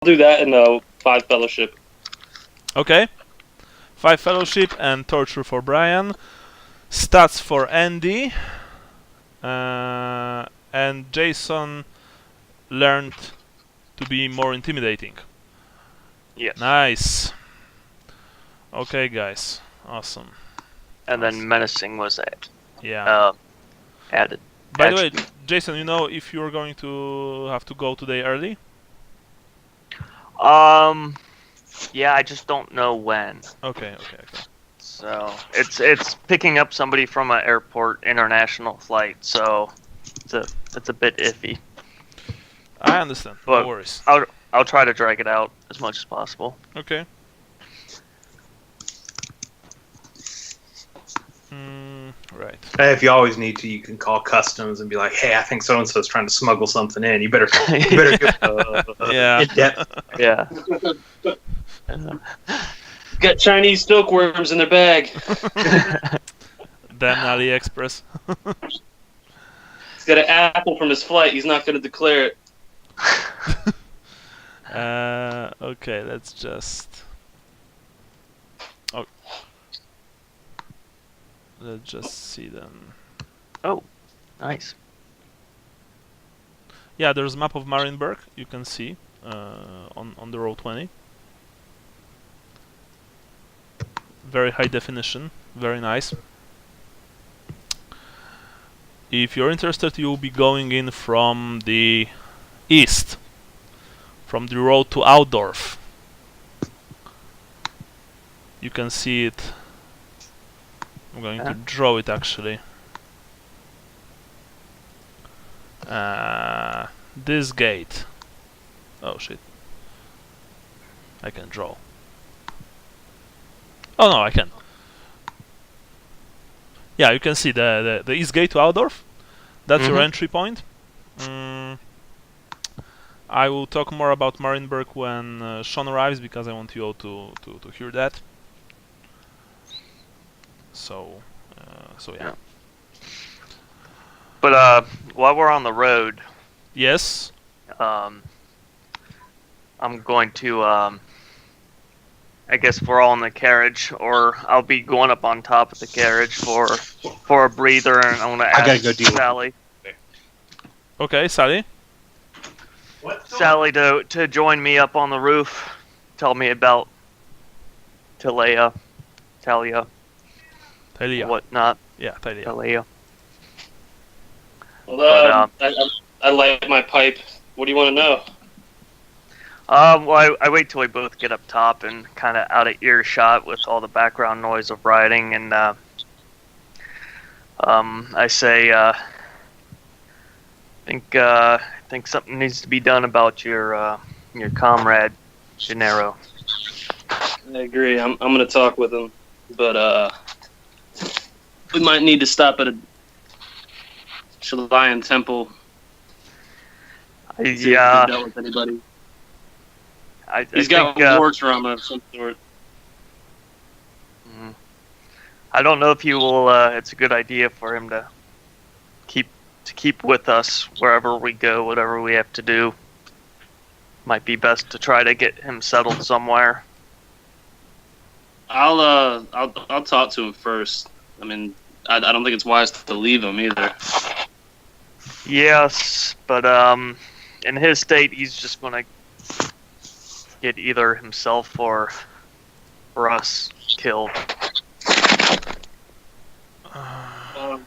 do that and 5 fellowship. Okay. 5 fellowship and torture for Brian. Stats for Andy. And Jason learned to be more intimidating. Yes. Nice. Okay, guys. Awesome. And then menacing was added. By the way, Jason, you know if you're going to have to go today early? Yeah, I just don't know when. Okay. So it's picking up somebody from an airport international flight, so it's a bit iffy. I understand. But no worries. I'll try to drag it out as much as possible. Okay. Right. If you always need to, you can call customs and be like, "Hey, I think so and so is trying to smuggle something in. You better go." Yeah. In depth. Yeah. Got Chinese silkworms in their bag. Damn AliExpress. He's got an apple from his flight. He's not going to declare it. Okay, let's just. Oh. Let's just see them. Oh, nice. Yeah, there's a map of Marienburg. You can see on the row 20. Very high definition. Very nice. If you're interested, you'll be going in from the east, from the road to Altdorf. You can see it. I'm going to draw it actually. This gate. Oh shit. I can draw. Oh no, I can. Yeah, you can see the east gate to Altdorf. That's your entry point. I will talk more about Marienburg when Sean arrives, because I want you all to hear that. So yeah. But while we're on the road, Yes. I'm going to I guess we're all in the carriage, or I'll be going up on top of the carriage for a breather, and I'm gonna ask Sally. Okay, Sally. Sally to join me up on the roof. Tell me about Talia, whatnot. Yeah, Talia. Talia. Well, I light my pipe. What do you want to know? Well, I wait till we both get up top and kind of out of earshot with all the background noise of riding, and I say, think something needs to be done about your comrade, Gennaro. I agree. I'm going to talk with him, but we might need to stop at a Chilean temple. Yeah. Dealt with anybody. He's got war trauma of some sort. I don't know if you will. It's a good idea for him to keep with us wherever we go, whatever we have to do. Might be best to try to get him settled somewhere. I'll talk to him first. I mean, I don't think it's wise to leave him either. Yes, but in his state, he's just gonna get either himself or us killed. I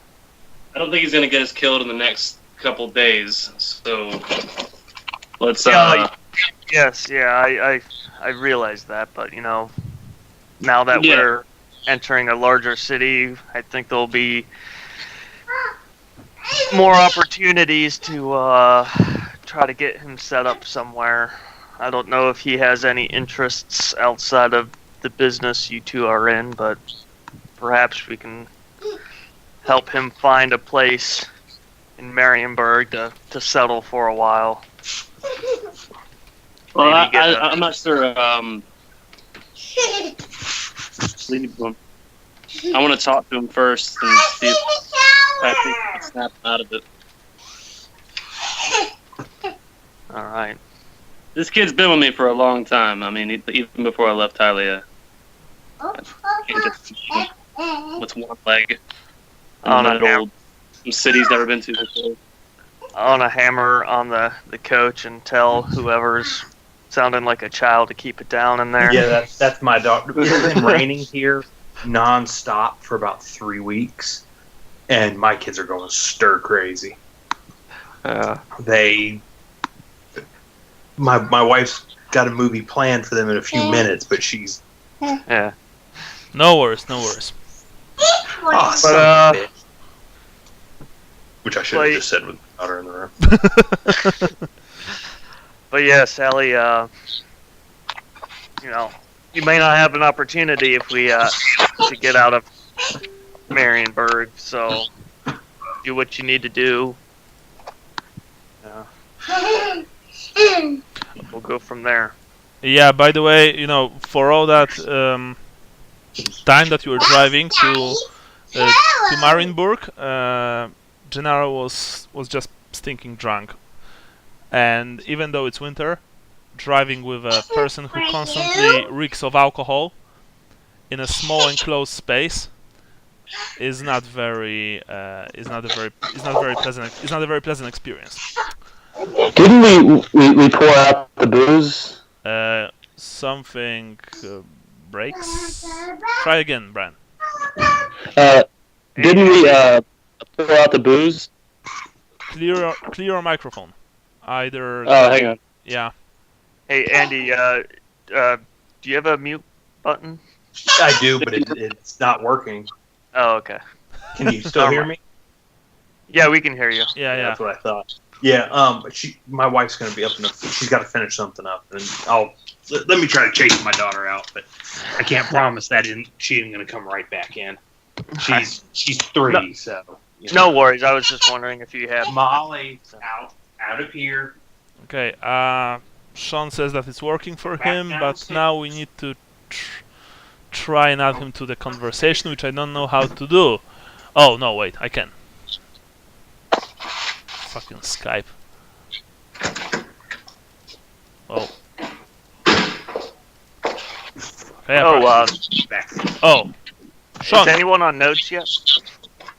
don't think he's gonna get us killed in the next couple days. So let's. Yes, yeah, I realize that, but you know, now that we're entering a larger city, I think there'll be more opportunities to try to get him set up somewhere. I don't know if he has any interests outside of the business you two are in, but perhaps we can help him find a place in Marienburg to settle for a while. Well, I'm not sure. I want to talk to him first and see if I think I can snap him out of it. All right. This kid's been with me for a long time. I mean, even before I left Thailand. With one leg. On a some cities never been to before. on a hammer on the coach and tell whoever's sounding like a child to keep it down in there. Yeah, that's my dog. It's been raining here non-stop for about 3 weeks, and my kids are going stir crazy. My wife's got a movie planned for them in a few minutes, but she's Yeah. No worries, no worries. oh, son of a bitch. Which I should have just said with my daughter in the room. But yeah, Sally, you know, you may not have an opportunity if we to get out of Marienburg, so do what you need to do. We'll go from there. Yeah, by the way, you know, for all that time that you were driving to Marienburg, Gennaro was just stinking drunk. And even though it's winter, driving with a person who constantly reeks of alcohol in a small enclosed space is not a very pleasant experience. Didn't we pour out the booze? Something breaks. Try again, Brian. Didn't we pour out the booze? Clear your microphone. Either. Oh, hang on. Yeah. Hey, Andy, do you have a mute button? I do, but it's not working. Oh, okay. Can you still hear me? Yeah, we can hear you. Yeah. That's what I thought. Yeah, my wife's gonna be up in she's got to finish something up, and let me try to chase my daughter out, but I can't promise that she isn't gonna come right back in. She's 3, No. so No worries. I was just wondering if you have. Molly out of here. Okay. Sean says that it's working for him, but now we need to try and add him to the conversation, which I don't know how to do. Oh no, wait, I can. Fucking Skype. Oh. Okay, oh. Sean. Is anyone on notes yet?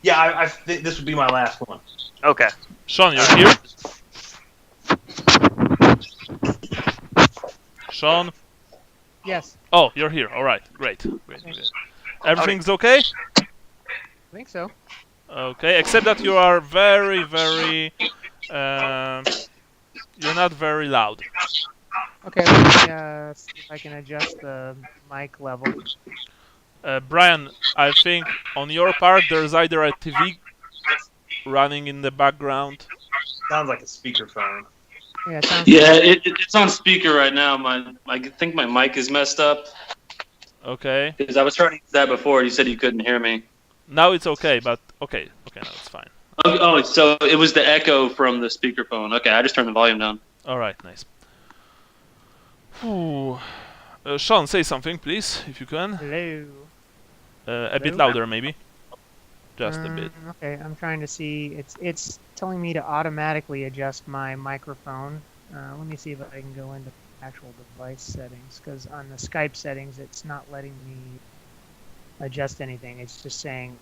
Yeah, I think this would be my last one. Okay. Sean, you're here? Sean? Yes, Oh, you're here. Alright, great. Everything's okay? I think so. Okay, except that you are very, very... you're not very loud. Okay, let me see if I can adjust the mic level. Brian, I think on your part there's either a TV running in the background. Sounds like a speakerphone. Yeah, it sounds Yeah, it's on speaker right now. I think my mic is messed up. Okay. Because I was trying to use that before, and you said you couldn't hear me. Now it's okay, but okay, now it's fine. Oh, so it was the echo from the speakerphone. Okay, I just turned the volume down. Alright, nice. Sean, say something, please, if you can. Hello. A bit louder, maybe. Just a bit. Okay, I'm trying to see. It's telling me to automatically adjust my microphone. Let me see if I can go into actual device settings, because on the Skype settings, it's not letting me adjust anything. It's just saying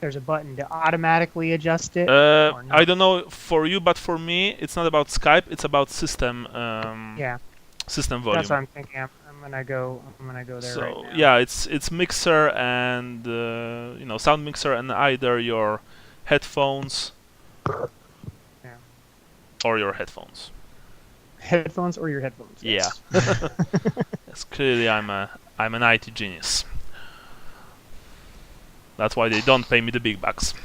there's a button to automatically adjust it. Or not. I don't know for you, but for me, it's not about Skype. It's about system. Yeah. System volume. That's what I'm thinking. I'm gonna go there So right now. yeah, it's mixer and sound mixer and either your headphones or your headphones. Headphones or your headphones. Yeah. Yes, clearly I'm an IT genius. That's why they don't pay me the big bucks.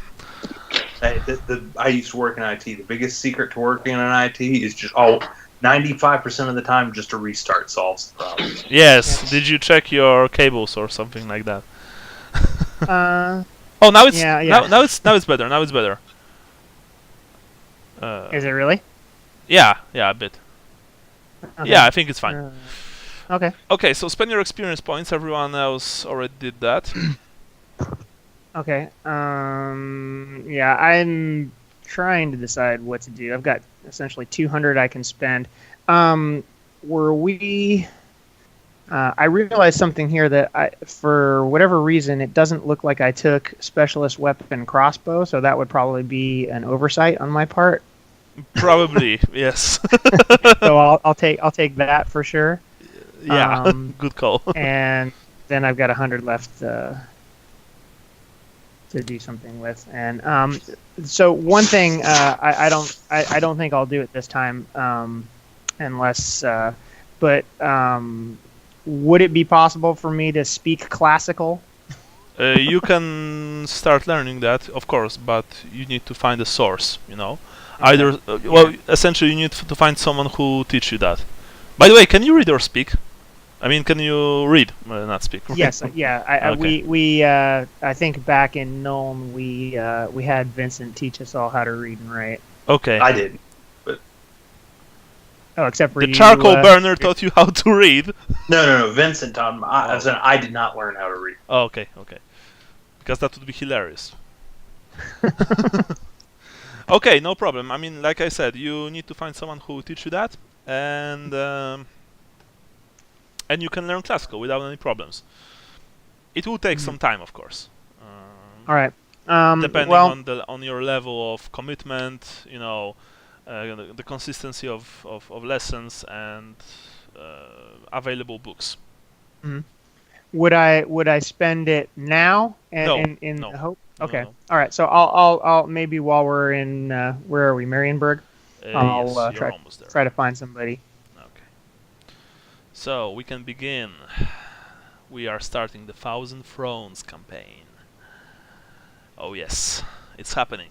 I used to work in IT. The biggest secret to working in IT is just 95% of the time, just a restart solves the problem. Yes. Did you check your cables or something like that? Oh, now it's yeah. now it's better. Now it's better. Is it really? Yeah, a bit. Okay. Yeah, I think it's fine. Okay. Okay, so spend your experience points. Everyone else already did that. Okay. Yeah, I'm trying to decide what to do. I've got essentially 200 I can spend. were we? I realized something here that for whatever reason, it doesn't look like I took specialist weapon crossbow, so that would probably be an oversight on my part. Probably, yes. So I'll take that for sure. Yeah, good call. And then I've got 100 left to do something with. And so one thing I don't think I'll do it this time, unless. But would it be possible for me to speak classical? You can start learning that, of course, but you need to find a source. Either essentially you need to find someone who teach you that. By the way, can you read or speak? I mean, can you read, not speak? Yes, yeah. Okay. We I think back in Nuln we had Vincent teach us all how to read and write. Okay. I did. Oh, except for The you, charcoal burner taught you how to read. No. Vincent taught me. I did not learn how to read. Oh, okay. Because that would be hilarious. Okay, no problem. I mean, like I said, you need to find someone who will teach you that, and you can learn classical without any problems. It will take some time, of course. All right. Depending on your level of commitment, the consistency of lessons and available books. Mm-hmm. Would I spend it now and in No. the hope? No, Okay. no. All right. So I'll maybe while we're in where are we, Marienburg? I'll Yes, you're almost there. try to find somebody. Okay. So we can begin. We are starting the Thousand Thrones campaign. Oh yes, it's happening.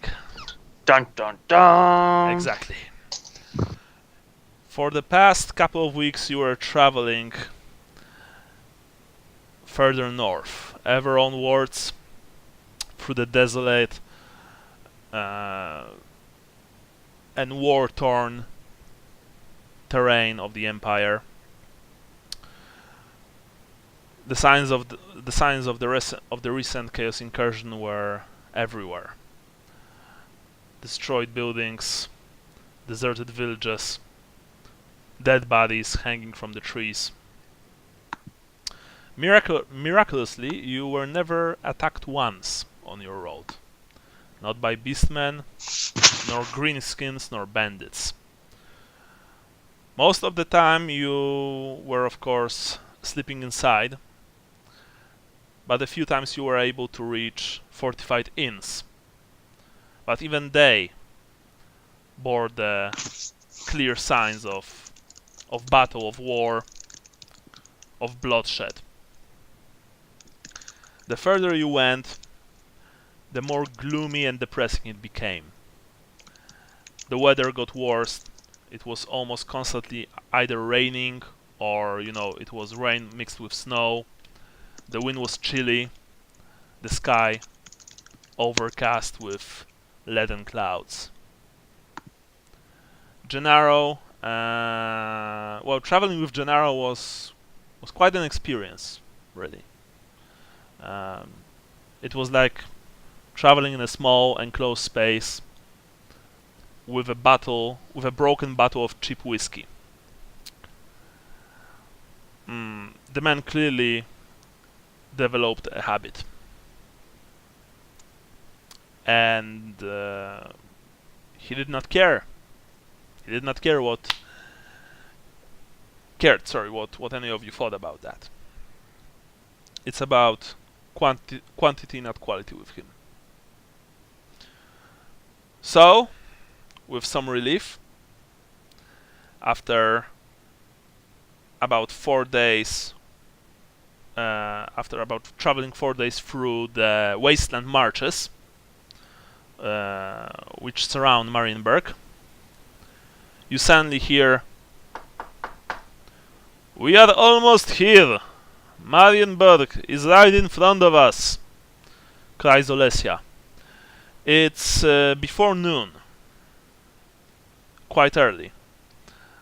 Dun dun dun. Exactly. For the past couple of weeks, you were traveling further north, ever onwards through the desolate and war-torn terrain of the Empire. The signs of the recent chaos incursion were everywhere. Destroyed buildings, deserted villages, dead bodies hanging from the trees. Miraculously, you were never attacked once on your road. Not by beastmen, nor greenskins, nor bandits. Most of the time you were, of course, sleeping inside, but a few times you were able to reach fortified inns. But even they bore the clear signs of battle, of war, of bloodshed. The further you went, the more gloomy and depressing it became. The weather got worse. It was almost constantly either raining or, it was rain mixed with snow. The wind was chilly. The sky overcast with leaden clouds. Gennaro, traveling with Gennaro was quite an experience, really. It was like traveling in a small enclosed space with a broken bottle of cheap whiskey. The man clearly developed a habit, and he did not care. He did not care what any of you thought about that. It's about quantity, not quality with him. So, with some relief, after about 4 days, after about traveling 4 days through the wasteland marches, which surround Marienburg, you suddenly hear, "We are almost here! Marienburg is right in front of us!" cries Olesia. It's before noon, quite early.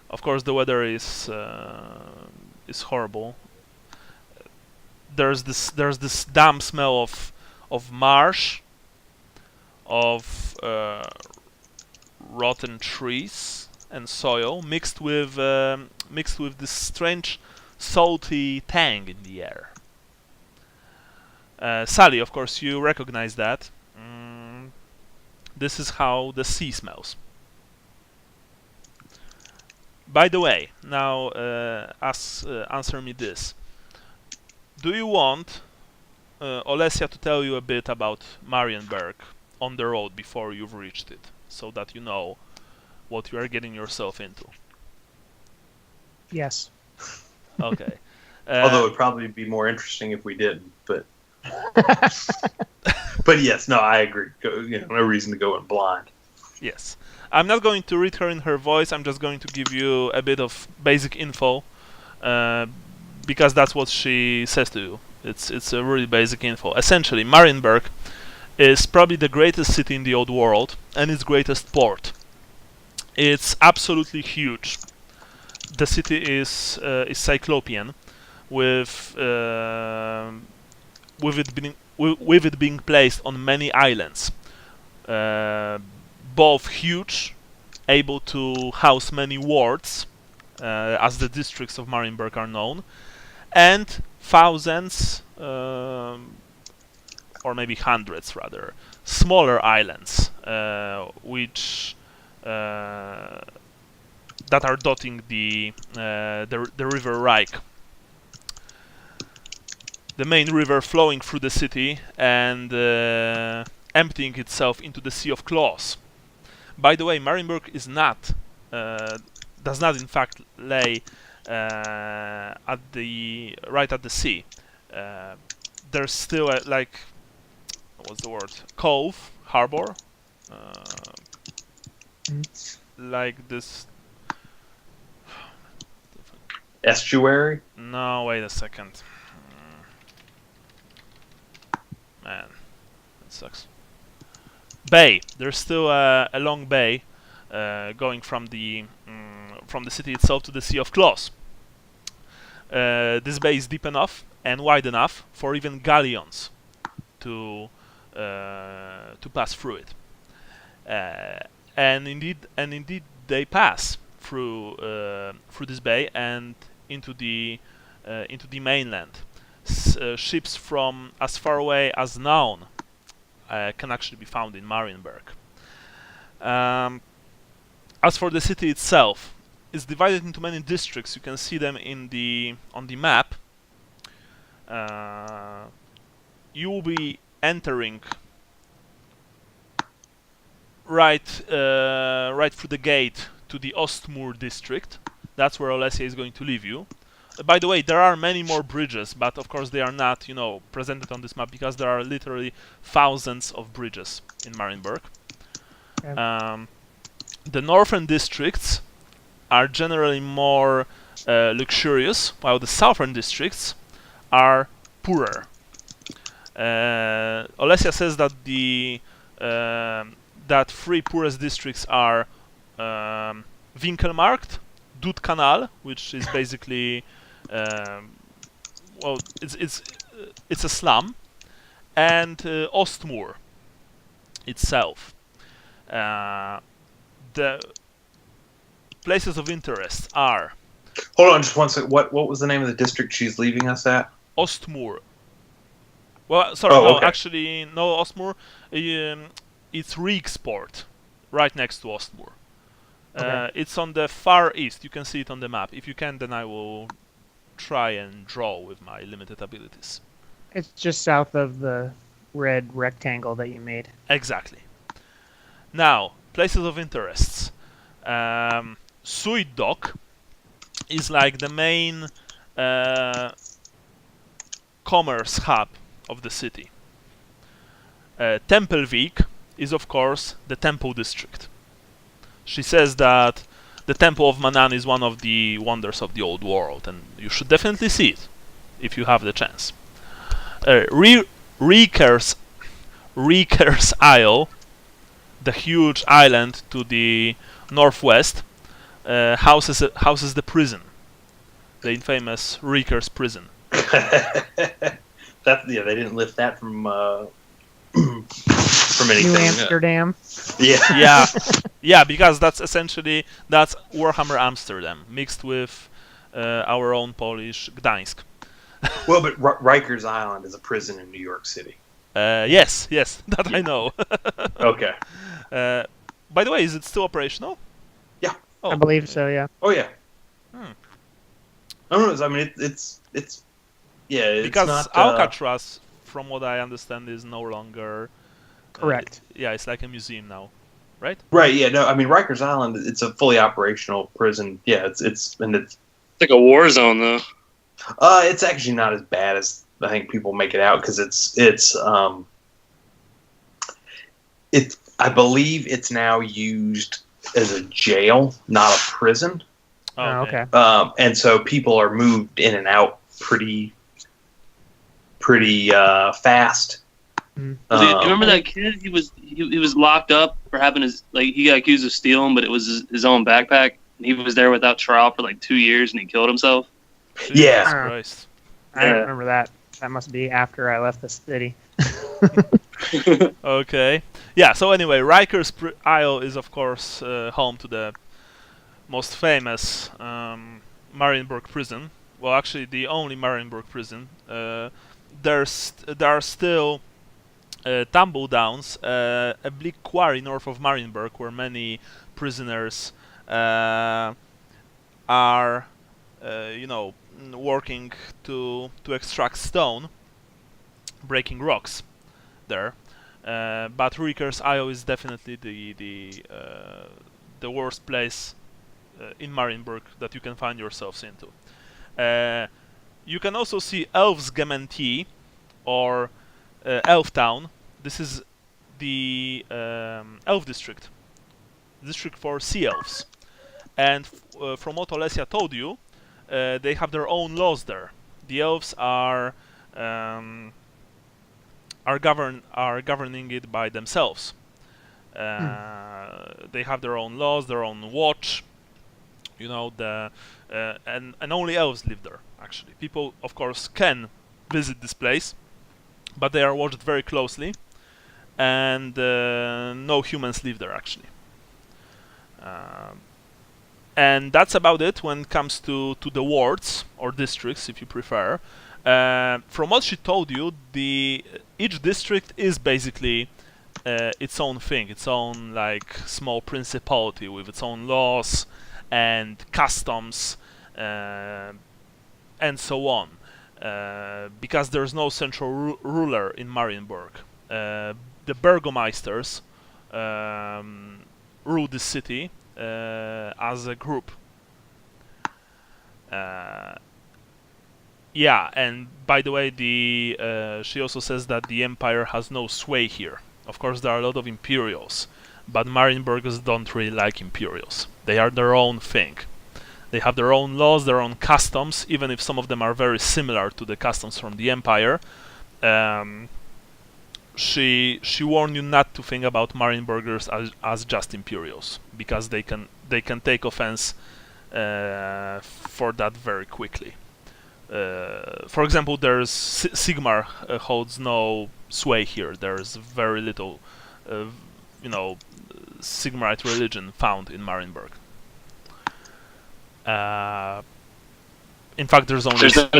Of course, the weather is horrible. There's this damp smell of marsh, of rotten trees, and soil mixed with this strange salty tang in the air. Sally, of course, you recognize that. This is how the sea smells. By the way, now answer me this. Do you want Olesia to tell you a bit about Marienburg on the road before you've reached it, so that you know what you are getting yourself into? Yes. Okay. Although it'd probably be more interesting if we didn't, but but yes, no, I agree. No reason to go in blind. Yes. I'm not going to read her in her voice. I'm just going to give you a bit of basic info, because that's what she says to you. It's a really basic info. Essentially, Marienburg is probably the greatest city in the old world and its greatest port. It's absolutely huge. The city is cyclopean, with it being placed on many islands. Both huge, able to house many wards, as the districts of Marienburg are known, and thousands, or maybe hundreds rather, smaller islands, which that are dotting the river Reich, the main river flowing through the city and emptying itself into the Sea of Claws. By the way, Marienburg is not, does not in fact lay right at the sea. There's still a, what's the word? Cove, harbor, like this. Estuary? No, wait a second. Man, that sucks. Bay. There's still a long bay going from the city itself to the Sea of Claws. This bay is deep enough and wide enough for even galleons to pass through it. And indeed, they pass through this bay and into the mainland. Ships from as far away as Naun can actually be found in Marienburg. As for the city itself, it's divided into many districts. You can see them on the map. You will be entering right through the gate to the Ostmoor district. That's where Olesia is going to leave you. By the way, there are many more bridges, but of course they are not, presented on this map because there are literally thousands of bridges in Marienburg. Okay. The northern districts are generally more luxurious, while the southern districts are poorer. Olesia says that that three poorest districts are Winkelmarkt, Dudkanal, which is basically it's a slum, and Ostmoor itself. The places of interest are. Hold on, just one second. What was the name of the district she's leaving us at? Ostmoor. Well, sorry, okay. Actually, no, Ostmoor. It's Rieksport, right next to Ostmoor. Okay. It's on the far east. You can see it on the map. If you can, then I will try and draw with my limited abilities. It's just south of the red rectangle that you made. Exactly. Now, places of interests. Suidok is like the main commerce hub of the city. Tempelvik is, of course, the temple district. She says that the Temple of Manan is one of the wonders of the old world, and you should definitely see it if you have the chance. Rieker's Isle, the huge island to the northwest, houses the prison, the infamous Rieker's prison. They didn't lift that from anything. New Amsterdam. Yeah. Yeah. Yeah, because that's Warhammer Amsterdam mixed with our own Polish Gdańsk. Well, but Rikers Island is a prison in New York City. Yes, that I know. Okay. By the way, is it still operational? Yeah. Oh, I believe so. Yeah. Oh yeah. Hmm. I don't know. I mean, it's yeah. It's Because not Alcatraz, from what I understand, is no longer. Correct. Yeah, it's like a museum now, right? right. Yeah. No. I mean, Rikers Island. It's a fully operational prison. Yeah. It's It's like a war zone, though. It's actually not as bad as I think people make it out because I believe it's now used as a jail, not a prison. Oh, okay. And so people are moved in and out pretty fast. Mm. Do you remember that kid? He was locked up for having he got accused of stealing, but it was his own backpack. And he was there without trial for like 2 years, and he killed himself. Yeah. Jesus Christ. I don't remember that. That must be after I left the city. Okay. Yeah, so anyway, Rikers Isle is, of course, home to the most famous Marienburg prison. Well, actually, the only Marienburg prison. There are still tumble downs, a bleak quarry north of Marienburg, where many prisoners are, working to extract stone, breaking rocks there. But Rikers Isle is definitely the worst place in Marienburg that you can find yourselves into. You can also see Elfsgemeinde or Elftown. This is the Elf district for sea elves. And from what Olesia told you, they have their own laws there. The elves are governing it by themselves. They have their own laws, their own watch. And only elves live there. Actually, people, of course, can visit this place, but they are watched very closely, and no humans live there actually. And that's about it when it comes to the wards or districts, if you prefer. From what she told you, each district is basically its own thing, its own like small principality with its own laws and customs and so on. Because there's no central ruler in Marienburg. The Burgomeisters rule the city as a group. Yeah, and by the way, she also says that the Empire has no sway here. Of course, there are a lot of Imperials, but Marienburgers don't really like Imperials. They are their own thing. They have their own laws, their own customs, even if some of them are very similar to the customs from the Empire. She warned you not to think about Marienburgers as just Imperials, because they can take offense for that very quickly. For example, there's Sigmar holds no sway here. There's very little, Sigmarite religion found in Marienburg. In fact, there's a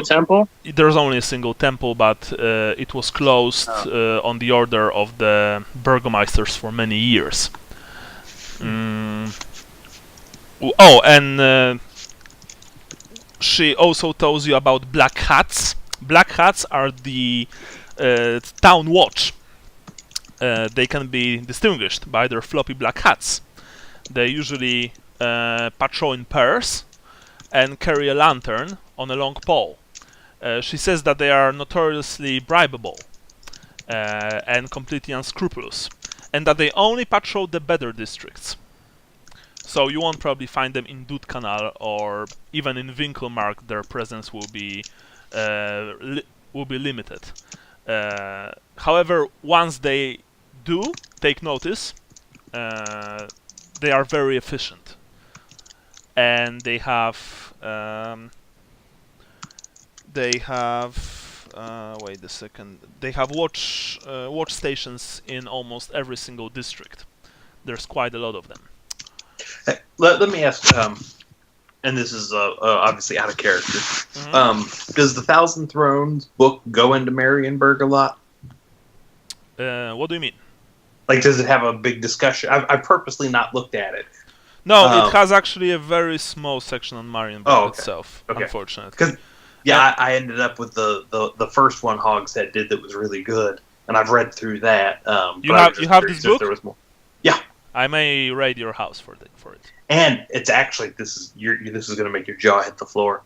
temple. There's only a single temple, but it was closed on the order of the Burgomeisters for many years. And she also tells you about black hats. Black hats are the town watch. They can be distinguished by their floppy black hats. They usually patrol in pairs and carry a lantern on a long pole. She says that they are notoriously bribable and completely unscrupulous, and that they only patrol the better districts. So you won't probably find them in Dudkanal or even in Winkelmark. Their presence will be limited. However, once they do take notice, they are very efficient, and they have wait a second. They have watch stations in almost every single district. There's quite a lot of them. Let me ask, and this is obviously out of character. Does the Thousand Thrones book go into Marienburg a lot? What do you mean? Like, does it have a big discussion? I've purposely not looked at it. No, it has actually a very small section on Marienburg itself, unfortunately. Because I ended up with the first one Hogshead did that was really good, and I've read through that. You have this book? There was more. Yeah. I may raid your house for it. And it's actually this is going to make your jaw hit the floor.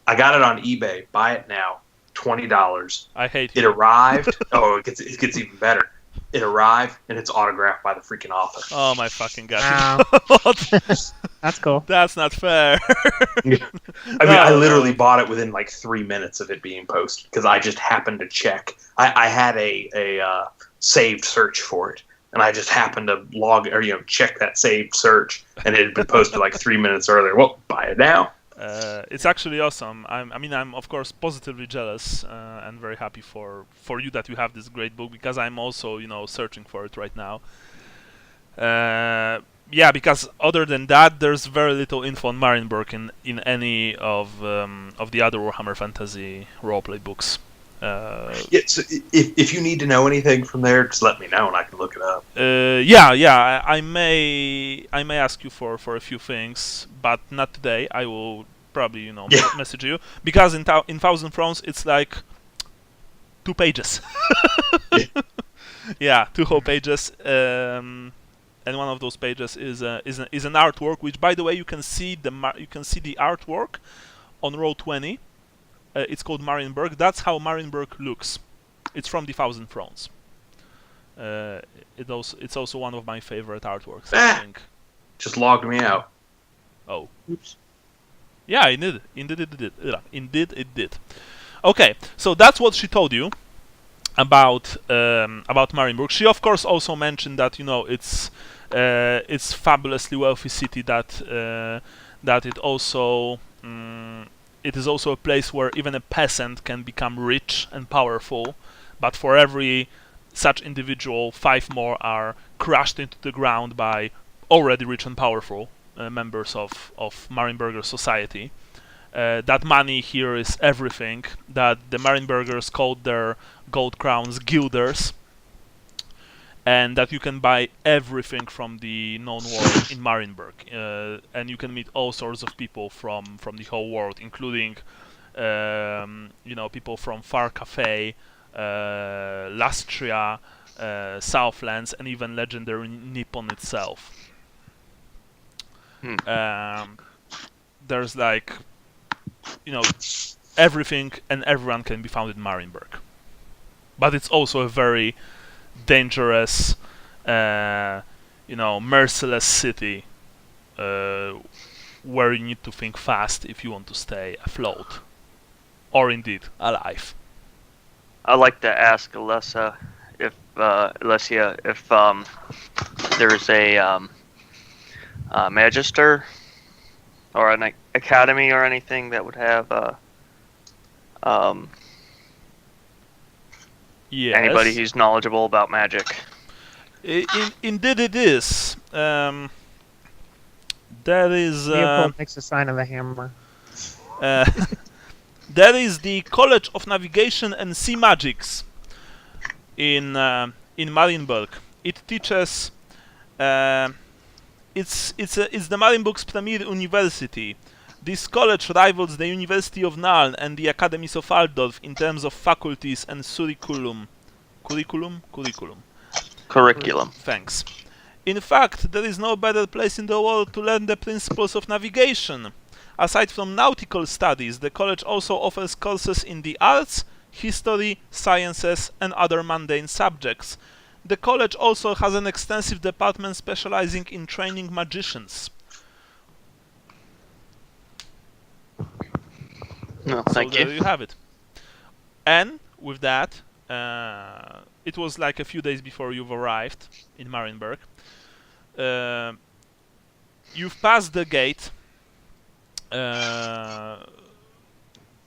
I got it on eBay. Buy it now, $20. I hate it. You. Arrived. It gets even better. It arrived and it's autographed by the freaking author. Oh my fucking god! Wow. That's cool. That's not fair. I literally bought it within like 3 minutes of it being posted because I just happened to check. I had a saved search for it. And I just happened to check that saved search, and it had been posted like 3 minutes earlier. Well, buy it now. It's actually awesome. I'm of course positively jealous and very happy for you that you have this great book because I'm also searching for it right now. Because other than that, there's very little info on Marienburg in any of the other Warhammer Fantasy roleplay books. So if you need to know anything from there, just let me know and I can look it up. I may ask you for a few things, but not today. I will probably message you because in Thousand Thrones it's like 2 pages. Yeah, 2 whole pages. And one of those pages is an artwork, which by the way you can see the artwork on row 20. It's called Marienburg. That's how Marienburg looks. It's from the Thousand Thrones. It's also one of my favorite artworks. I think. Just logged me out. Oh. Oops. Yeah, Indeed it did. Okay, so that's what she told you about Marienburg. She of course also mentioned that it's fabulously wealthy city that it also. It is also a place where even a peasant can become rich and powerful, but for every such individual, 5 more are crushed into the ground by already rich and powerful members of Marienburger society. That money here is everything, that the Marienburgers called their gold crowns guilders, and that you can buy everything from the known world in Marienburg, and you can meet all sorts of people from the whole world, including people from Far Cathay, Lastria, Southlands, and even legendary Nippon itself. There's everything and everyone can be found in Marienburg, but it's also a very dangerous, merciless city where you need to think fast if you want to stay afloat, or indeed alive. I'd like to ask Alessia if there's a magister or an academy or anything that would have Yes. Anybody who's knowledgeable about magic. Indeed it is. That is... Leopold makes a sign of a hammer. That is the College of Navigation and Sea Magics in Marienburg. It teaches... it's the Marienburg's premier university. This college rivals the University of Nuln and the Academies of Altdorf in terms of faculties and curriculum. Curriculum. Thanks. In fact, there is no better place in the world to learn the principles of navigation. Aside from nautical studies, the college also offers courses in the arts, history, sciences, and other mundane subjects. The college also has an extensive department specializing in training magicians. No, So thank there you. you have it. And with that, it was like a few days before you've arrived in Marienburg. You've passed the gate to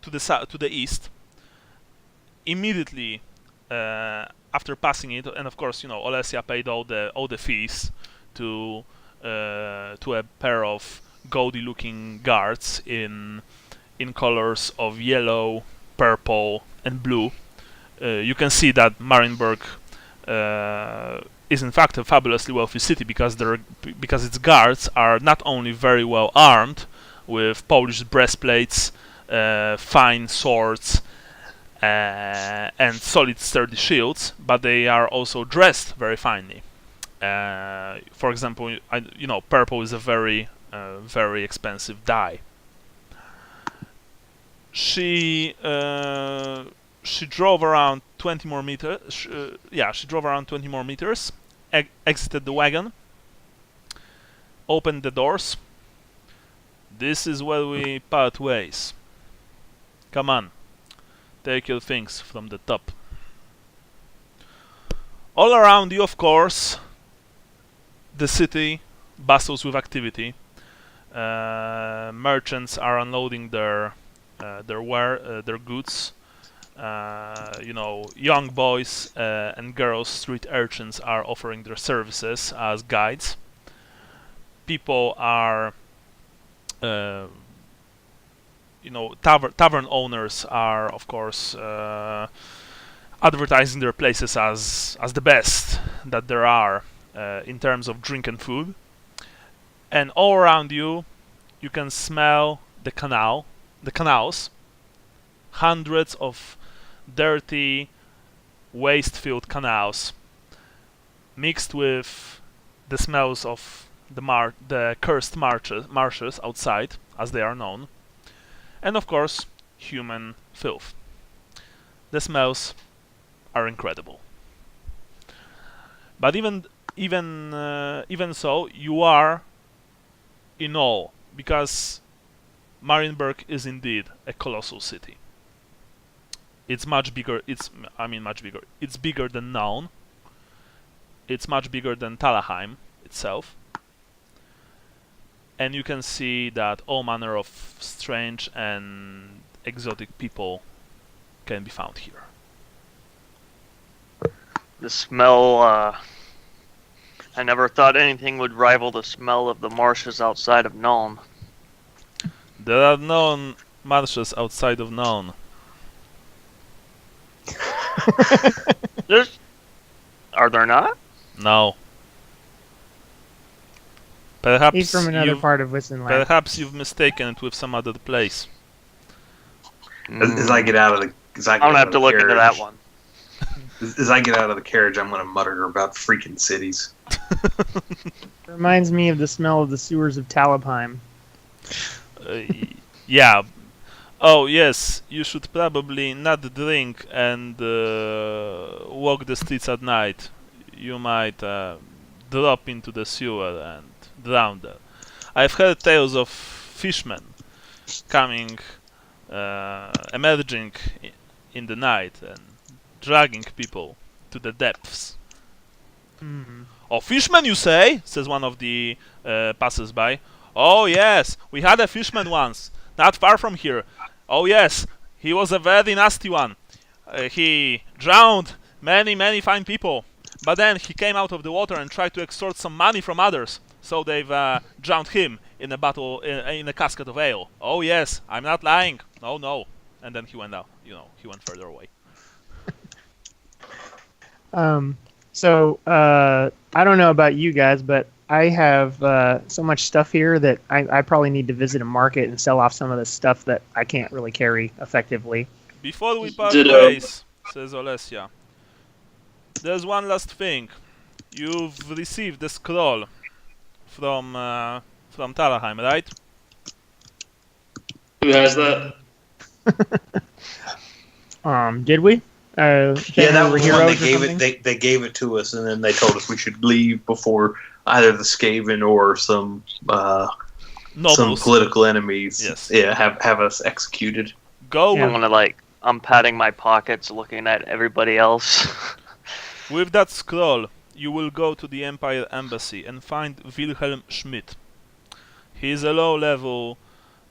the east. Immediately after passing it, and of course, Alessia paid all the fees to to a pair of gaudy-looking guards in colors of yellow, purple, and blue. You can see that Marienburg is in fact a fabulously wealthy city because its guards are not only very well armed with polished breastplates, fine swords, and solid sturdy shields, but they are also dressed very finely. For example, purple is a very expensive dye. She drove around 20 more meters. She drove around 20 more meters. Exited the wagon. Opened the doors. This is where we part ways. Come on, take your things from the top. All around you, of course, the city bustles with activity. Merchants are unloading their goods. Young boys and girls, street urchins, are offering their services as guides. People are, tavern owners are, of course, advertising their places as the best that there are in terms of drink and food. And all around you, you can smell the canals. Hundreds of dirty, waste-filled canals, mixed with the smells of the cursed marshes outside, as they are known, and of course, human filth. The smells are incredible. But even so, you are in awe, because Marienburg is indeed a colossal city. It's much bigger. It's bigger than Naun. It's much bigger than Talheim itself. And you can see that all manner of strange and exotic people can be found here. The smell, I never thought anything would rival the smell of the marshes outside of Nuln. There are no marshes outside of Nuln. Are there not? No. Perhaps He's from another part of Wissenland. Perhaps you've mistaken it with some other place. As I get out of the, I'm gonna have to look into that one. As I get out of the carriage, I'm gonna mutter about freaking cities. Reminds me of the smell of the sewers of Talheim. Yeah. Oh yes, you should probably not drink and walk the streets at night. You might drop into the sewer and drown there. I've heard tales of fishmen coming, emerging in the night and dragging people to the depths. Mm-hmm. Oh, fishmen, you say? Says one of the passers-by. Oh yes, we had a fishman once, not far from here. Oh yes, he was a very nasty one. He drowned many fine people, but then he came out of the water and tried to extort some money from others. So they've drowned him in a casket of ale. Oh yes, I'm not lying. No. And then he went out. He went further away. So I don't know about you guys, but I have so much stuff here that I probably need to visit a market and sell off some of the stuff that I can't really carry effectively. Before we part ways, says Olesia, there's one last thing. You've received the scroll from Talheim, right? Who has that? Did we? Yeah, that was when they they gave it to us, and then they told us we should leave before either the Skaven or some political enemies. Yes. Yeah, have us executed. Go. Yeah. I'm patting my pockets, looking at everybody else. With that scroll, you will go to the Empire Embassy and find Wilhelm Schmidt. He is a low-level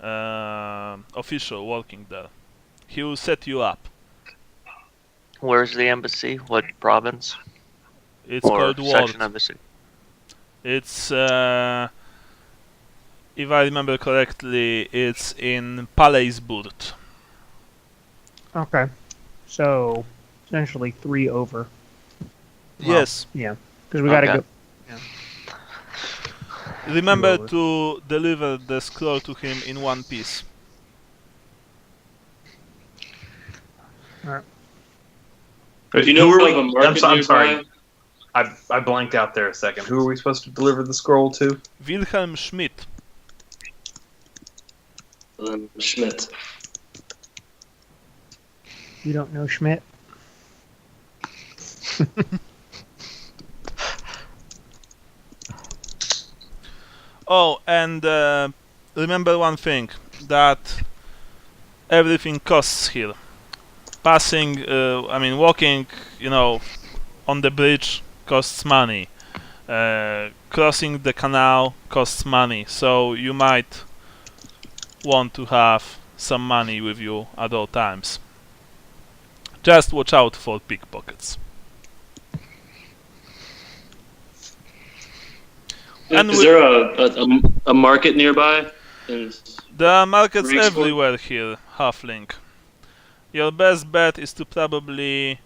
official working there. He will set you up. Where's the embassy? What province? It's or called Ward. section of the city? It's, if I remember correctly, it's in Paleisburt. Okay. So, essentially 3 over. Well, Yes. Yeah. Because we gotta Okay. go. Remember over. to deliver the scroll to him in one piece. Alright. Do you know Who are of a we? market I'm nearby? sorry. I blanked out there a second. Who are we supposed to deliver the scroll to? Wilhelm Schmidt. Schmidt. You don't know Schmidt? Oh, and remember one thing, that everything costs here. Passing, walking, on the bridge costs money. Crossing the canal costs money, so you might want to have some money with you at all times. Just watch out for pickpockets. And Is there a market nearby? There are markets Rigsburg? everywhere here, Halfling. Your best bet is to probably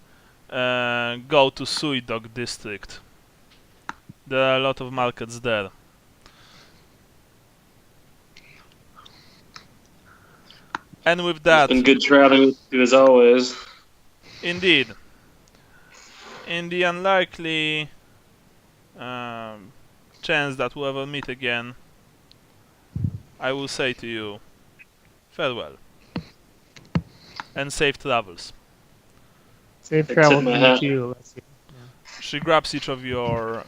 go to Suidog district. There are a lot of markets there. And with that, It's been good traveling with you as always. indeed, in the unlikely chance that we'll ever meet again, I will say to you, farewell. And safe travels. Safe Except travel my to you hat. too. Let's see. She grabs each of your,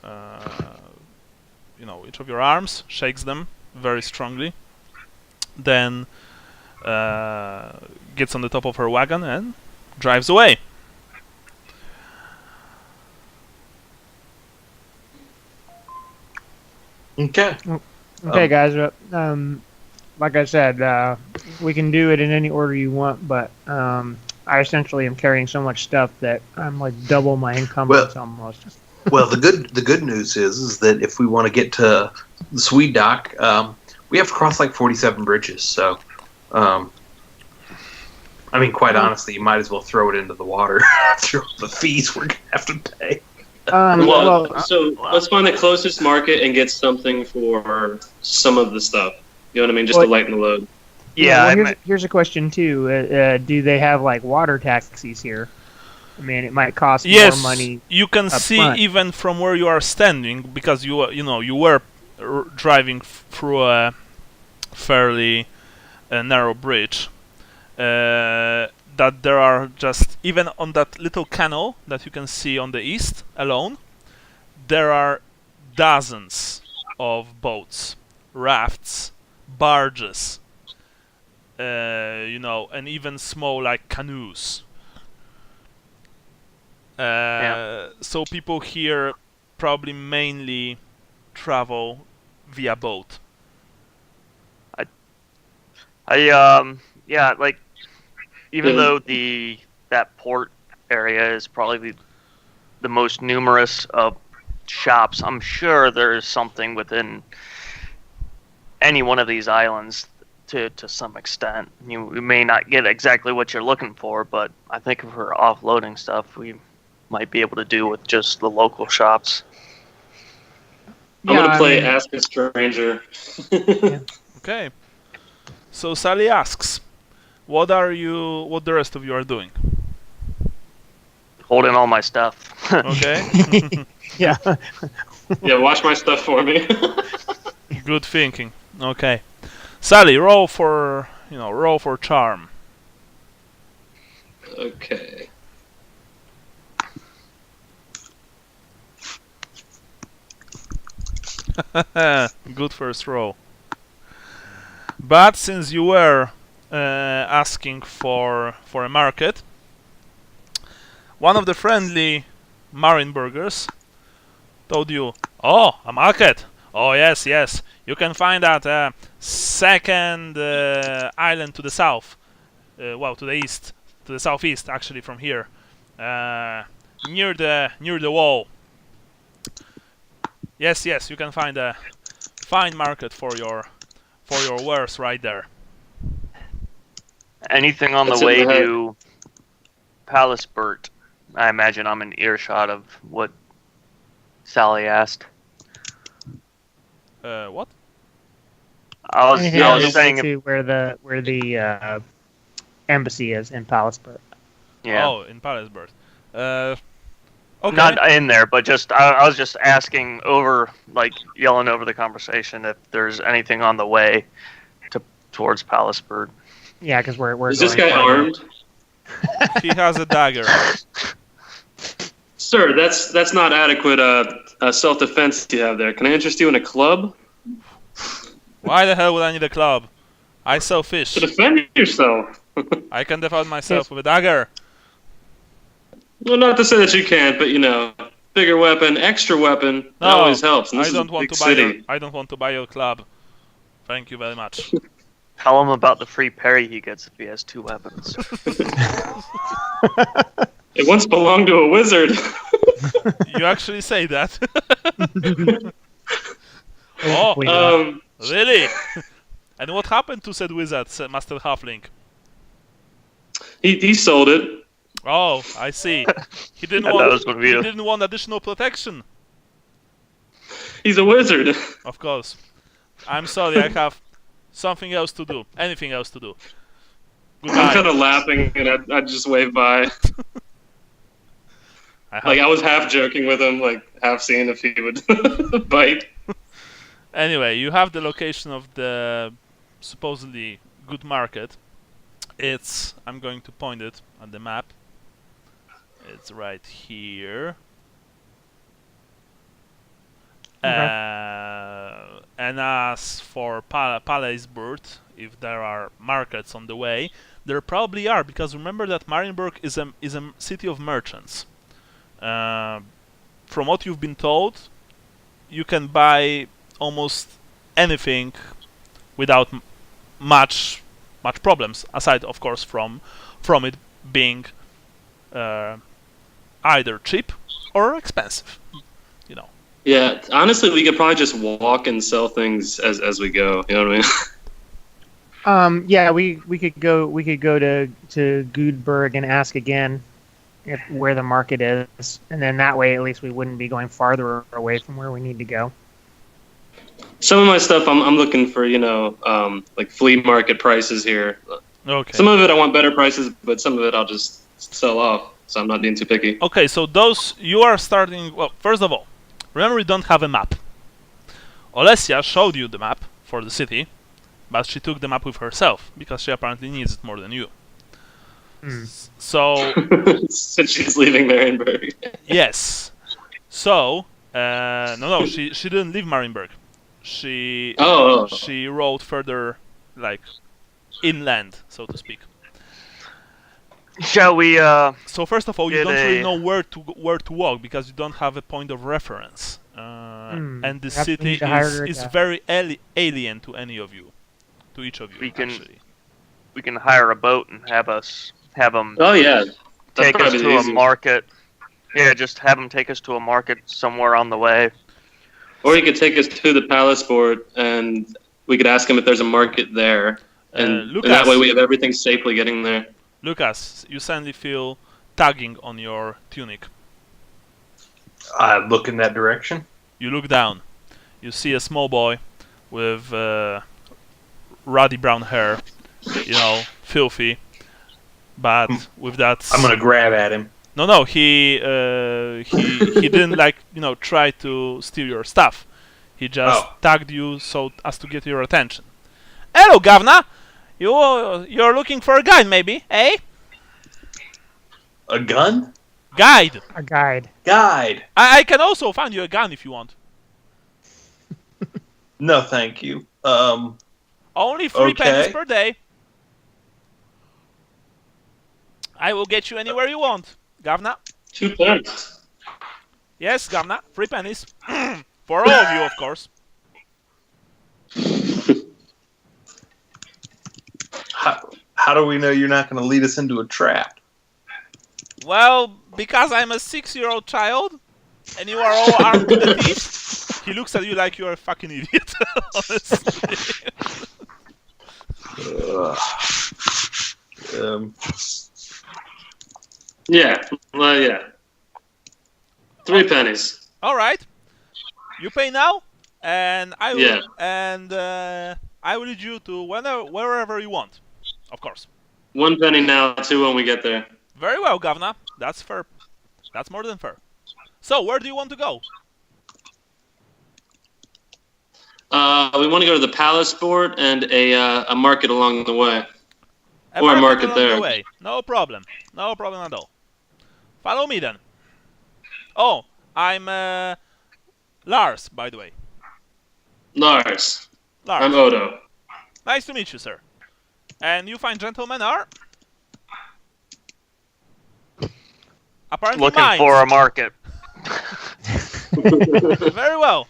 each of your arms, shakes them very strongly, then gets on the top of her wagon and drives away. Okay. Okay, guys. Like I said, we can do it in any order you want, but I essentially am carrying so much stuff that I'm like double my encumbrance almost. Well, the good news is that if we want to get to the Swede dock, we have to cross like 47 bridges. So, quite honestly, you might as well throw it into the water after all the fees we're gonna have to pay. So let's find the closest market and get something for some of the stuff. You know what I mean? Just to lighten the load. Yeah, Well, here's a question too. Do they have like water taxis here? I mean, it might cost more money. You can see front. even from where you are standing, because you were driving through a fairly narrow bridge. That there are just, even on that little canal that you can see on the east alone, there are dozens of boats, rafts, barges, and even small like canoes. So people here probably mainly travel via boat. Even though that port area is probably the most numerous of shops, I'm sure there is something within any one of these islands to some extent. You may not get exactly what you're looking for, but I think if we're offloading stuff, we might be able to do with just the local shops. I'm gonna play Ask a Stranger. Okay. So Sally asks, what the rest of you are doing? Holding all my stuff. Okay. Yeah. Yeah, watch my stuff for me. Good thinking. Okay. Sally, roll for charm. Okay. Good first roll. But since you were asking for a market, one of the friendly Marienburgers told you, "Oh, a market! Oh yes, you can find that second island to the south, to the east, to the southeast, actually, from here, near the wall. Yes, you can find a fine market for your wares right there. Anything on That's the in way my head. to Palisbert? I imagine I'm in earshot of what Sally asked. What? I Anything yeah, on the was way saying, to where the embassy is in Palisbert. yeah, Oh, in Parisburg. Okay. not in there, but just I was just asking over, like yelling over the conversation if there's anything on the way towards Palisbert. Yeah, because we're Is this going guy farther. armed? He has a dagger. Sir, that's not adequate self-defense you have there. Can I interest you in a club? Why the hell would I need a club? I sell fish. To defend yourself. I can defend myself with a dagger. Well, not to say that you can't, but bigger weapon, extra weapon, that No, always helps. And I this don't is a want big to buy city. I don't want to buy your club. Thank you very much. Tell him about the free parry he gets if he has 2 weapons. It once belonged to a wizard. You actually say that? Oh, Wait, really? And what happened to said wizard, said Master Halfling? he sold it. Oh, I see. He didn't That want. was gonna be He a- didn't want additional protection. He's a wizard. Of course. I'm sorry. I have something else to do. Anything else to do. I'm kind Goodbye. of laughing, and I just wave by. I was half joking with him, like half seeing if he would bite. Anyway, you have the location of the supposedly good market. I'm going to point it on the map. It's right here. Okay. And as for Palisbert, if there are markets on the way, there probably are, because remember that Marienburg is a city of merchants. From what you've been told, you can buy almost anything without much problems, aside of course from it being either cheap or expensive. Yeah, honestly, we could probably just walk and sell things as we go. You know what I mean? yeah, we could go to Gudberg and ask again where the market is, and then that way at least we wouldn't be going farther away from where we need to go. Some of my stuff I'm looking for, like flea market prices here. Okay. Some of it I want better prices, but some of it I'll just sell off. So I'm not being too picky. Okay, so those you are starting. Well, first of all, remember you don't have a map. Olesia showed you the map for the city, but she took the map with herself because she apparently needs it more than you. So Since she's leaving Marienburg. yes, so no, she didn't leave Marienburg. She rode further, like inland, so to speak. Shall we? So first of all, you Get don't really a- know where to walk because you don't have a point of reference, and the Perhaps we city need to hire is a- very alien to any of you, to each of you. We can- actually. We can hire a boat and have them Oh yeah, that's take us probably to the a easiest. market. Yeah, just have them take us to a market somewhere on the way. Or you could take us to the Palasport, and we could ask him if there's a market there, and Lucas, that way we have everything safely getting there. Lucas, you suddenly feel tugging on your tunic. I look in that direction. You look down. You see a small boy with ruddy brown hair, filthy, but with that. I'm gonna grab at him. No, he didn't try to steal your stuff. He just tagged you so as to get your attention. Hello, Governor. You're looking for a guide, maybe, eh? A gun? Guide. A guide. Guide. I can also find you a gun if you want. No, thank you. Only 3 Okay. pennies per day. I will get you anywhere you want, Governor. 2 pence. Yes, Governor. 3 pennies. For all of you, of course. How do we know you're not going to lead us into a trap? Well, because I'm a 6-year-old child, and you are all armed to the teeth. He looks at you like you're a fucking idiot, honestly. Yeah. Well, yeah. 3 pennies. All right. You pay now, and I will, Yeah. and I will lead you to wherever you want, of course. 1 penny now, 2 when we get there. Very well, Governor. That's fair. That's more than fair. So, where do you want to go? We want to go to the Palace Sport and a market along the way. Or a market along there. the way. No problem. No problem at all. Follow me then. Oh, I'm Lars, by the way. Lars. Lars. I'm Odo. Nice to meet you, sir. And you fine gentlemen are? Apparently Looking mimes. for a market. Very well.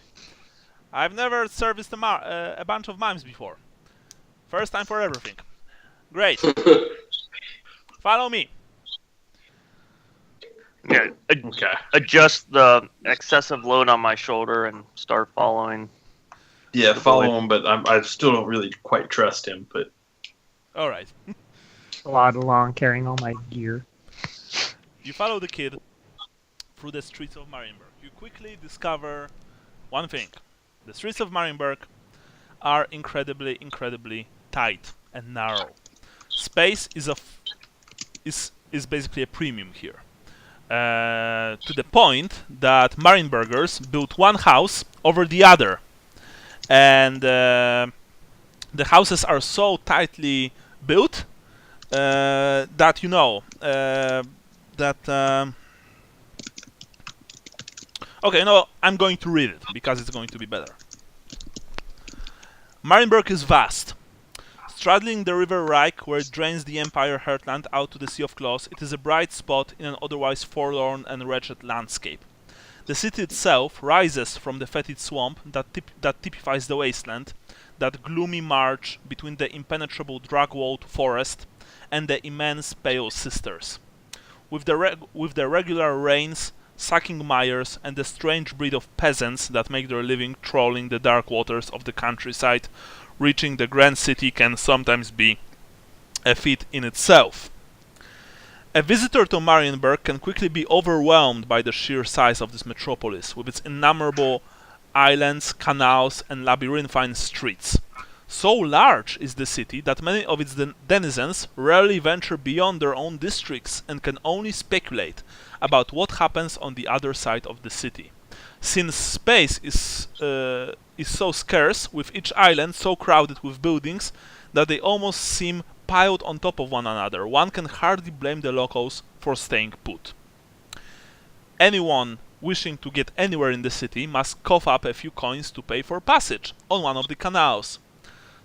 I've never serviced a bunch of mimes before. First time for everything. Great. Follow me. Yeah, Okay. adjust the excessive load on my shoulder and start following. Yeah, follow him, but I still don't really quite trust him. But All right. Plod along carrying all my gear. You follow the kid through the streets of Marienburg. You quickly discover one thing. The streets of Marienburg are incredibly, incredibly tight and narrow. Space is basically a premium here. To the point that Marienburgers built one house over the other. And the houses are so tightly built that you know okay, no, I'm going to read it because it's going to be better. Marienburg is vast. Straddling the river Reich, where it drains the Empire heartland out to the Sea of Claws, it is a bright spot in an otherwise forlorn and wretched landscape. The city itself rises from the fetid swamp that typifies the wasteland, that gloomy march between the impenetrable drag-walled forest and the immense Pale Sisters. With the regular rains, sucking mires, and the strange breed of peasants that make their living trawling the dark waters of the countryside, reaching the grand city can sometimes be a feat in itself. A visitor to Marienburg can quickly be overwhelmed by the sheer size of this metropolis, with its innumerable islands, canals, and labyrinthine streets. So large is the city that many of its denizens rarely venture beyond their own districts and can only speculate about what happens on the other side of the city. Since space is so scarce, with each island so crowded with buildings that they almost seem piled on top of one another, one can hardly blame the locals for staying put. Anyone wishing to get anywhere in the city must cough up a few coins to pay for passage on one of the canals.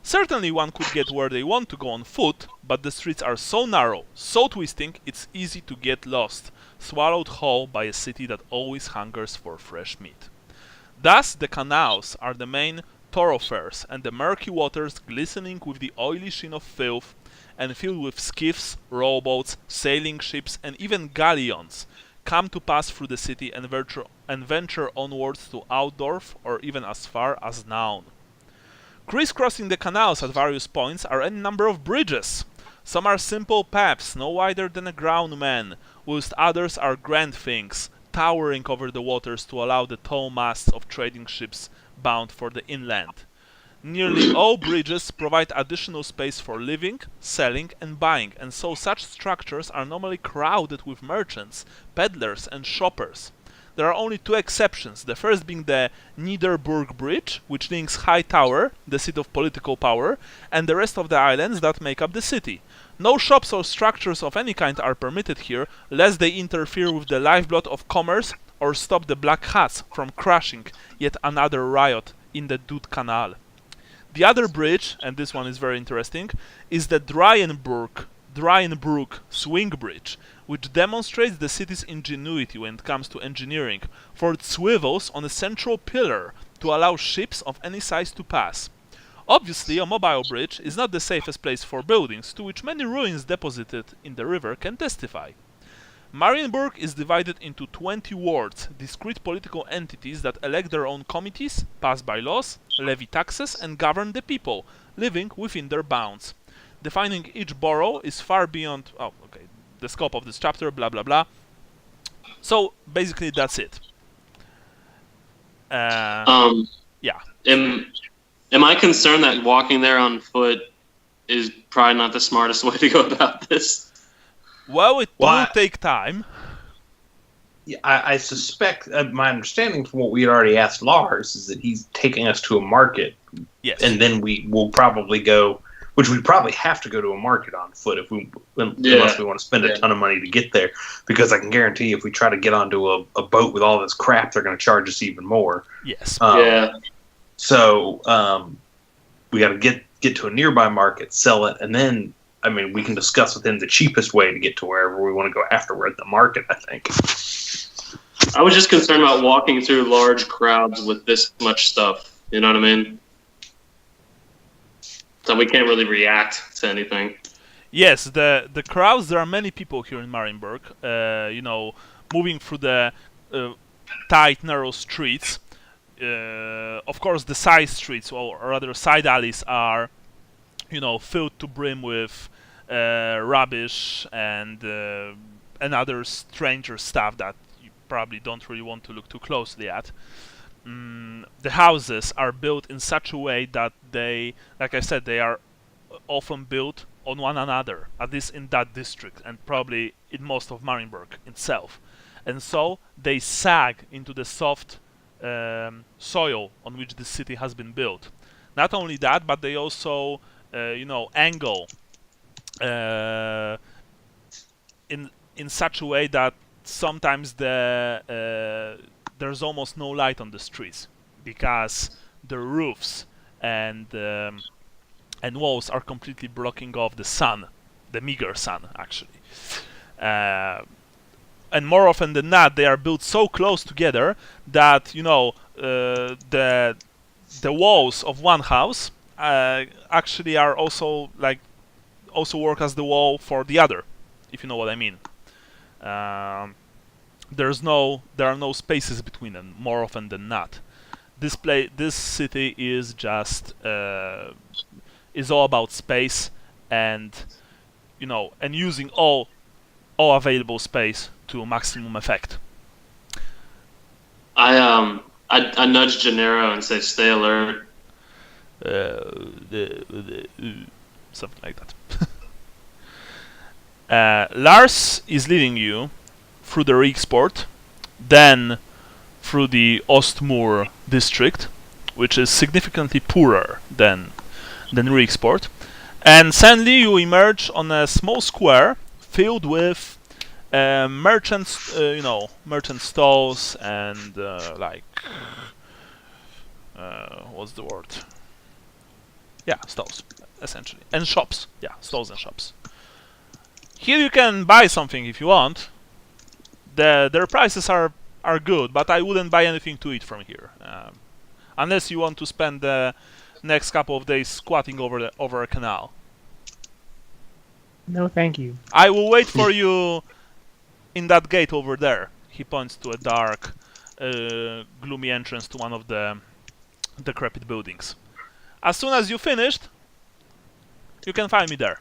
Certainly one could get where they want to go on foot, but the streets are so narrow, so twisting, it's easy to get lost, swallowed whole by a city that always hungers for fresh meat. Thus the canals are the main thoroughfares, and the murky waters, glistening with the oily sheen of filth, and filled with skiffs, rowboats, sailing ships, and even galleons, come to pass through the city and venture onwards to Altdorf or even as far as Naun. Crisscrossing the canals at various points are any number of bridges. Some are simple paths no wider than a ground man, whilst others are grand things, towering over the waters to allow the tall masts of trading ships bound for the inland. Nearly all bridges provide additional space for living, selling, and buying, and so such structures are normally crowded with merchants, peddlers, and shoppers. There are only two exceptions, the first being the Niederburg Bridge, which links High Tower, the seat of political power, and the rest of the islands that make up the city. No shops or structures of any kind are permitted here, lest they interfere with the lifeblood of commerce or stop the Black Hats from crushing yet another riot in the Dud Canal. The other bridge, and this one is very interesting, is the Dryenbrook Swing Bridge, which demonstrates the city's ingenuity when it comes to engineering, for it swivels on a central pillar to allow ships of any size to pass. Obviously, a mobile bridge is not the safest place for buildings, to which many ruins deposited in the river can testify. Marienburg is divided into 20 wards, discrete political entities that elect their own committees, pass bylaws, levy taxes, and govern the people living within their bounds. Defining each borough is far beyond the scope of this chapter, blah blah blah. So basically that's it. Yeah. Am I concerned that walking there on foot is probably not the smartest way to go about this? Well, it will take time. Yeah, I suspect, my understanding from what we had already asked Lars is that he's taking us to a market. Yes. And then we will probably go, which we probably have to go to a market on foot unless we want to spend a ton of money to get there. Because I can guarantee if we try to get onto a boat with all this crap, they're going to charge us even more. Yes. So we got to get to a nearby market, sell it, and then, I mean, we can discuss with him the cheapest way to get to wherever we want to go after we're at the market, I think. I was just concerned about walking through large crowds with this much stuff. You know what I mean? So we can't really react to anything. Yes, the crowds, there are many people here in Marienburg, moving through the tight, narrow streets. Of course, the side streets, or rather side alleys, are, filled to brim with rubbish and other stranger stuff that you probably don't really want to look too closely at. The houses are built in such a way that they, like I said, they are often built on one another, at least in that district, and probably in most of Marienburg itself. And so they sag into the soft soil on which the city has been built. Not only that, but they also, angle in such a way that sometimes there's almost no light on the streets because the roofs and walls are completely blocking off the sun, the meager sun, actually. And more often than not, they are built so close together that the walls of one house actually are also work as the wall for the other, if you know what I mean. There are no spaces between them more often than not. This city is just is all about space and using all available space to maximum effect. I nudge Gennaro and say, "Stay alert." Something like that. Lars is leading you through the Rieksport, then through the Ostmoor district, which is significantly poorer than Rieksport, and suddenly you emerge on a small square filled with merchant stalls and what's the word? Yeah, stalls, essentially, and shops. Yeah, stalls and shops. Here you can buy something if you want. Their prices are good, but I wouldn't buy anything to eat from here, unless you want to spend the next couple of days squatting over a canal. No, thank you. I will wait for you in that gate over there. He points to a dark, gloomy entrance to one of the decrepit buildings. As soon as you finished, you can find me there.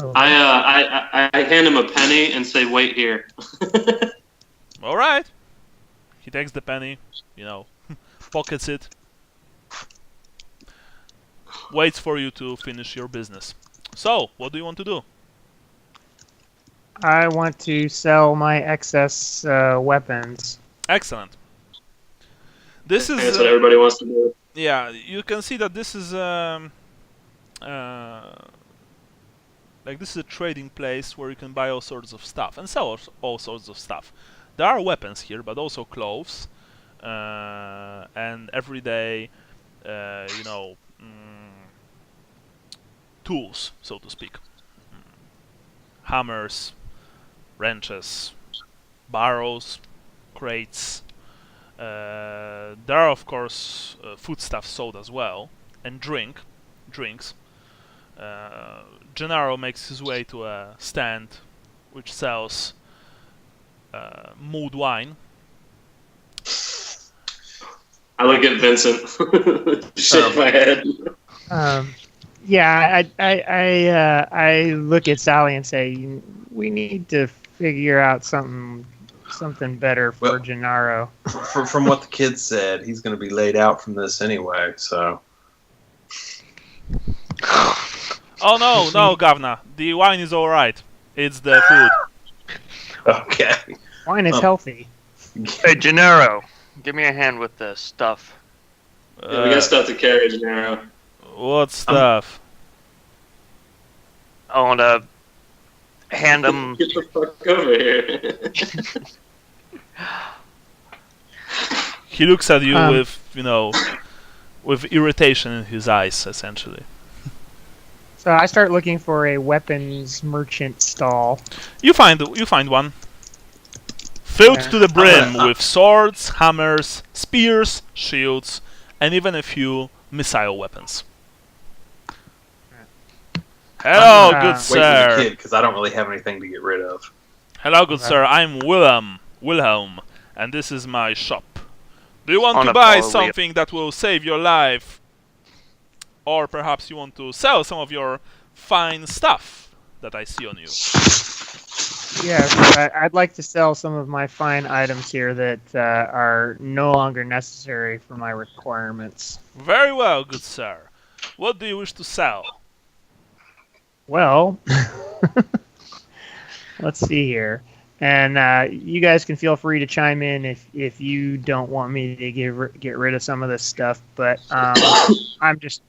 Oh. I hand him a penny and say, "Wait here." All right. He takes the penny, pockets it, waits for you to finish your business. So, what do you want to do? I want to sell my excess weapons. Excellent. This is That's what everybody wants to do. yeah. You can see that this is this is a trading place where you can buy all sorts of stuff and sell all sorts of stuff. There are weapons here, but also clothes and everyday, tools, so to speak. Hammers, wrenches, barrows, crates. There are, of course, foodstuffs sold as well, and drinks. Gennaro makes his way to a stand which sells mulled wine. I look at Vincent, shake my head. Yeah, I look at Sally and say, we need to figure out something better for Gennaro. From what the kid said, he's going to be laid out from this anyway. So. Oh no, Governor. The wine is all right. It's the food. Okay. Wine is healthy. Hey, Gennaro, give me a hand with this stuff. Yeah, we got stuff to carry, Gennaro. What stuff? I want to hand him. Get the fuck over here. He looks at you with irritation in his eyes, essentially. So I start looking for a weapons merchant stall. You find one. Filled to the brim with swords, hammers, spears, shields, and even a few missile weapons. Hello, good Wait for sir. the kid, because I don't really have anything to get rid of. Hello, good sir. I'm Wilhelm, and this is my shop. Do you want On to a buy follow something that will save your life? Or perhaps you want to sell some of your fine stuff that I see on you. Yeah, so I'd like to sell some of my fine items here that are no longer necessary for my requirements. Very well, good sir. What do you wish to sell? Well, let's see here. And you guys can feel free to chime in if you don't want me to get rid of some of this stuff. But I'm just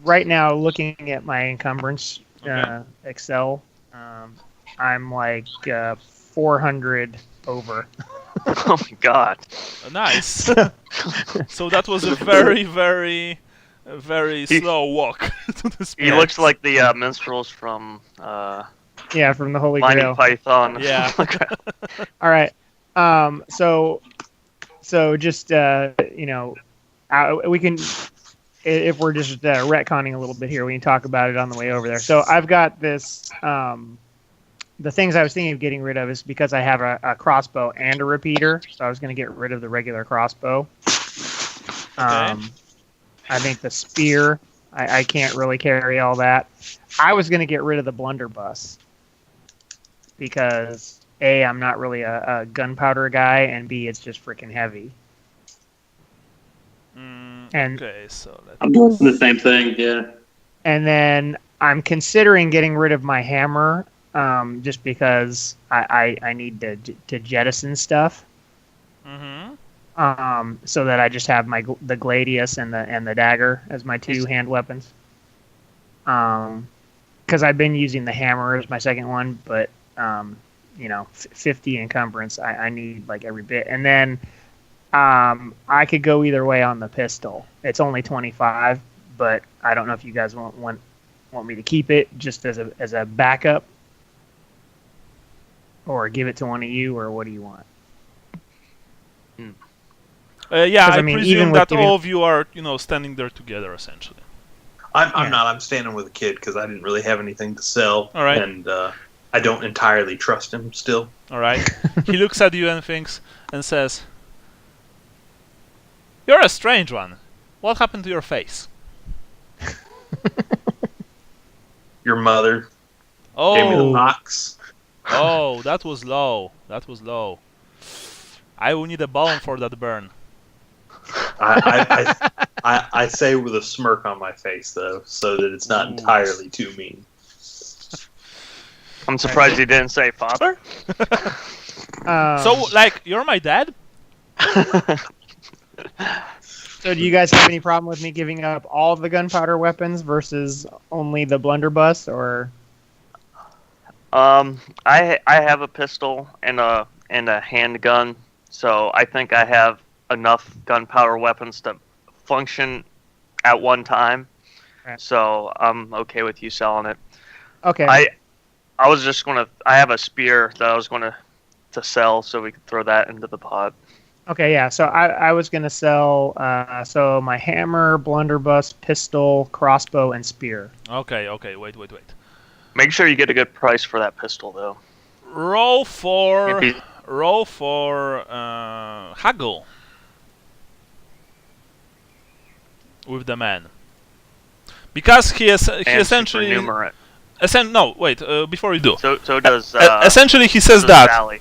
right now looking at my encumbrance Excel. I'm like 400 over. Oh my god. Nice. So that was a very, very, very slow walk to the spear. He looks like the minstrels from Yeah, from the Holy Monty Grail. Python. Yeah. All right. So just we can, if we're just retconning a little bit here, we can talk about it on the way over there. So I've got this. The things I was thinking of getting rid of is because I have a crossbow and a repeater, so I was going to get rid of the regular crossbow. I think the spear, I can't really carry all that. I was going to get rid of the blunderbuss because A, I'm not really a gunpowder guy, and B, it's just freaking heavy. Okay, so I'm doing the same thing, yeah. And then I'm considering getting rid of my hammer, just because I need to jettison stuff. So that I just have the gladius and the dagger as my two hand weapons. Because I've been using the hammer as my second one, but 50 encumbrance, I need like every bit. And then I could go either way on the pistol. It's only 25, but I don't know if you guys want me to keep it just as a backup, or give it to one of you, or what do you want? yeah, I mean, presume even that with all of you are, standing there together, essentially. I'm not. I'm standing with a kid because I didn't really have anything to sell. All right. And I don't entirely trust him still. All right. He looks at you and thinks and says, "You're a strange one. What happened to your face?" Your mother gave me the Oh, box. oh, that was low. That was low. I will need a balm for that burn. I say with a smirk on my face, though, so that it's not entirely too mean. I'm surprised he didn't say father. So, you're my dad? So do you guys have any problem with me giving up all of the gunpowder weapons versus only the blunderbuss, or? I have a pistol and a handgun, so I think I have enough gunpowder weapons to function at one time. Right. So I'm okay with you selling it. Okay. I have a spear that I was gonna to sell, so we could throw that into the pot. Okay, yeah. So I was gonna sell so my hammer, blunderbuss, pistol, crossbow, and spear. Okay, wait. Make sure you get a good price for that pistol, though. Roll for If haggle with the man, because he essentially supernumerate. no, wait, before you do. So does Essentially, he says does that. Valley.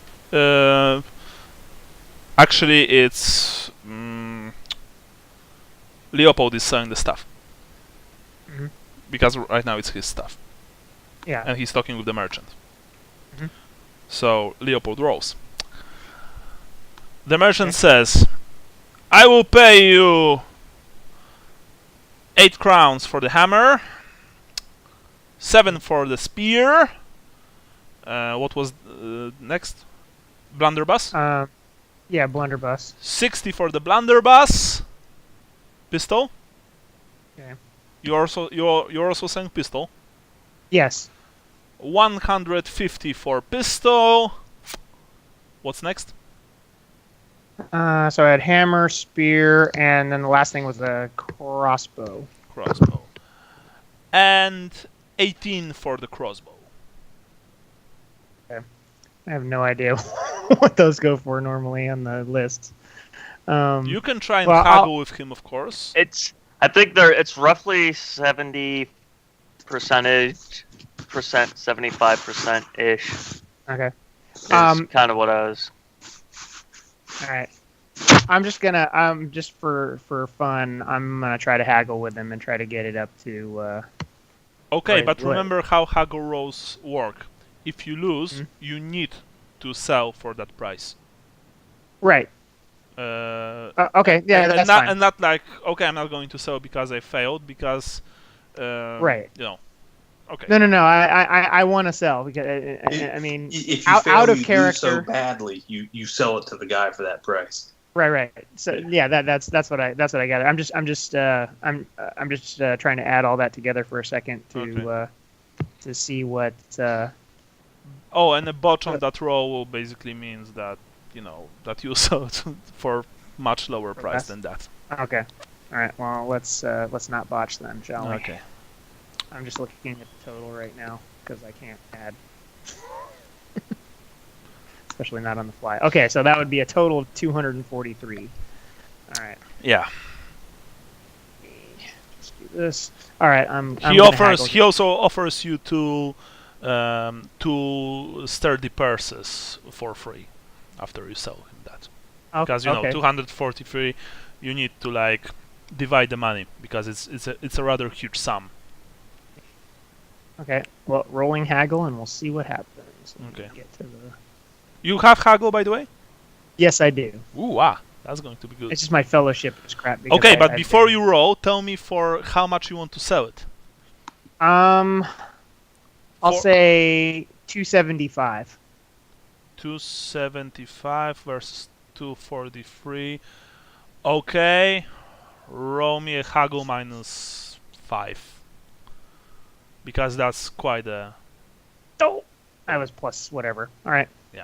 Actually, it's Leopold is selling the stuff. Mhm. Because right now it's his stuff. Yeah. And he's talking with the merchant. Mhm. So Leopold rolls. The merchant says, I will pay you 8 crowns for the hammer, 7 for the spear. What was next? Blunderbuss? Yeah, blunderbuss. 60 for the blunderbuss. Pistol. Okay. You're also saying pistol. Yes. 150 for pistol. What's next? So I had hammer, spear, and then the last thing was a crossbow. Crossbow. And 18 for the crossbow. I have no idea what those go for normally on the list. You can try and well, haggle with him, of course. I think it's roughly 70%, 75% ish. Okay. Is kind of what I was. All right. I'm just for fun, I'm gonna try to haggle with them and try to get it up to. Okay, Wait, but what? remember how haggle rolls work. If you lose, you need to sell for that price. Right. Okay. Yeah, and that's not, fine. And not like, okay, I'm not going to sell because I failed, because... right. You know. Okay. No. I want to sell because I mean, if you fail, out of you character. do so badly, you sell it to the guy for that price. Right. So yeah, that's what I got. I'm just trying to add all that together for a second to see what. Oh, and a botch on that roll will basically means that that you sell it for much lower price than that. Okay. All right. Well, let's not botch then, shall we? Okay. I'm just looking at the total right now because I can't add. Especially not on the fly. Okay, so that would be a total of 243. All right. Yeah. Let's do this. All right. He also offers you two sturdy purses for free after you sell him that. Because 243, you need to divide the money because it's a rather huge sum. Okay. Well, rolling haggle, and we'll see what happens. Okay. Get to the... You have haggle, by the way? Yes, I do. Ooh, that's going to be good. It's just my fellowship is crap. Okay, but before you roll, tell me for how much you want to sell it. I'll say 275. 275 versus 243. Okay. Roll me a haggle minus 5. Because that's quite a... Oh! I was plus whatever. All right. Yeah.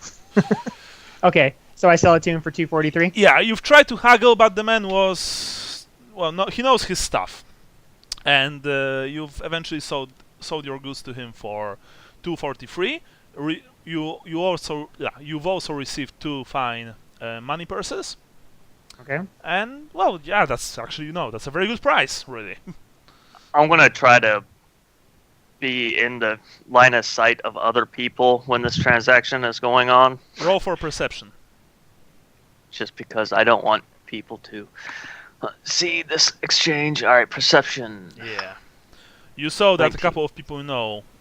Okay, so I sell it to him for 243? Yeah, you've tried to haggle, but the man was... Well, no, he knows his stuff. And you've eventually sold your goods to him for 243. You've also received 2 fine money purses. Okay. And, well, yeah, that's actually, that's a very good price, really. I'm going to try to be in the line of sight of other people when this transaction is going on. Roll for perception. Just because I don't want people to see this exchange. All right, perception. Yeah. You saw that 19. a couple of people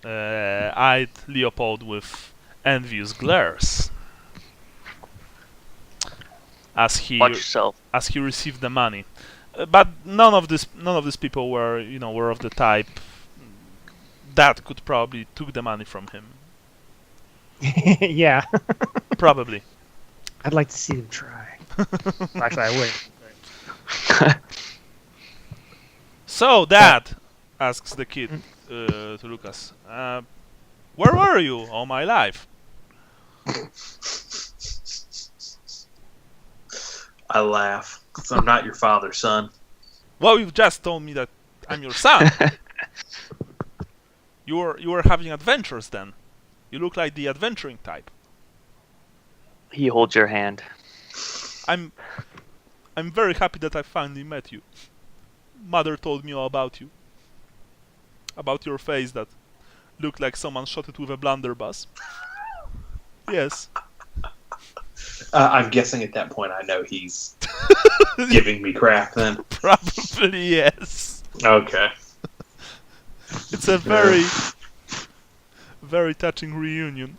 eyed Leopold with envious glares as he Watch yourself. as he received the money. But none of these people were of the type that could probably took the money from him. Yeah. Probably. I'd like to see them try. Actually, I would. So, Dad, asks the kid to Lucas, where were you all my life? I laugh. 'Cause I'm not your father, son. Well, you've just told me that I'm your son. You were having adventures then. You look like the adventuring type. He holds your hand. I'm very happy that I finally met you. Mother told me all about you. About your face that looked like someone shot it with a blunderbuss. Yes. I'm guessing at that point I know he's giving me crap then. Probably yes. Okay. It's a very, very touching reunion.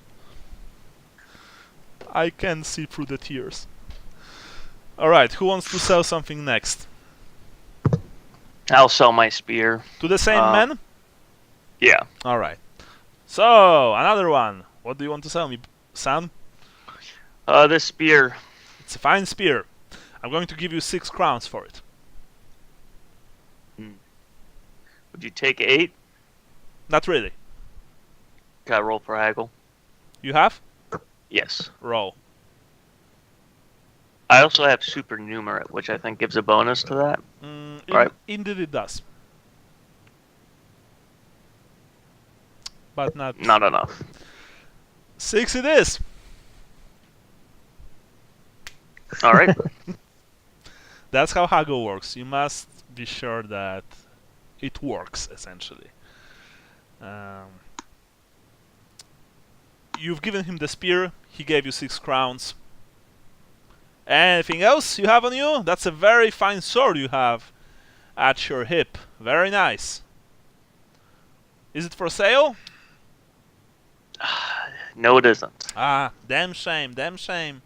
I can see through the tears. Alright, who wants to sell something next? I'll sell my spear. To the same man? Yeah. Alright. So, another one. What do you want to sell me, son? This spear. It's a fine spear. I'm going to give you 6 crowns for it. Would you take 8? Not really. Got to roll for haggle. You have? Yes. Roll. I also have supernumerate, which I think gives a bonus to that. Right. Indeed it does. But not enough. 6 it is. All right. That's how haggle works. You must be sure that it works, essentially. You've given him the spear. He gave you 6 crowns. Anything else you have on you? That's a very fine sword you have at your hip. Very nice. Is it for sale? No, it isn't. Ah, damn shame, damn shame.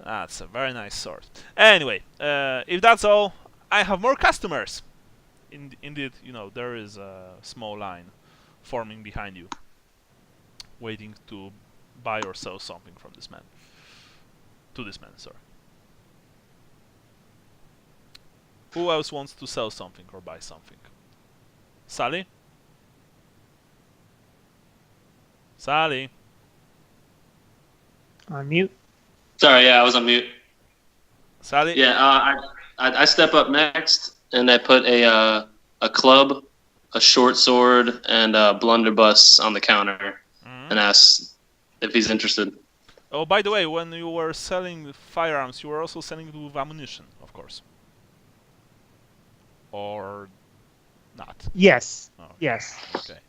That's a very nice sword. Anyway, if that's all, I have more customers. Indeed, you know, there is a small line forming behind you, waiting to buy or sell something from this man. To this man, sorry. Who else wants to sell something or buy something? Sally? Sally? On mute. Sorry, yeah, I was on mute. Sally? Yeah, I step up next, and I put a club, a short sword, and a blunderbuss on the counter, and ask if he's interested. Oh, by the way, when you were selling firearms, you were also selling it with ammunition, of course. Or not? Yes. Oh, Yes. Okay.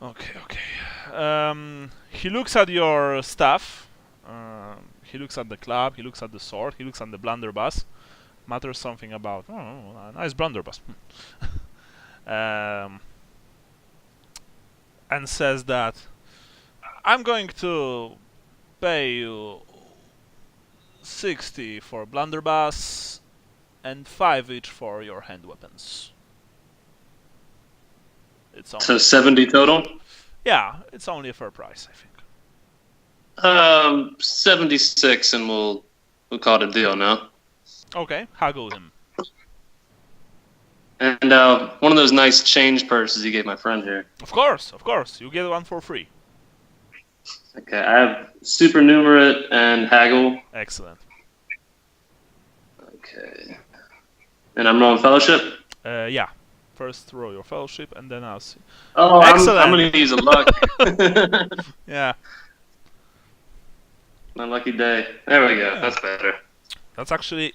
Okay. He looks at your stuff. He looks at the club. He looks at the sword. He looks at the blunderbuss. Mutters something about, oh, a nice blunderbuss. And says that I'm going to pay you 60 for blunderbuss and 5 each for your hand weapons. It's only So 70 total? yeah, it's only a fair price, I think. 76, and we'll call it a deal now. Okay, haggle him. And one of those nice change purses you gave my friend here. Of course, you get one for free. Okay, I have supernumerate and haggle. Excellent. Okay. And I'm rolling fellowship? Yeah. First roll your fellowship, and then I'll see. Oh, Excellent. I'm going to use a luck. Yeah. My lucky day. There we go. That's better. That's actually...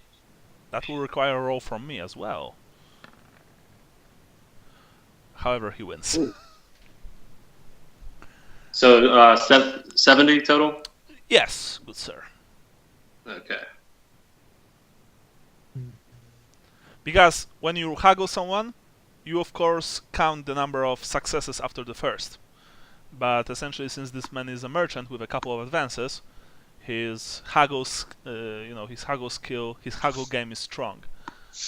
That will require a roll from me as well. However, he wins. So, 70 total? Yes, good sir. Okay. Because when you haggle someone, you of course count the number of successes after the first. But essentially, since this man is a merchant with a couple of advances, his haggle, his haggle skill, his haggle game is strong,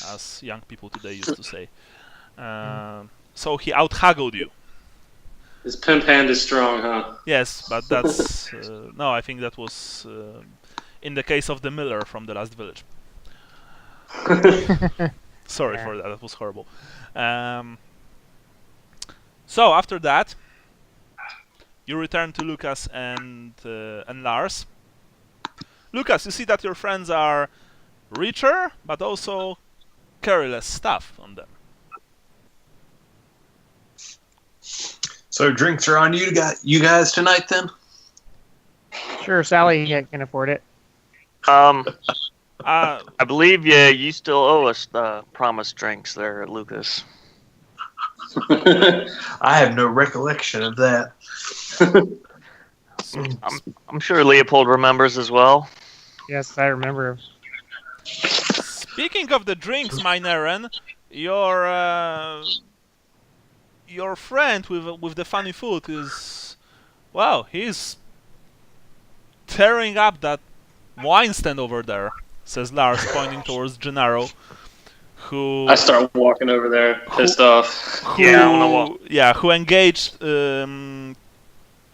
as young people today used to say. So he out-haggled you. His pimp hand is strong, huh? Yes, but that's... no, I think that was in the case of the miller from the last village. Sorry for that, that was horrible. So, after that, you return to Lucas and Lars. Lucas, you see that your friends are richer, but also carry less stuff on them. So drinks are on you guys tonight then? Sure, Sally can afford it. I believe you still owe us the promised drinks there, Lucas. I have no recollection of that. I'm sure Leopold remembers as well. Yes, I remember. Speaking of the drinks, Mineren, your friend with the funny foot is, wow, he's tearing up that wine stand over there, says Lars, pointing towards Gennaro, who... I start walking over there, pissed off. Who engaged a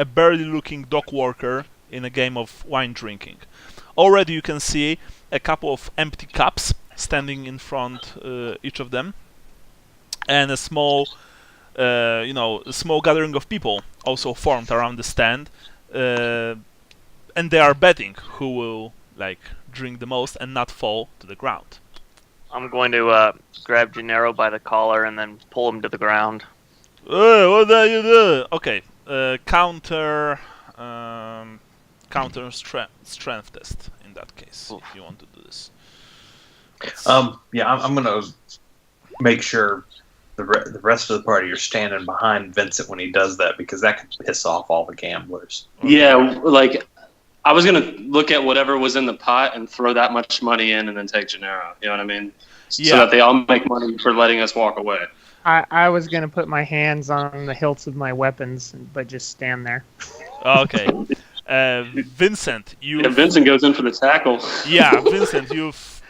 burly-looking dock worker in a game of wine drinking. Already you can see a couple of empty cups standing in front each of them, and a small, small gathering of people also formed around the stand, and they are betting who will drink the most and not fall to the ground. I'm going to grab Gennaro by the collar and then pull him to the ground. Hey, what are you doing? Okay, counter strength test in that case, if you want to do this. I'm gonna make sure the rest of the party are standing behind Vincent when he does that, because that could piss off all the gamblers. Yeah, I was going to look at whatever was in the pot and throw that much money in and then take Gennaro. You know what I mean? Yeah. So that they all make money for letting us walk away. I was going to put my hands on the hilts of my weapons, but just stand there. Okay. Vincent, Vincent goes in for the tackle. Yeah, Vincent, you've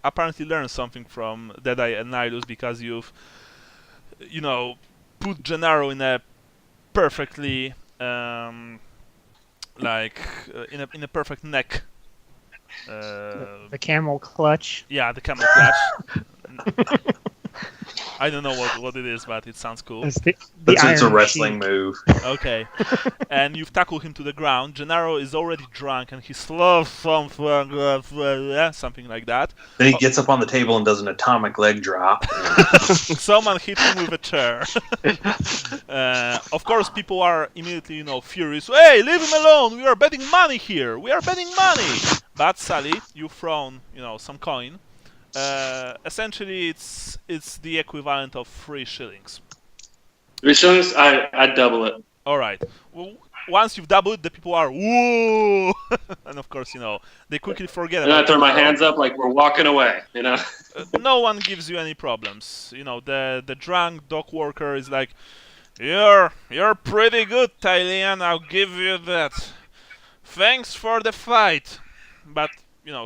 apparently learned something from Deadeye and Nihilus, because you've, put Gennaro in a perfectly, in a perfect neck. The camel clutch. Yeah, the camel clutch. I don't know what it is, but it sounds cool. It's a wrestling move. Okay. And you've tackled him to the ground. Gennaro is already drunk and he slows something like that. Then he gets up on the table and does an atomic leg drop. Someone hit him with a chair. Of course, people are immediately, furious. Hey, leave him alone! We are betting money here! We are betting money! But Sally, you've thrown, some coin. Essentially, it's the equivalent of 3 shillings. 3 shillings? I double it. All right. Well, once you've doubled, the people are woo, and of course, they quickly forget. And I throw my hands up like we're walking away. No one gives you any problems. The drunk dock worker is like, you're pretty good, Tylian. I'll give you that. Thanks for the fight, but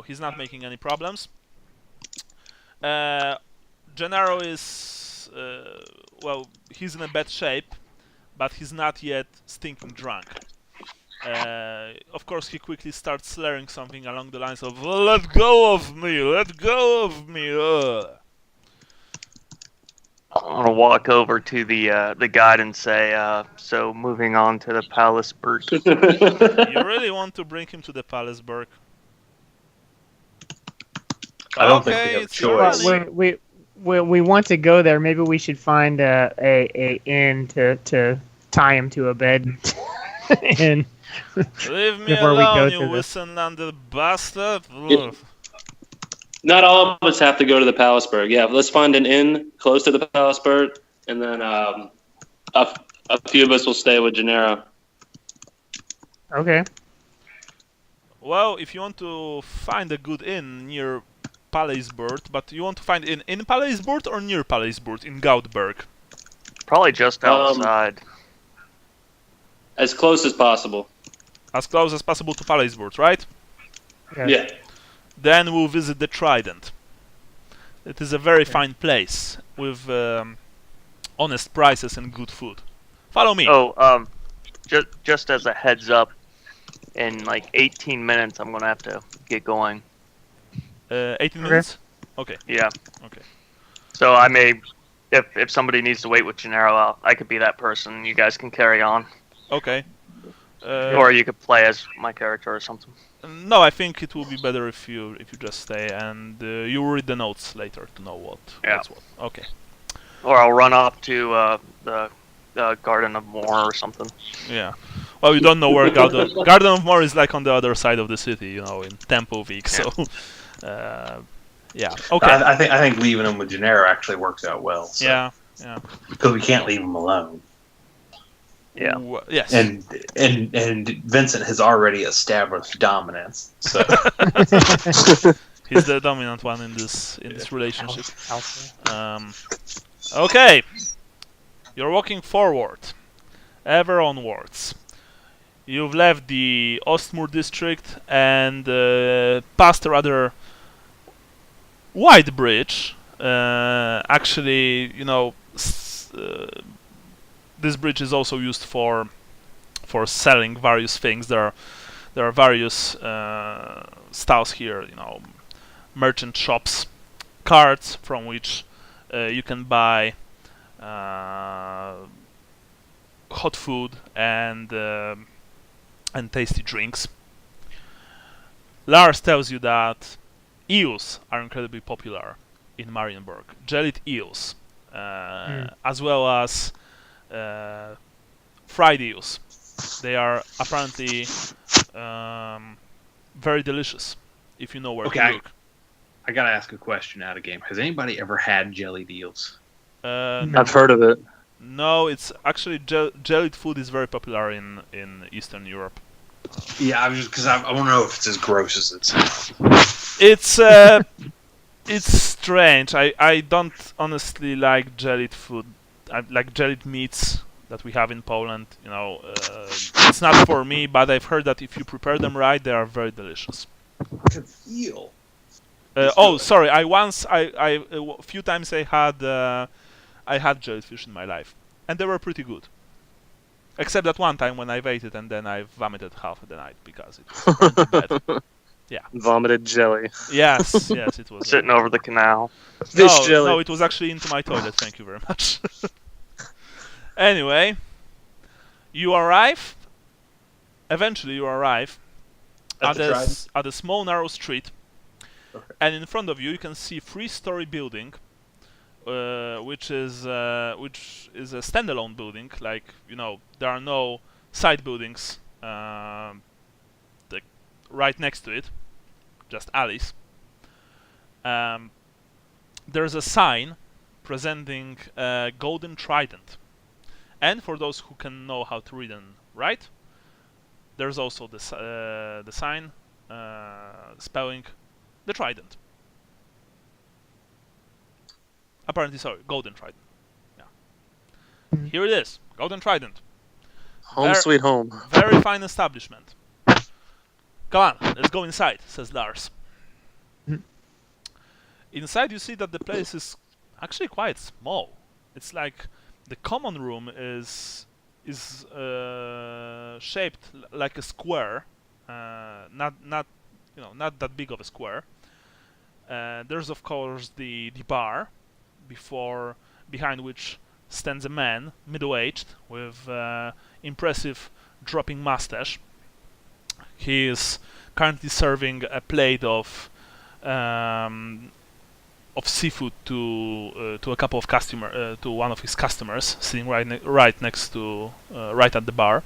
he's not making any problems. Gennaro is, he's in a bad shape, but he's not yet stinking drunk. Of course, he quickly starts slurring something along the lines of, let go of me, let go of me. I'm going to walk over to the guide and say, so moving on to the Palaceburg. You really want to bring him to the Palaceburg? I don't think we have a choice. We want to go there. Maybe we should find a inn to tie him to a bed. And leave me alone, you whistle-landed bastard. Not all of us have to go to the Palaceburg. Yeah, let's find an inn close to the Palaceburg, and then a few of us will stay with Gennaro. Okay. Well, if you want to find a good inn near Palaceburg, but you want to find in Palaceburg or near Palaceburg in Gautberg? Probably just outside. As close as possible. As close as possible to Palaceburg, right? Yes. Yeah. Then we'll visit the Trident. It is a very fine place with honest prices and good food. Follow me. Oh, just as a heads up, in 18 minutes, I'm gonna have to get going. 18 minutes? Okay. Yeah. Okay. So I may, if somebody needs to wait with Gennaro, I could be that person. You guys can carry on. Okay. Or you could play as my character or something. No, I think it will be better if you just stay and you read the notes later to know what's what. Okay. Or I'll run up to the Garden of Moor or something. Yeah. Well, you don't know where Garden of Moor is, like on the other side of the city, in Tempovik. So, yeah. Okay. I think leaving him with Gennaro actually works out well. So. Yeah. Because we can't leave him alone. Yeah. Yes. And Vincent has already established dominance. So he's the dominant one in this relationship. Okay. You're walking forward, ever onwards. You've left the Ostmoor district and passed a rather wide bridge. Actually, this bridge is also used for selling various things. There are various stalls here, merchant shops, carts from which you can buy hot food and tasty drinks. Lars tells you that eels are incredibly popular in Marienburg. Jellied eels, as well as fried eels. They are apparently very delicious if you know where to look. I gotta ask a question out of game. Has anybody ever had jellied eels? I've heard of it. No, it's actually jellied food is very popular in Eastern Europe. Yeah, I want to know if it's as gross as it sounds. It's strange. I don't honestly like jellied food. I like jellied meats that we have in Poland. It's not for me, but I've heard that if you prepare them right, they are very delicious. Eel. Sorry. A few times I had jellyfish in my life, and they were pretty good. Except that one time when I ate it and then I vomited half of the night because it was bad. Yeah. Vomited jelly. Yes, it was. Sitting over the canal. Fish jelly. No, it was actually into my toilet. Thank you very much. Anyway, eventually you arrive at a small narrow street. Okay. And in front of you can see a 3-story building, which is a standalone building. Like, there are no side buildings right next to it, just alleys. There's a sign presenting a golden trident. And for those who can know how to read and write, there's also the sign spelling the trident. Apparently, golden trident. Yeah. Here it is, golden trident. Home sweet home. Very fine establishment. Come on, let's go inside, says Lars. Inside you see that the place is actually quite small. It's like the common room is shaped like a square, not that big of a square. There's of course the bar, behind which stands a man, middle-aged, with impressive dropping mustache. He is currently serving a plate of seafood to a couple of to one of his customers, sitting right next to right at the bar.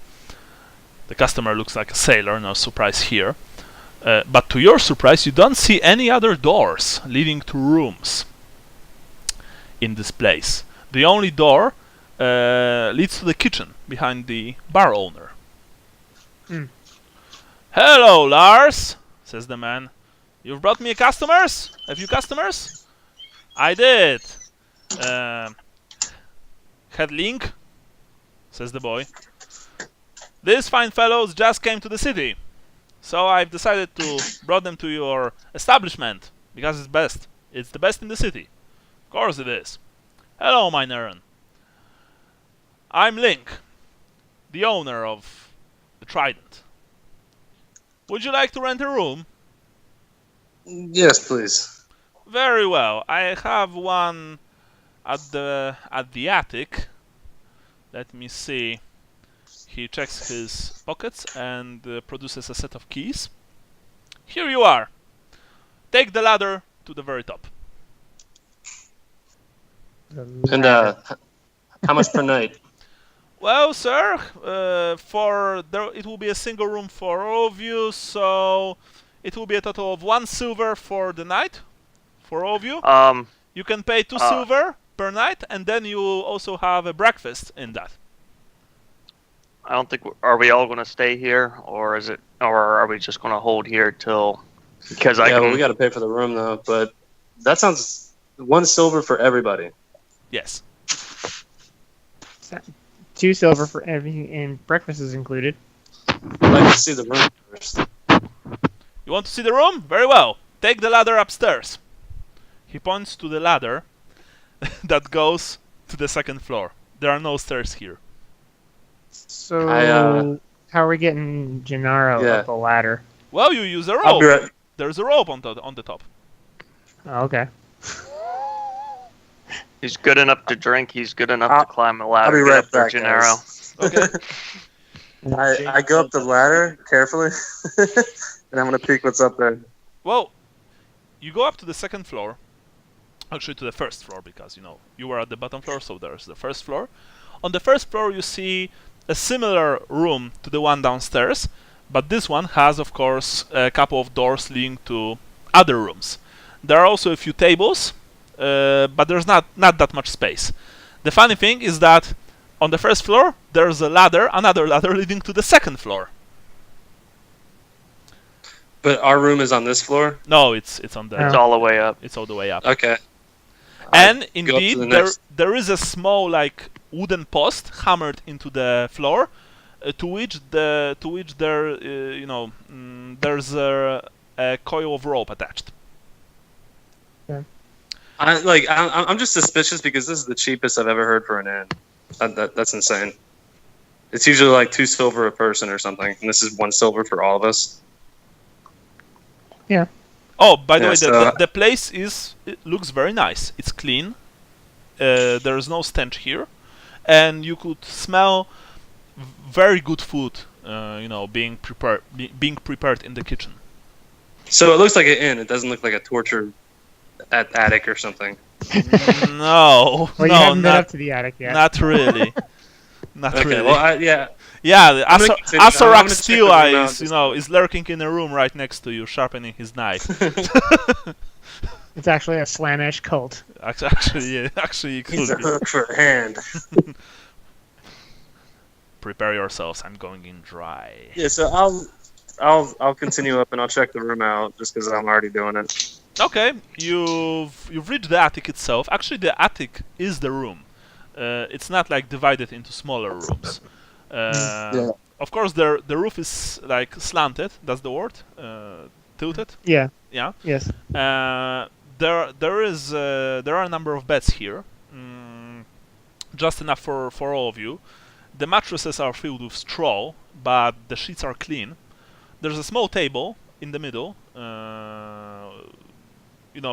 The customer looks like a sailor, no surprise here. But to your surprise, you don't see any other doors leading to rooms in this place. The only door leads to the kitchen behind the bar owner. Hello, Lars, says the man. You've brought me customers? A few customers? I did. Head Link, says the boy. These fine fellows just came to the city, so I've decided to brought them to your establishment because it's best. It's the best in the city. Of course it is. Hello, my Naren. I'm Link, the owner of the Trident. Would you like to rent a room? Yes, please. Very well. I have one at the attic. Let me see. He checks his pockets and produces a set of keys. here you are. Take the ladder to the very top. And how much per night? Well, sir, it will be a single room for all of you, so it will be a total of 1 silver for the night for all of you. You can pay 2 silver per night, and then you will also have a breakfast in that. I don't think. Are we all going to stay here, or are we just going to hold here till? Because we got to pay for the room though. But that sounds 1 silver for everybody. Yes. 2 silver for everything, and breakfast is included. I'd like to see the room first. You want to see the room? Very well. Take the ladder upstairs. He points to the ladder that goes to the 2nd floor. There are no stairs here. So, how are we getting Gennaro up the ladder? Well, you use a rope. There's a rope on the top. Oh, okay. He's good enough to drink. He's good enough to climb a ladder. I'll be right back, Gennaro. Okay. I go up the ladder carefully, and I'm gonna peek what's up there. Well, you go up to the 2nd floor. Actually, to the 1st floor, because you were at the bottom floor, so there's the 1st floor. On the 1st floor, you see a similar room to the one downstairs, but this one has, of course, a couple of doors leading to other rooms. There are also a few tables, but there's not that much space. The funny thing is that on the 1st floor, there's another ladder leading to the 2nd floor. But our room is on this floor? No, it's on the. It's all the way up. It's all the way up. Okay. And indeed, there is a small wooden post hammered into the floor, to which there there's a coil of rope attached. Yeah. I'm just suspicious because this is the cheapest I've ever heard for an inn. That's insane. It's usually like 2 silver a person or something, and this is 1 silver for all of us. Yeah. Oh, by the way, so the place looks very nice. It's clean. There is no stench here, and you could smell very good food. Being prepared in the kitchen. So it looks like an inn. It doesn't look like a torture attic or something. No, Well, you haven't been up to the attic yet. Not really. Not Okay, really. well, Yeah, the I'm gonna continue. Asarak I'm gonna check Steel the room Eyes, out. is lurking in a room right next to you, sharpening his knife. It's actually a Slaanesh cult. Actually, it He's could a be. hook for a hand. Prepare yourselves. I'm going in dry. Yeah, so I'll continue up and I'll check the room out just because I'm already doing it. Okay, you've reached the attic itself. Actually, the attic is the room. It's not divided into smaller rooms. Yeah. Of course, the roof is slanted. That's the word. Tilted. Yeah. Yeah. Yes. There are a number of beds here, just enough for all of you. The mattresses are filled with straw, but the sheets are clean. There's a small table in the middle,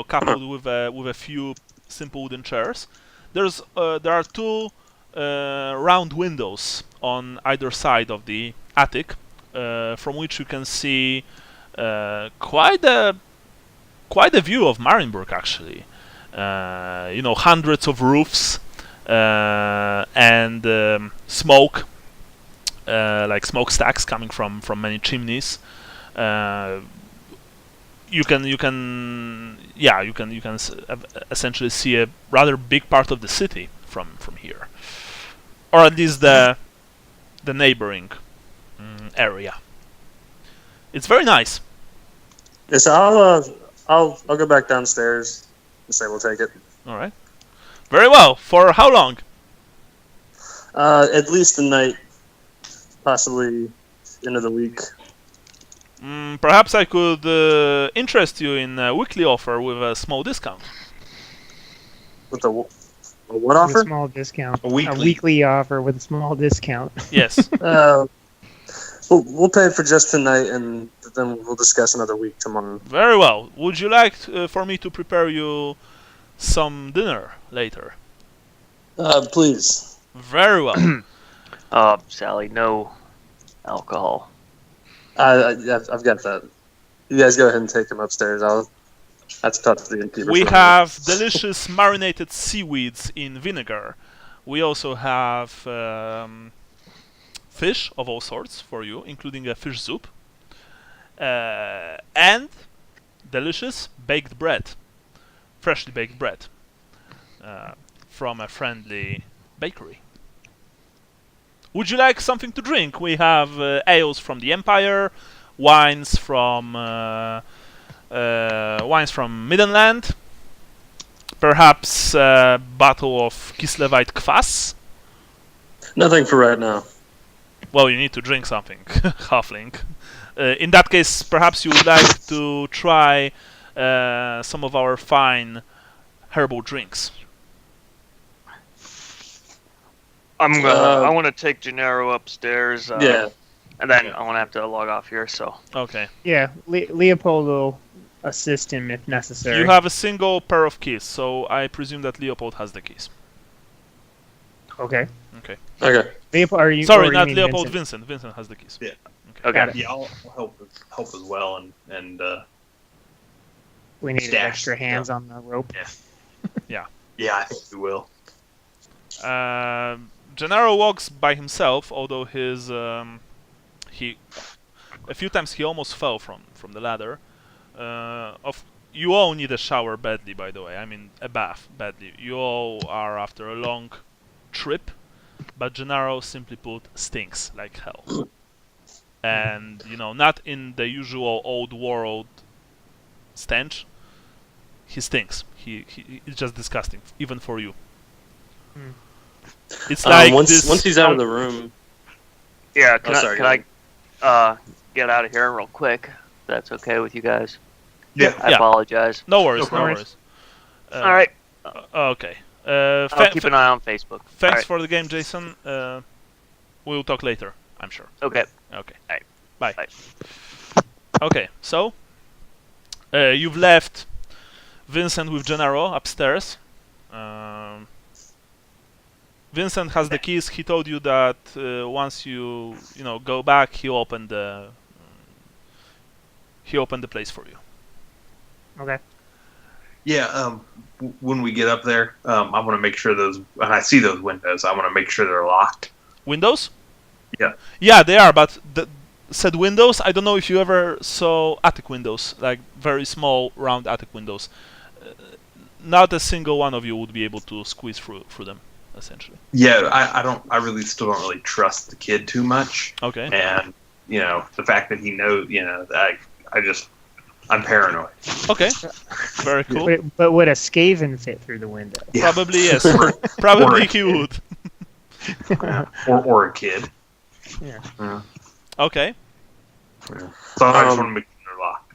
coupled with a few simple wooden chairs. There are 2 round windows on either side of the attic, from which you can see quite a view of Marienburg, actually. Hundreds of roofs and smoke, smokestacks coming from many chimneys. You can essentially see a rather big part of the city from here, or at least the neighboring area. It's very nice. Yes, I'll go back downstairs and say we'll take it. All right. Very well. For how long? At least a night, possibly end of the week. Perhaps I could interest you in a weekly offer with a small discount. With a what With offer? a small discount. A weekly. weekly offer with a small discount. Yes. We'll pay for just tonight, and then we'll discuss another week tomorrow. Very well. Would you like for me to prepare you some dinner later? Please. Very well. Sally, no alcohol. I've got that. You guys go ahead and take him upstairs. I'll have to talk to the innkeeper. We have delicious marinated seaweeds in vinegar. We also have fish of all sorts for you, including a fish soup. And delicious baked bread. Freshly baked bread. From a friendly bakery. Would you like something to drink? We have ales from the Empire, wines from Middenland, perhaps a bottle of Kislevite Kvass. Nothing for right now. Well, you need to drink something, halfling. In that case, perhaps you would like to try some of our fine herbal drinks. I want to take Gennaro upstairs. Yeah. And then I want to have to log off here. So. Okay. Yeah, Leopold will assist him if necessary. You have a single pair of keys, so I presume that Leopold has the keys. Okay. Okay. Okay. Leopold, are you? Sorry, or you not mean Leopold. Vincent? Vincent has the keys. Yeah. Okay. Got it. Yeah, I'll help as well, and We need Stash. extra hands on the rope. yeah, I think we will. Gennaro walks by himself, although his a few times he almost fell from the ladder. You all need a shower badly, by the way. I mean, a bath badly. You all are after a long trip, but Gennaro, simply put, stinks like hell. And not in the usual old world stench. He stinks. It's just disgusting, even for you. It's like once he's out of the room. Yeah. Can I get out of here real quick? If that's okay with you guys. Yeah. I apologize. No worries. No No worries. worries. All right. Okay. I'll keep an eye on Facebook. Thanks All right. for the game, Jason. We'll talk later, I'm sure. Okay. Okay. All right. Bye. Bye. Okay, so you've left Vincent with Gennaro upstairs. Vincent has the keys. He told you that once you go back, he'll open the place for you. Okay. Yeah. When we get up there, I want to make sure when I see those windows, I want to make sure they're locked. Windows? Yeah. Yeah, they are, but said windows, I don't know if you ever saw attic windows, like very small, round attic windows. Not a single one of you would be able to squeeze through them, essentially. Yeah, I really still don't really trust the kid too much. Okay. And the fact that he knows, I'm paranoid. Okay. Very cool. But would a Skaven fit through the window? Yeah. Probably yes. Probably he would. or a kid. Yeah. Okay. So I just want to make sure they're locked.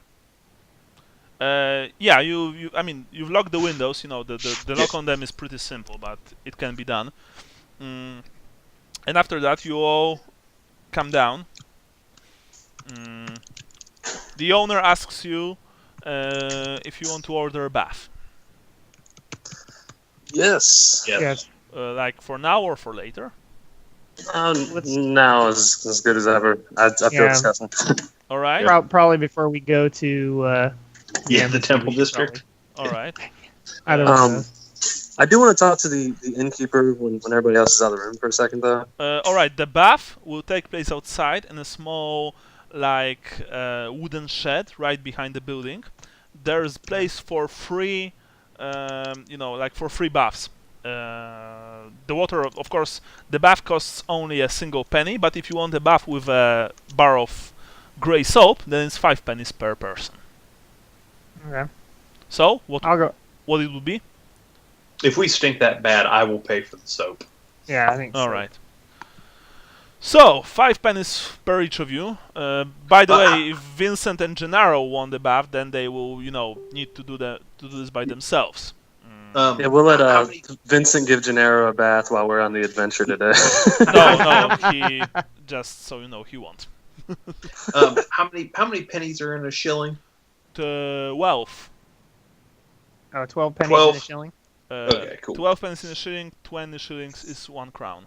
Yeah, you've locked the windows. The lock on them is pretty simple, but it can be done. And after that, you all come down. The owner asks you if you want to order a bath. Yes. Yes. Like for now or for later? Now is as good as ever. I feel disgusting. All right. Probably before we go to the Temple District. All right. I don't know. I do want to talk to the innkeeper when everybody else is out of the room for a second, though. All right. The bath will take place outside in a small, wooden shed right behind the building. There's place for free, for free baths. The water, of course, the bath costs only a single penny, but if you want a bath with a bar of grey soap, then it's 5 pennies per person. Okay. So, what I'll go. it would be? If we stink that bad, I will pay for the soap. Yeah, I think so. All right. So, 5 pennies per each of you. By the way, if Vincent and Gennaro want the bath, then they will, need to do this by themselves. Yeah, we'll let Vincent give Gennaro a bath while we're on the adventure today. No, he just so you know he won't. How many pennies are in a shilling? 12. 12 pennies 12. in a shilling. Okay, cool. 12 pennies in a shilling. 20 shillings is 1 crown.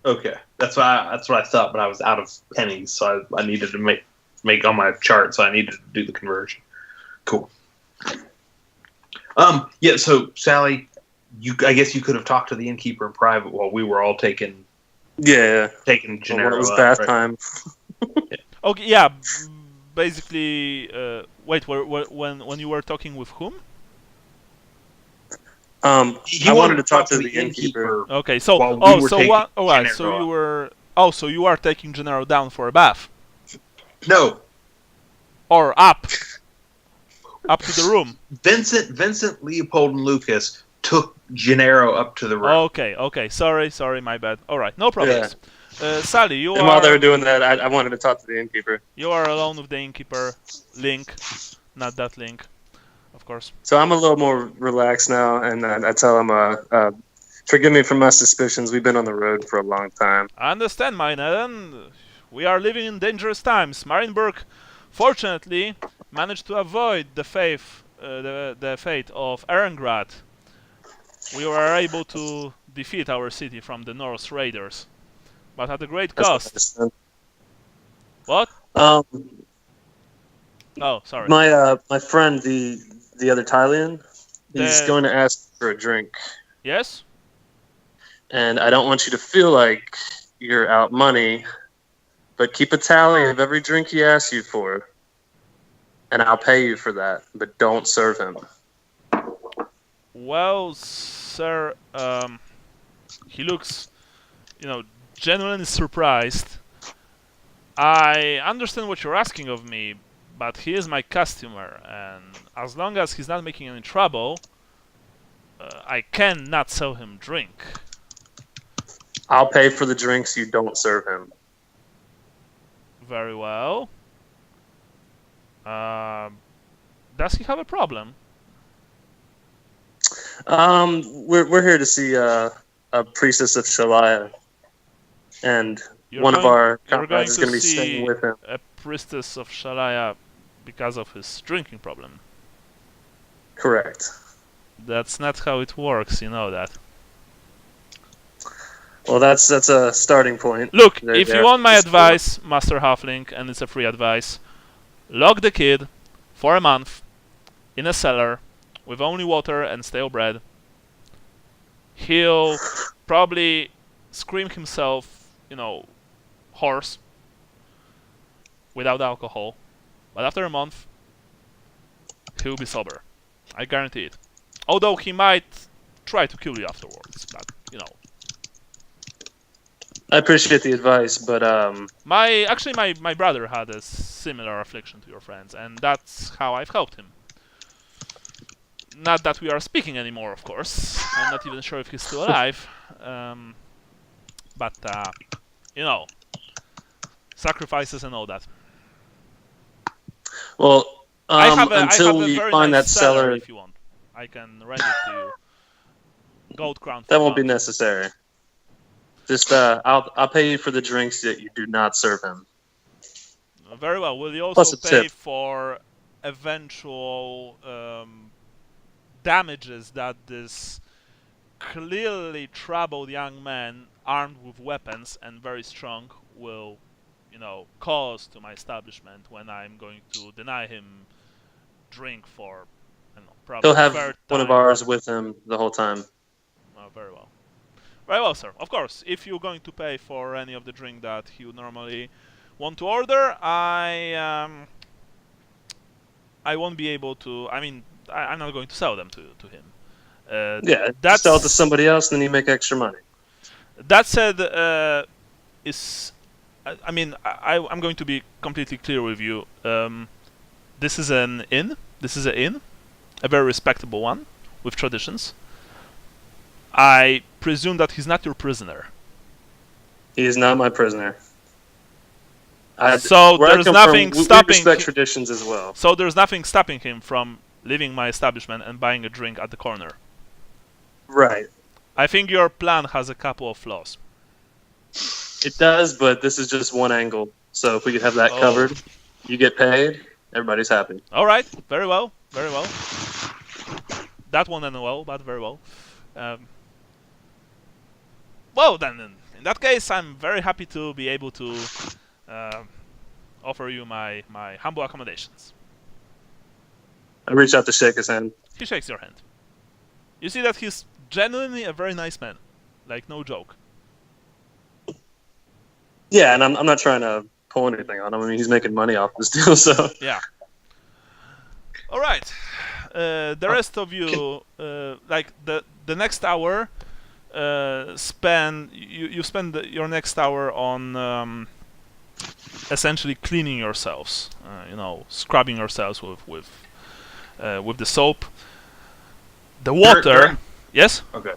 Okay, that's what I thought, but I was out of pennies, so I needed to make make on my chart, so I needed to do the conversion. Cool. Yeah. So Sally, I guess you could have talked to the innkeeper in private while we were all taking Gennaro. It was up, bath right? time. Okay, yeah. Basically, wait. When you were talking with whom? He I wanted wanted to talk to the innkeeper. Okay, so While we were so taking what? All right, so Gennaro you up. were. So you are taking Gennaro down for a bath No, or up to the room. Vincent, Leopold, and Lucas took Gennaro up to the room. Okay. Sorry, my bad. All right, no problems. Sally, you And while they were are doing that, I wanted to talk to the innkeeper. alone with the innkeeper. Link, not that Link, of course. So I'm a little more relaxed now, and I tell him, forgive me for my suspicions. We've been on the road for a long time. I understand, my Eden. We are living in dangerous times. Marienburg, fortunately, managed to avoid the fate of Erengrad. We were able to defeat our city from the Norse raiders, but at a great That's cost. what What? I understand. Oh, sorry. My friend, the other Thailand, he's The- going to ask for a drink, Yes? and I don't want you to feel like you're out money, but keep a tally of every drink he asks you for, and I'll pay you for that. But don't serve him. Well, sir, he looks, genuinely surprised. I understand what you're asking of me, but he is my customer, and as long as he's not making any trouble, I cannot sell him drink. I'll pay for the drinks you don't serve him. Very well. Does he have a problem? We're here to see a priestess of Shalaya, and one of our comrades is going to be staying with him. A priestess of Shalaya because of his drinking problem. Correct. That's not how it works, you know that. Well, that's a starting point. Look, They're if there you want my to support. advice, Master Halfling, and it's a free advice, lock the kid for a month in a cellar with only water and stale bread. He'll probably scream himself, hoarse without alcohol, but after a month, he'll be sober. I guarantee it. Although he might try to kill you afterwards, but I appreciate the advice, but my brother had a similar affliction to your friends, and that's how I've helped him. Not that we are speaking anymore, of course. I'm not even sure if he's still alive. But sacrifices and all that. well, I have until a we very find nice that cellar, if you want. I can rent it to you. Gold crown. that won't be necessary. Just I'll pay you for the drinks that you do not serve him. Very well. Will you Plus also a pay tip. for eventual damages that this clearly troubled young man, armed with weapons and very strong, will, cause to my establishment when I'm going to deny him drink for, probably He'll have third one of time. ours with him the whole time. Oh, very well. Very well, sir. Of course, if you're going to pay for any of the drink that you normally want to order, I won't be able to. I'm not going to sell them to him. Yeah, that's sell it to somebody else, then you make extra money. That said, I'm going to be completely clear with you. This is an inn. This is an inn, a very respectable one with traditions. I presume that he's not your prisoner. He is not my prisoner. So where I there's come nothing from, stopping. We respect traditions as well. So there's nothing stopping him from leaving my establishment and buying a drink at the corner. Right. I think your plan has a couple of flaws. It does, but this is just one angle. So if we could have that covered, you get paid, everybody's happy. All right. Very well. Very well. That one and well, but very well. Well, then, in that case, I'm very happy to be able to offer you my humble accommodations. I reach out to shake his hand. He shakes your hand. You see that he's genuinely a very nice man. Like, no joke. Yeah, and I'm not trying to pull anything on him. I mean, he's making money off this deal, so. Yeah. All right. The rest of you, like the next hour, spend your next hour on essentially cleaning yourselves. Scrubbing yourselves with the soap. The water. During- Yes. Okay.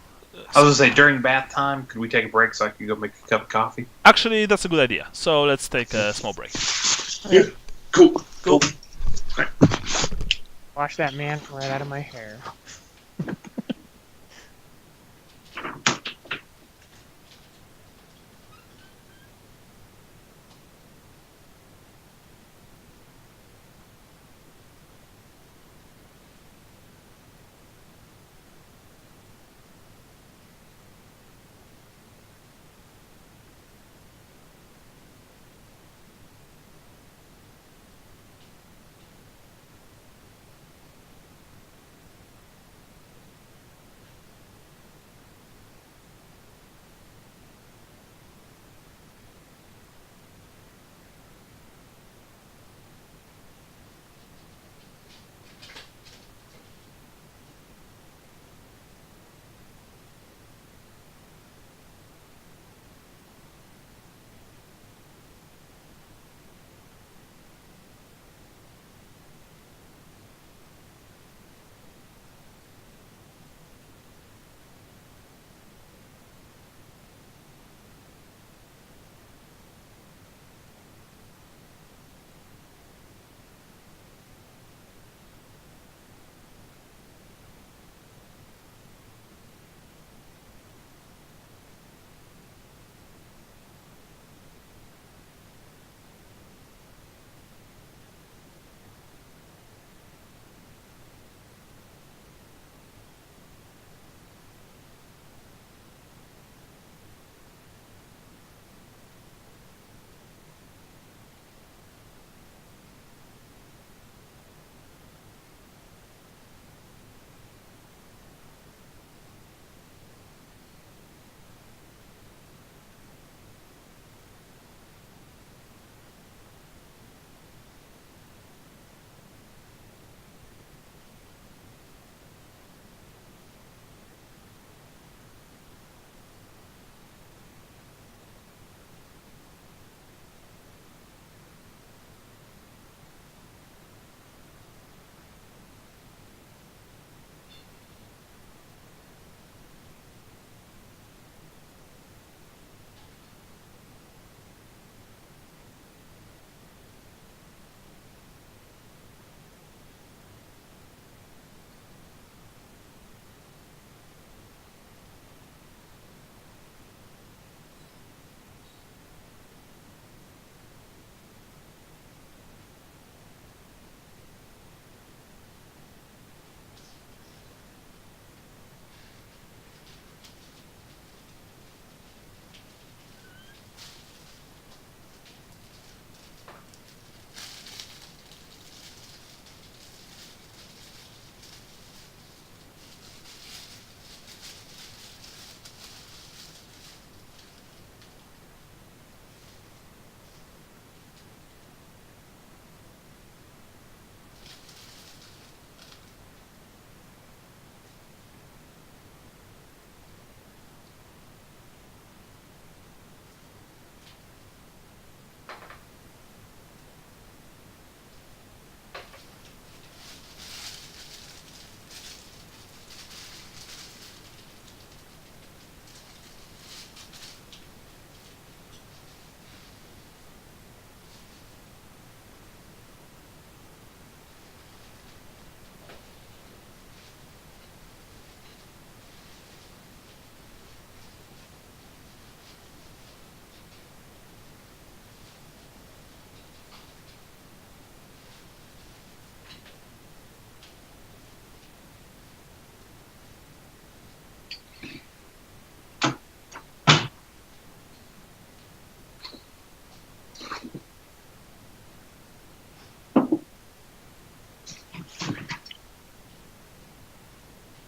I was gonna say during bath time, could we take a break so I could go make a cup of coffee? Actually, that's a good idea. So let's take a small break. Yeah. Cool. Wash that man right out of my hair.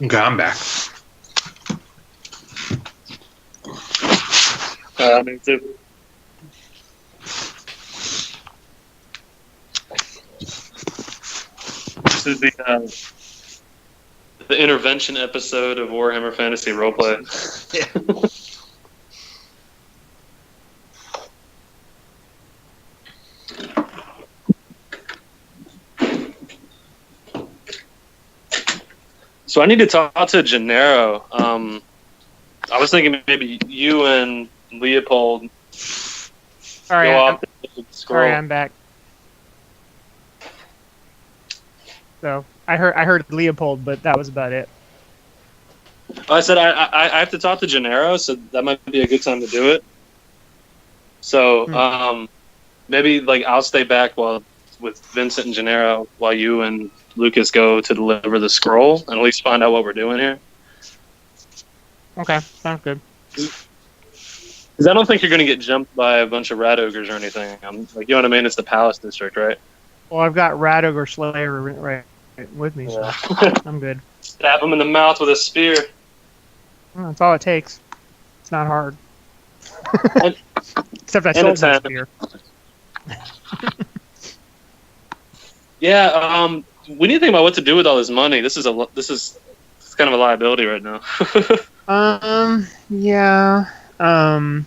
Okay, I'm back. Me too. This is the intervention episode of Warhammer Fantasy Roleplay. Yeah. So I need to talk to Gennaro. I was thinking maybe you and Leopold Sorry, go I'm, off the sorry, scroll. I'm back. So I heard Leopold, but that was about it. I said I have to talk to Gennaro, so that might be a good time to do it. So maybe like I'll stay back with Vincent and Gennaro while you and Lucas go to deliver the scroll and at least find out what we're doing here. Okay, sounds good. Because I don't think you're going to get jumped by a bunch of rat ogres or anything. Like, you know what I mean? It's the Palace District, right? Well, I've got Rat Ogre Slayer right with me, so I'm good. Stab him in the mouth with a spear. Well, that's all it takes. It's not hard. Except I And sold my a 10. spear. Yeah, we need to think about what to do with all this money. This is kind of a liability right now. Yeah. I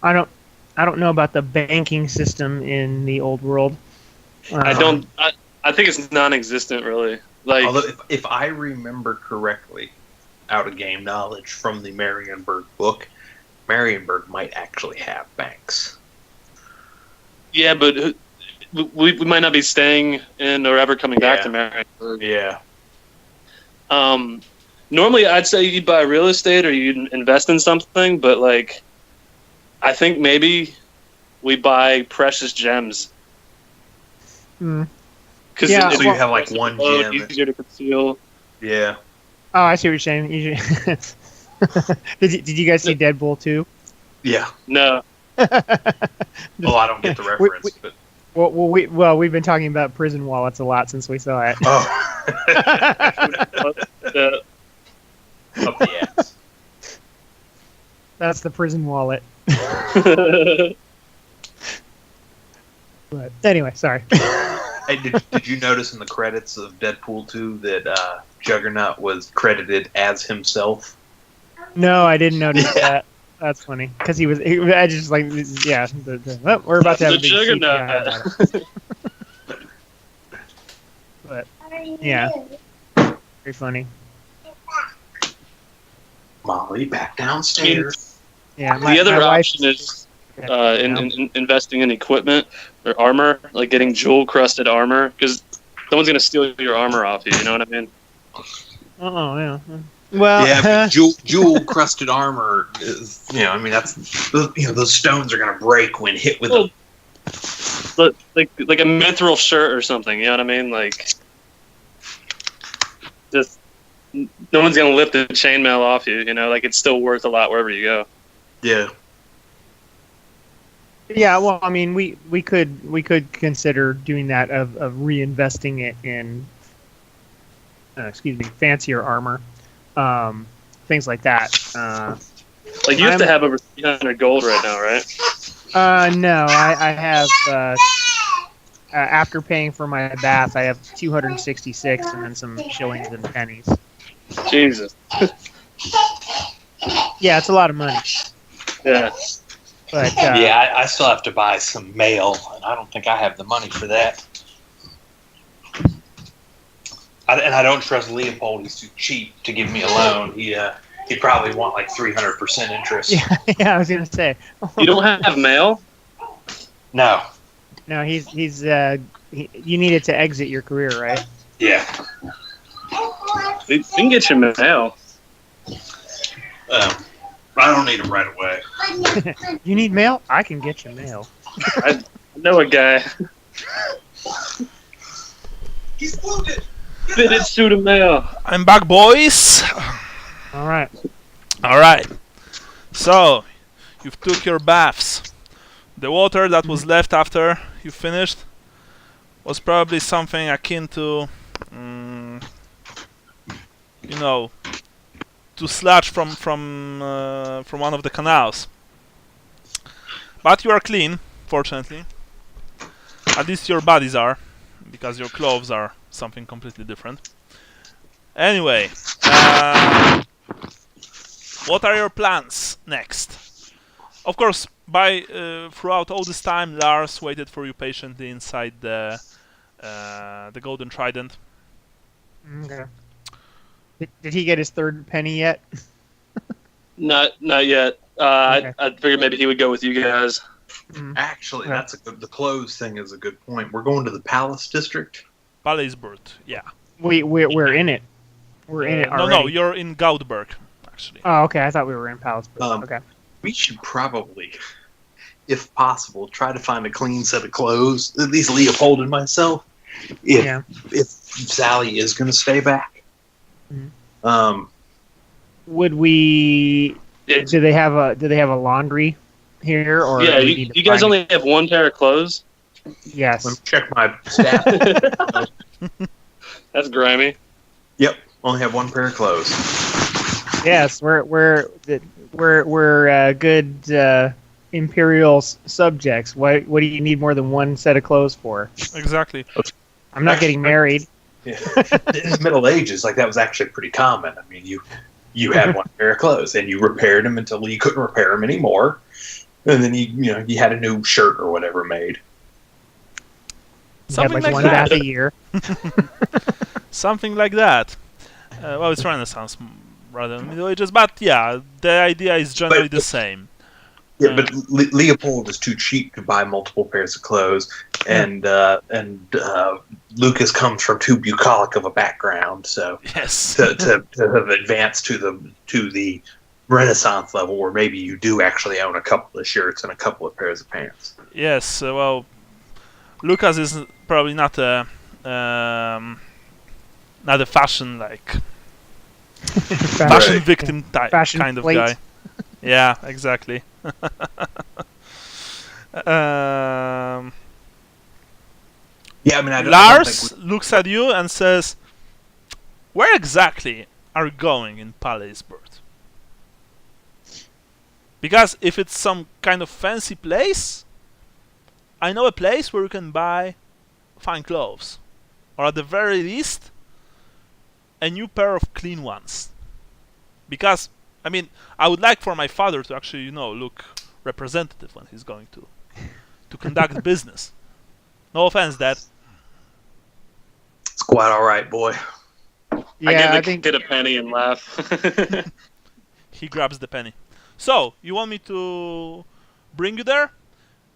don't know about the banking system in the old world. I think it's non-existent, really. Like, Although, if I remember correctly, out of game knowledge from the Marienburg book, Marienburg might actually have banks. yeah, but we might not be staying in or ever coming back to Marienburg. Yeah. Normally, I'd say you buy real estate or you invest in something, but like, I think maybe we buy precious gems. Because Yeah, So you have like one gem. easier to conceal. Yeah. Oh, I see what you're saying. Did you guys see Deadpool 2? Yeah. No, Well, I don't get the reference, but We've been talking about prison wallets a lot since we saw it. oh, the- up the ass. That's the prison wallet. But anyway, sorry. Hey, did you notice in the credits of Deadpool 2 that Juggernaut was credited as himself? No, I didn't notice that. That's funny because I just like yeah. Well, we're about to have the a big Juggernaut. CGI about it. But yeah, very funny. Molly, back downstairs. Yeah, The other my wife- option is in investing in equipment or armor, like getting jewel-crusted armor, because no one's going to steal your armor off you, you know what I mean? Oh yeah. Well, Yeah, but jewel crusted armor is, I mean, that's, those stones are gonna break when hit with them. But like a mithril shirt or something, you know what I mean? Like, just no one's gonna lift the chainmail off you, like it's still worth a lot wherever you go. Yeah. yeah. Well, I mean, we could consider doing that of reinvesting it in fancier armor, things like that. Like you have to have over 300 gold right now, right? No, I have after paying for my bath, I have 266 and then some shillings and pennies. Jesus. Yeah, it's a lot of money. Yeah. But Yeah, I still have to buy some mail, and I don't think I have the money for that. And I don't trust Leopold. He's too cheap to give me a loan. He'd probably want like 300% interest. yeah, I was gonna say. You don't have mail? No. No, he's you needed to exit your career, right? Yeah. We can get you mail. I don't need them right away. You need mail? I can get you mail. I know a guy. He's wounded. Fitted suit of mail. I'm back, boys. All right. All right. So, you've took your baths. The water that was left after you finished was probably something akin to to sludge from one of the canals. But you are clean, fortunately. At least your bodies are, because your clothes are something completely different. Anyway, what are your plans next? Of course, throughout all this time, Lars waited for you patiently inside the Golden Trident. Okay. Did he get his third penny yet? Not yet. Okay. I figured maybe he would go with you guys. Actually, Okay. the clothes thing is a good point. We're going to the Palace District. Palaceburg, yeah. We're in it. We're in it No, already. you're in Gaudberg, actually. Oh, okay. I thought we were in Palaceburg. Okay. We should probably, if possible, try to find a clean set of clothes. At least Leopold and myself. If Sally is going to stay back. Mhm. Would we? Do they have a laundry here, or Yeah, do we need to you guys find only have one pair of clothes? it? Yes. Let me check my staff. That's grimy. Yep, only have one pair of clothes. Yes, we're good imperial subjects. What do you need more than one set of clothes for? Exactly. I'm not getting married. Yeah. In the Middle Ages, that was actually pretty common. I mean, you had one pair of clothes, and you repaired them until you couldn't repair them anymore, and then you had a new shirt or whatever made. You had Something like one like bath that. a year. Something like that. Well, it's Renaissance rather than Middle Ages, but yeah, the idea is generally the same. Yeah, but Leopold is too cheap to buy multiple pairs of clothes, and Lucas comes from too bucolic of a background, so Yes. to have advanced to the Renaissance level, where maybe you do actually own a couple of shirts and a couple of pairs of pants. Yes. Well, Lucas is probably not a fashion Fashion victim type Fashion kind of plate. guy. Yeah, exactly. Yeah, I mean, I don't Lars think looks at you and says, "Where exactly are you going in Palaceburg? Because if it's some kind of fancy place, I know a place where you can buy fine clothes, or at the very least, a new pair of clean ones. Because, I mean, I would like for my father to actually, look representative when he's going to conduct business. No offense, Dad. it's quite all right, boy. Yeah, I I give the think kid a penny and laugh. He grabs the penny. So, you want me to bring you there?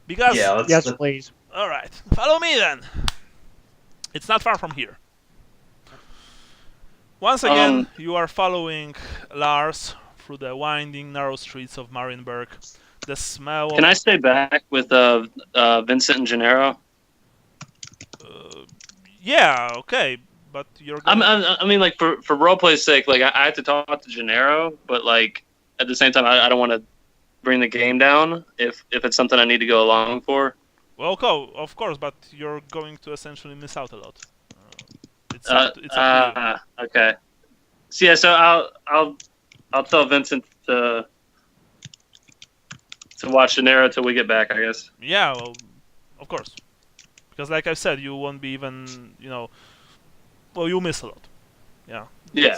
Because, Yeah, yes, please. alright, follow me then. It's not far from here. Once again, you are following Lars through the winding, narrow streets of Marienburg. The smell Can of... I stay back with Vincent and Gennaro? Yeah, okay, but you're I going... mean, for roleplay's sake, I have to talk to Gennaro, but at the same time, I don't want to bring the game down if it's something I need to go along for. Well, of course, but you're going to essentially miss out a lot. It's up to you. Okay. So yeah, so I'll tell Vincent to watch Gennaro till we get back, I guess. Yeah, well, of course. Because like I said, you won't be even, well, you'll miss a lot. Yeah. Yeah.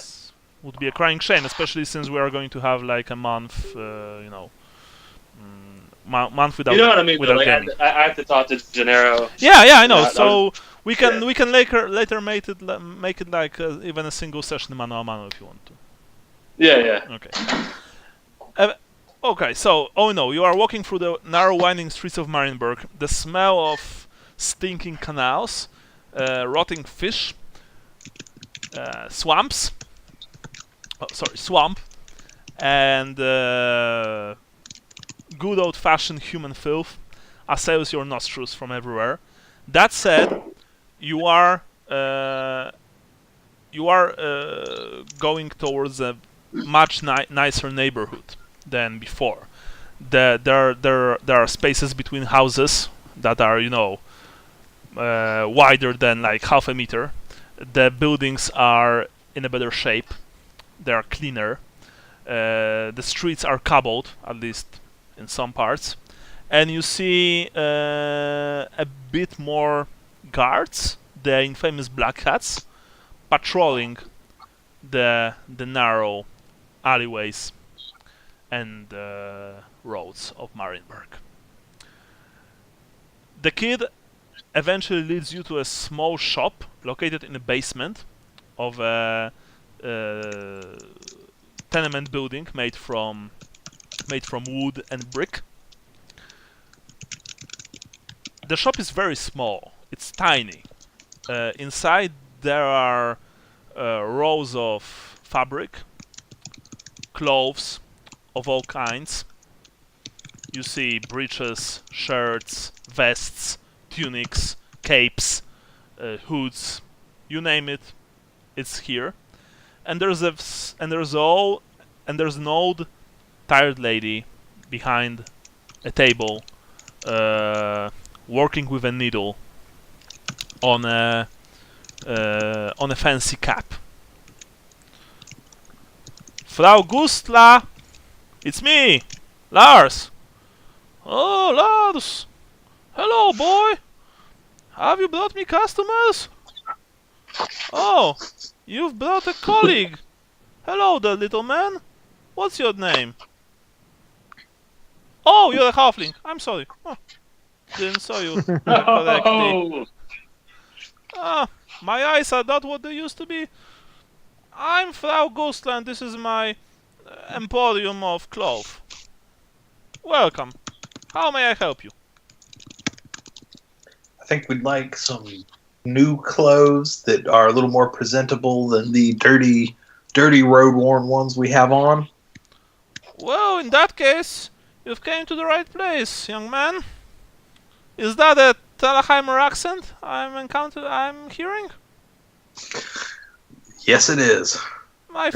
Would be a crying shame, especially since we are going to have a month, month without. You know what I mean? Without Though? gaming. I have to talk to Gennaro. Yeah, I know. Yeah, So we can later make it even a single session mano a mano if you want to. Yeah. Okay. Okay. So you are walking through the narrow, winding streets of Marienburg. The smell of stinking canals, rotting fish, swamp, and good old-fashioned human filth assails your nostrils from everywhere. That said, you are going towards a much nicer neighborhood than before. There are spaces between houses that are wider than half a meter. The buildings are in a better shape. they are cleaner. The streets are cobbled, at least in some parts, and you see a bit more guards, the infamous black hats, patrolling the narrow alleyways and roads of Marienburg. The kid eventually leads you to a small shop located in the basement of a tenement building made from wood and brick. The shop is very small. It's tiny. Inside there are rows of fabric, clothes of all kinds. You see breeches, shirts, vests, tunics, capes, hoods, you name it, it's here. And there's an old tired lady behind a table, working with a needle on a fancy cap. Frau Gustla, it's me, Lars. Oh, Lars. Hello, boy. Have you brought me customers? Oh, you've brought a colleague. Hello there, little man. What's your name? Oh, you're a halfling. I'm sorry. Oh, didn't saw you correctly. Ah, my eyes are not what they used to be. I'm Frau Gustla, and this is my emporium of cloth. Welcome. How may I help you? I think we'd like some new clothes that are a little more presentable than the dirty road-worn ones we have on. Well, in that case, you've came to the right place, young man. Is that a Talaheimer accent I'm hearing? Yes, it is. My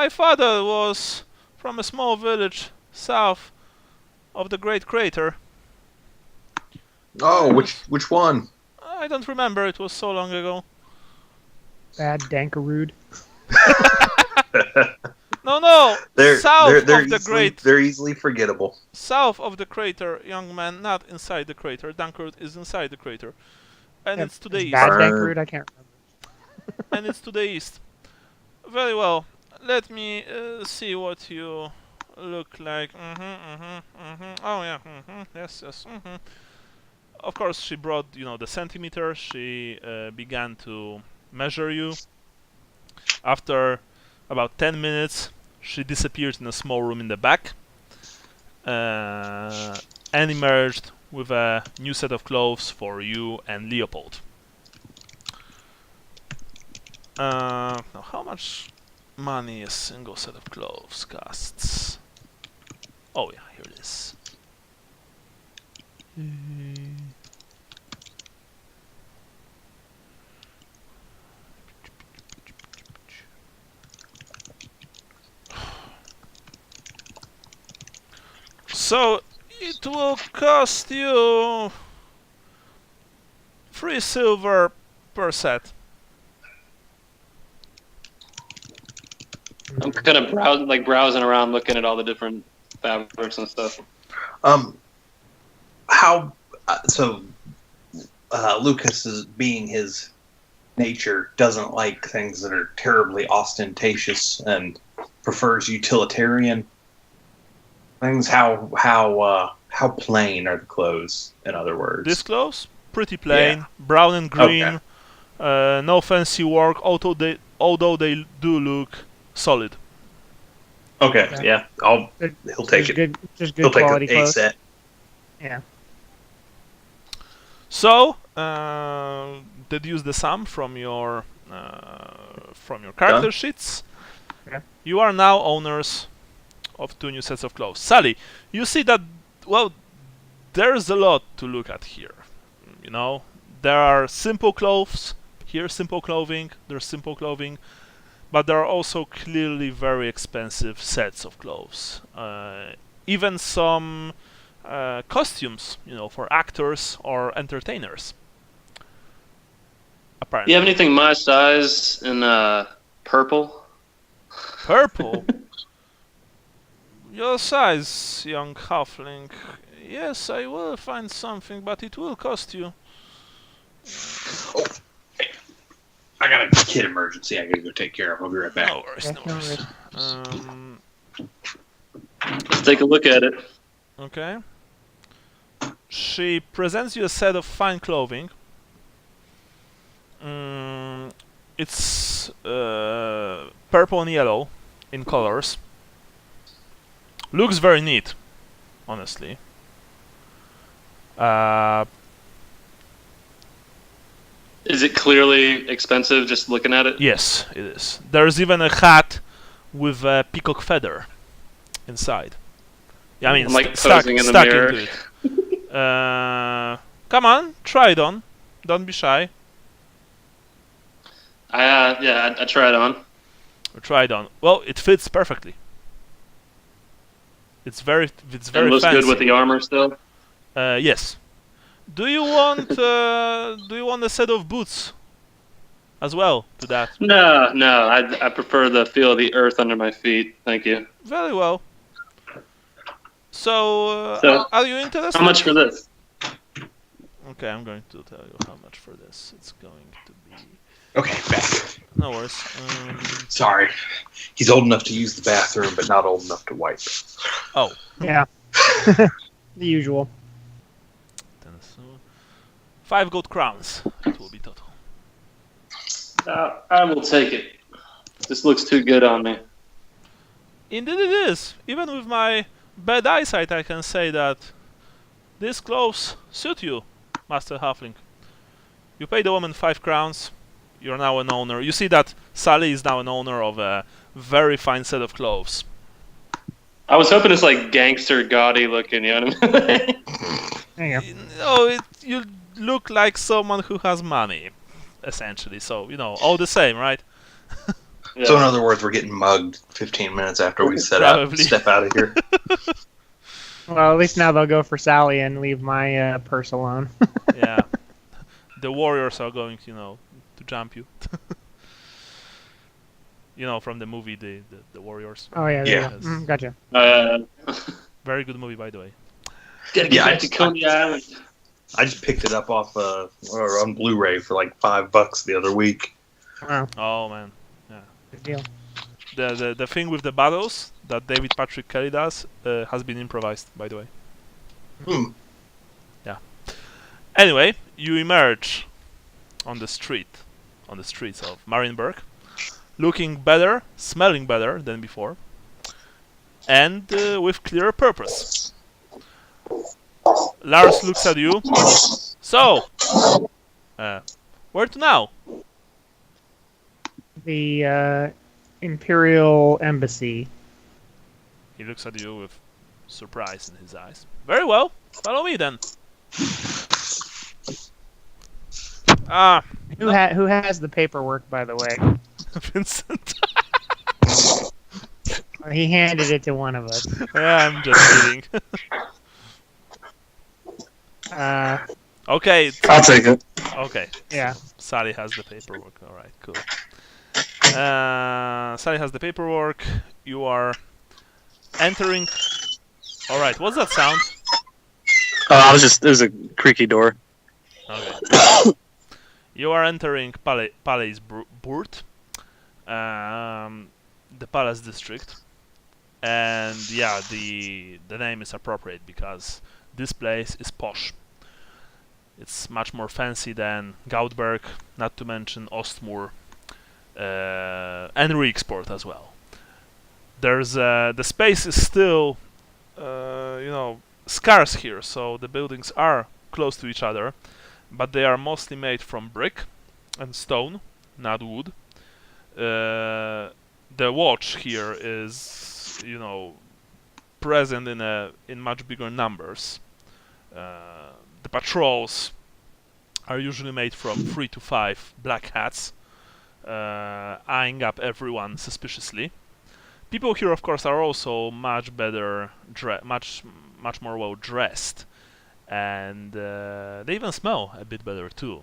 father was from a small village south of the Great Crater. Oh, which one? I don't remember, it was so long ago. Bad Dankarood. No, south of the great. They're easily forgettable. South of the crater, young man, not inside the crater. Dankarood is inside the crater, and it's to the east. Bad Dankarood, I can't remember. And it's to the east. Very well. Let me see what you look like. Oh yeah. Yes. Of course, she brought the centimeter. She began to measure you. After about 10 minutes, she disappeared in a small room in the back and emerged with a new set of clothes for you and Leopold. Now, how much money a single set of clothes costs? Oh yeah, here it is. So it will cost you 3 silver per set. I'm kind of browsing around, looking at all the different fabrics and stuff. Lucas, is being his nature, doesn't like things that are terribly ostentatious and prefers utilitarian things. How plain are the clothes? In other words, These clothes pretty plain, brown and green. Okay. No fancy work, although they do look solid. Okay, yeah, he'll take it. Just good quality clothes. A set. Yeah. So, deduce the sum from your character sheets. Yeah. You are now owners of 2 new sets of clothes. Sally, you see that, well, there's a lot to look at here. There are simple clothes, here's simple clothing, there's simple clothing, but there are also clearly very expensive sets of clothes. Even some costumes, for actors or entertainers. Apparently. Do you have anything my size in purple? Purple? Your size, young halfling. Yes, I will find something, but it will cost you. Oh, hey, I got a kid emergency. I gotta go take care of. I'll be right back. No worries, no worries. Let's take a look at it. Okay. She presents you a set of fine clothing. It's purple and yellow in colors. Looks very neat, honestly. Is it clearly expensive just looking at it? Yes, it is. There's even a hat with a peacock feather inside. Yeah, I mean, I'm like stuck posing in the stuck mirror. into it. Come on, try it on. Don't be shy. I tried on. Try it on. Well, it fits perfectly. It's very It looks fancy. good with the armor still. Yes. Do you want a set of boots as well to that? No, I prefer the feel of the earth under my feet. Thank you. Very well. So, So, are you interested? How much for this? Okay, I'm going to tell you how much for this. It's going to be... Okay, back. No worries. Sorry. He's old enough to use the bathroom, but not old enough to wipe. Oh. Yeah. The usual. 5 gold crowns. It will be total. I will take it. This looks too good on me. Indeed it is. Even with my bad eyesight, I can say that these clothes suit you, Master Halfling. You pay the woman 5 crowns. You're now an owner. You see that Sally is now an owner of a very fine set of clothes. I was hoping it's like gangster gaudy looking, you know what I mean? There you go. Oh, you look like someone who has money, essentially. So, all the same, right? Yeah. So in other words, we're getting mugged 15 minutes after we step out of here. Well, at least now they'll go for Sally and leave my purse alone. Yeah. The warriors are going, to jump you. From the movie, the Warriors. Oh, yeah. Yeah. There you go. Gotcha. Very good movie, by the way. Gotta get back to Coney Island. I just picked it up off on Blu-ray for like $5 the other week. Wow. Oh, man. Good deal. The thing with the battles that David Patrick Kelly does has been improvised, by the way. Yeah. Anyway, you emerge on the streets of Marienburg, looking better, smelling better than before, and with clear purpose. Lars looks at you. So, where to now? The Imperial Embassy. He looks at you with surprise in his eyes. Very well, follow me then. Who has the paperwork, by the way? Vincent. He handed it to one of us. Yeah, I'm just kidding. Okay. I'll take it. Okay. Yeah. Sally has the paperwork. All right, cool. Sally has the paperwork. You are entering. All right. What's that sound? It was a creaky door. Okay. You are entering Palais Burt, the Palace District, and yeah, the name is appropriate because this place is posh. It's much more fancy than Gautberg, not to mention Ostmoor, and Rieksport as well. There's the space is still, scarce here, so the buildings are close to each other, but they are mostly made from brick and stone, not wood. The watch here is, present in much bigger numbers. The patrols are usually made from 3 to 5 black hats, eyeing up everyone suspiciously. People here, of course, are also much better, much more well dressed, and they even smell a bit better too.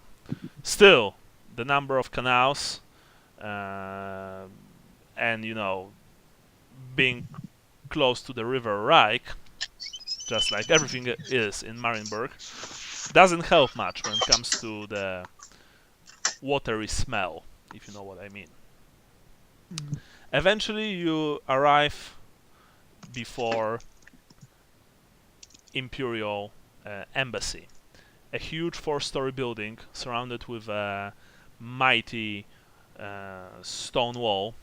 Still, the number of canals and being close to the River Reich, just like everything is in Marienburg, doesn't help much when it comes to the watery smell, if you know what I mean. Eventually, you arrive before Imperial Embassy, a huge 4-story building surrounded with a mighty stone wall.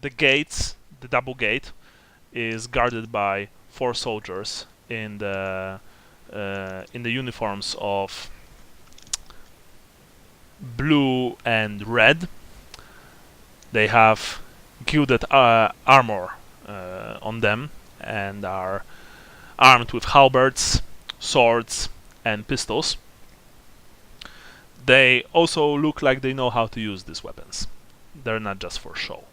The gates, the double gate, is guarded by 4 soldiers in the uniforms of blue and red. They have gilded armor on them and are armed with halberds, swords, and pistols. They also look like they know how to use these weapons. They're not just for show.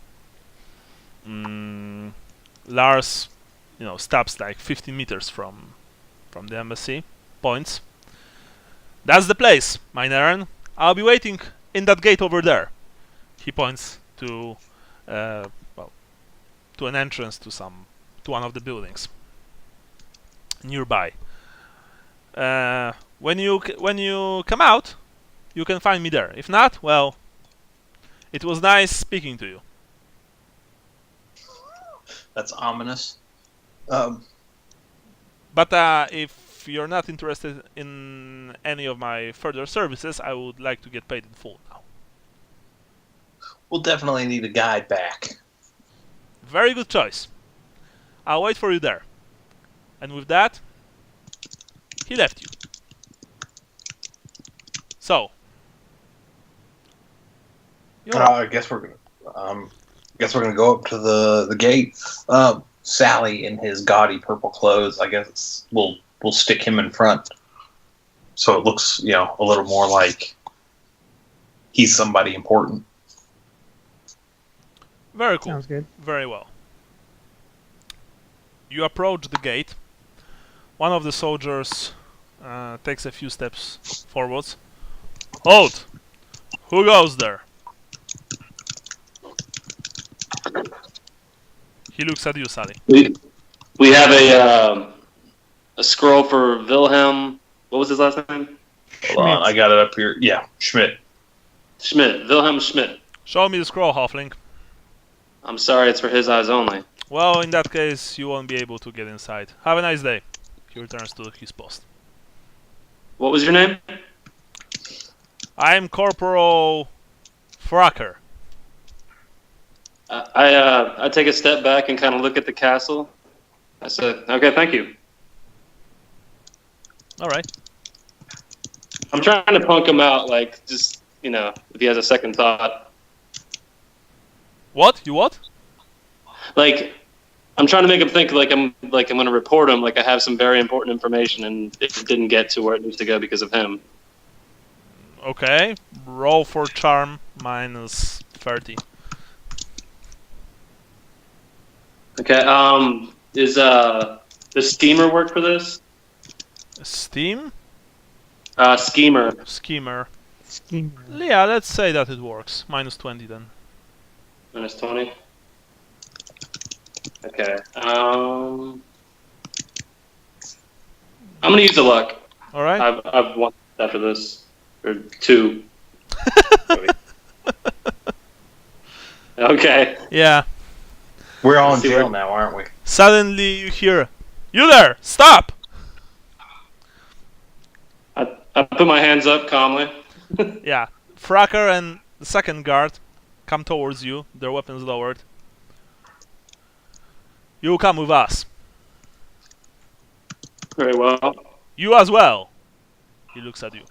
Lars, stops like 15 meters from the embassy, points. That's the place, mein Herren. I'll be waiting in that gate over there. He points to an entrance to one of the buildings nearby. When you come out, you can find me there. If not, well, it was nice speaking to you. That's ominous. But if you're not interested in any of my further services, I would like to get paid in full now. We'll definitely need a guide back. Very good choice. I'll wait for you there. And with that, he left you. So, I guess we're gonna go up to the gate. Sally in his gaudy purple clothes. I guess we'll stick him in front, so it looks a little more like he's somebody important. Very cool. Sounds good. Very well. You approach the gate. One of the soldiers takes a few steps forwards. Halt! Who goes there? He looks at you, Sally. We have a scroll for Wilhelm. What was his last name? Hold on, I got it up here. Yeah, Schmidt. Wilhelm Schmidt. Show me the scroll, Halfling. I'm sorry, it's for his eyes only. Well, in that case, you won't be able to get inside. Have a nice day. He returns to his post. What was your name? I'm Corporal Fracker. I take a step back and kind of look at the castle. I said, okay, thank you. All right. I'm trying to punk him out, like, just, if he has a second thought. What? You what? Like, I'm trying to make him think I'm going to report him, like I have some very important information and it didn't get to where it needs to go because of him. Okay. Roll for charm minus 30. Okay, does Schemer work for this? Steam? Schemer. Schemer. Schemer. Yeah, let's say that it works. Minus 20 then. Minus 20? Okay, I'm gonna use a luck. Alright. I've one after this. Or 2. Okay. Yeah. We're all in jail now, aren't we? Suddenly you hear, "You there! Stop!" I put my hands up calmly. Yeah. Fracker and the second guard come towards you, their weapons lowered. You come with us. Very well. You as well. He looks at you.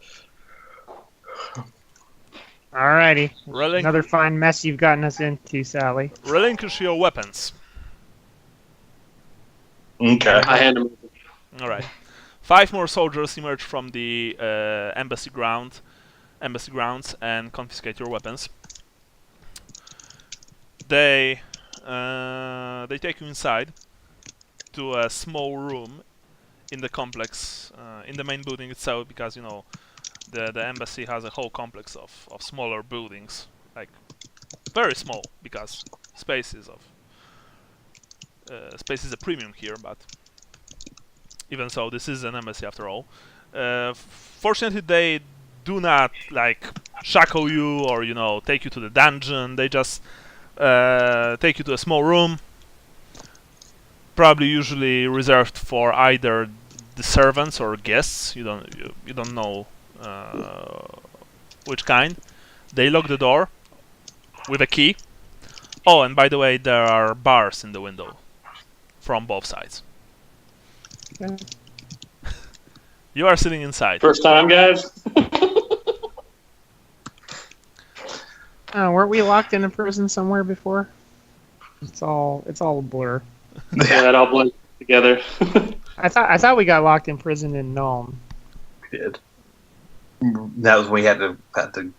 Alrighty. Relinqu- Another fine mess you've gotten us into, Sally. Relinquish your weapons. Okay. I hand him. Alright. 5 more soldiers emerge from the embassy grounds and confiscate your weapons. They take you inside to a small room in the complex, in the main building itself, because the embassy has a whole complex of smaller buildings, like very small, because space is of Space is a premium here, but even so, this is an embassy after all. Fortunately, they do not like shackle you or take you to the dungeon. They just take you to a small room, probably usually reserved for either the servants or guests. You don't know which kind. They lock the door with a key. Oh, and by the way, there are bars in the window from both sides. Okay. You are sitting inside. First time, guys. Weren't we locked in a prison somewhere before? It's all a blur. Yeah, it all blends together. I thought we got locked in prison in Nuln. We did. That was when we had to try to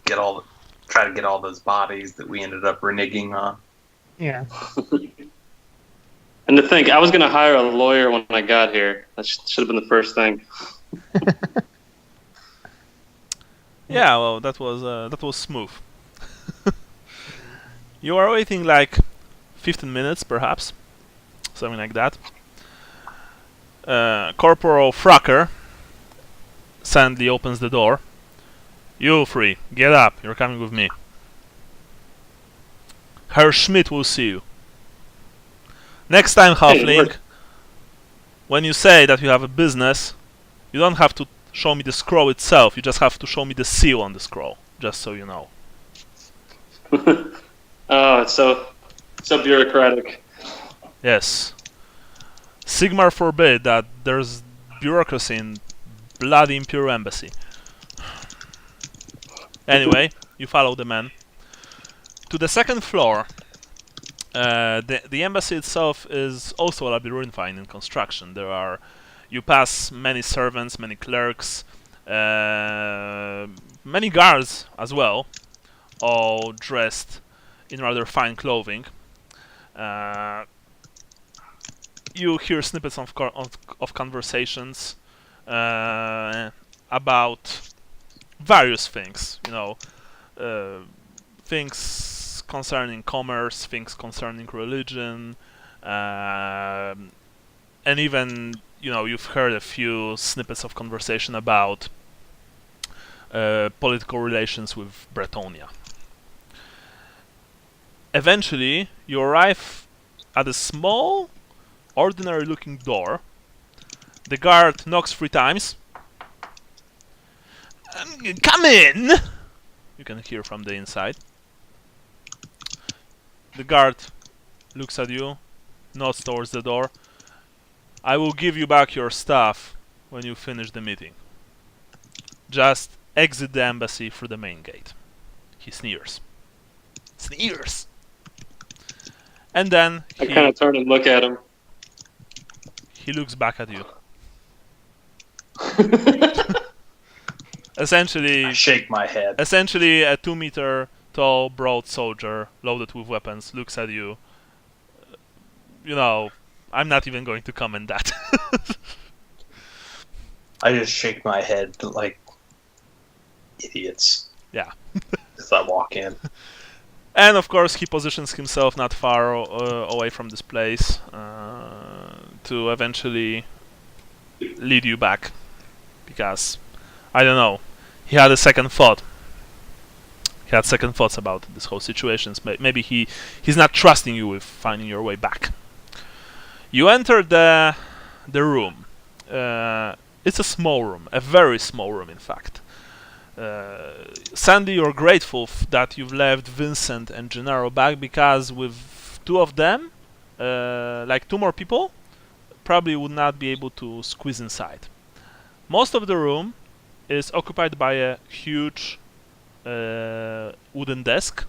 get all those bodies that we ended up reneging on. Yeah. And to think, I was going to hire a lawyer when I got here. That should have been the first thing. Yeah, well, that was smooth. You are waiting like 15 minutes, perhaps, something like that. Corporal Fracker suddenly opens the door. You three, get up. You're coming with me. Herr Schmidt will see you. Next time, Halfling, when you say that you have a business, you don't have to show me the scroll itself. You just have to show me the seal on the scroll, just so you know. Oh, it's so bureaucratic. Yes. Sigmar forbid that there's bureaucracy in bloody Imperial Embassy. Anyway, you follow the man. To the second floor. The embassy itself is also a labyrinthine in construction. You pass many servants, many clerks, many guards as well, all dressed in rather fine clothing. You hear snippets of conversations about various things, things concerning commerce, things concerning religion, and even you've heard a few snippets of conversation about political relations with Bretonia. Eventually, you arrive at a small, ordinary-looking door. The guard knocks 3 times. Come in! You can hear from the inside. The guard looks at you, nods towards the door. I will give you back your stuff when you finish the meeting. Just exit the embassy through the main gate. He sneers. Sneers! And then I kind of turn and look at him. he looks back at you. Essentially, I shake my head. Essentially, a 2-meter tall, broad soldier loaded with weapons looks at you. I'm not even going to comment that. I just shake my head like idiots. Yeah. As I walk in. And of course, he positions himself not far away from this place to eventually lead you back. Because, I don't know, he had a second thought. He had second thoughts about this whole situation. Maybe he's not trusting you with finding your way back. You enter the room. It's a small room, a very small room, in fact. Sandy, you're grateful that you've left Vincent and Gennaro back, because with 2 of them, like 2 more people, probably would not be able to squeeze inside. Most of the room is occupied by a huge wooden desk.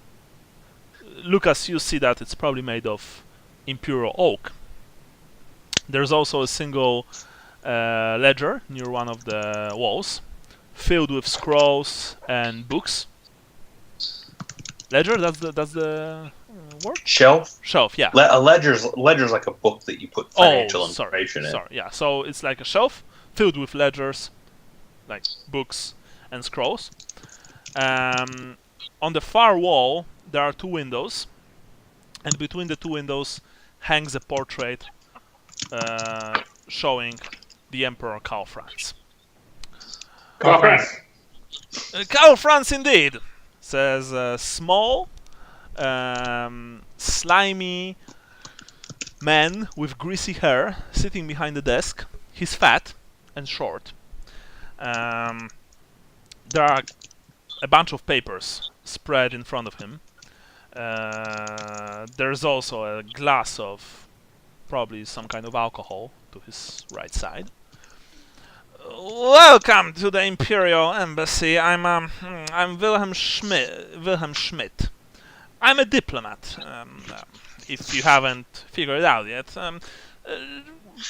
Lucas, you see that it's probably made of Imperial oak. There's also a single ledger near one of the walls, filled with scrolls and books. Ledger, that's the word? Shelf? Shelf, yeah. A ledger's like a book that you put financial information in. Sorry, yeah. So it's like a shelf filled with ledgers, like books and scrolls. On the far wall, there are 2 windows, and between the 2 windows, hangs a portrait showing the Emperor Karl Franz. Call friends. Karl Franz indeed, says a small, slimy man with greasy hair sitting behind the desk. He's fat and short. There are a bunch of papers spread in front of him. There's also a glass of probably some kind of alcohol to his right side. Welcome to the Imperial Embassy. I'm Wilhelm Schmidt. I'm a diplomat. If you haven't figured it out yet,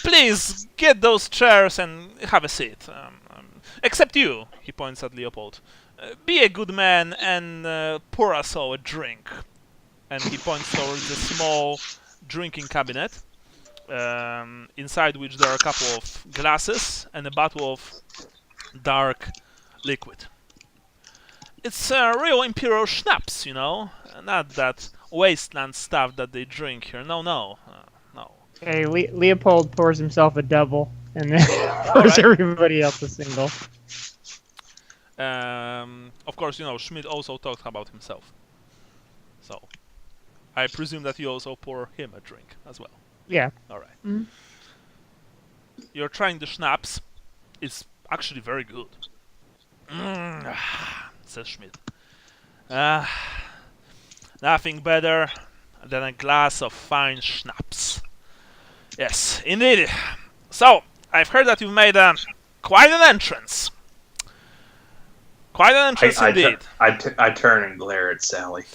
please get those chairs and have a seat. Except you, he points at Leopold. Be a good man and pour us all a drink. And he points towards a small drinking cabinet, inside which there are a couple of glasses and a bottle of dark liquid. It's real Imperial schnapps, you know, not that wasteland stuff that they drink here. No. Hey, Leopold pours himself a double, and then pours everybody else a single. Of course, you know, Schmidt also talks about himself. So, I presume that you also pour him a drink as well. Yeah. Alright. Mm-hmm. You're trying the schnapps. It's actually very good. Says Schmidt. Nothing better than a glass of fine schnapps. Yes, indeed. So, I've heard that you've made quite an entrance. Quite an entrance indeed. I turn and glare at Sally.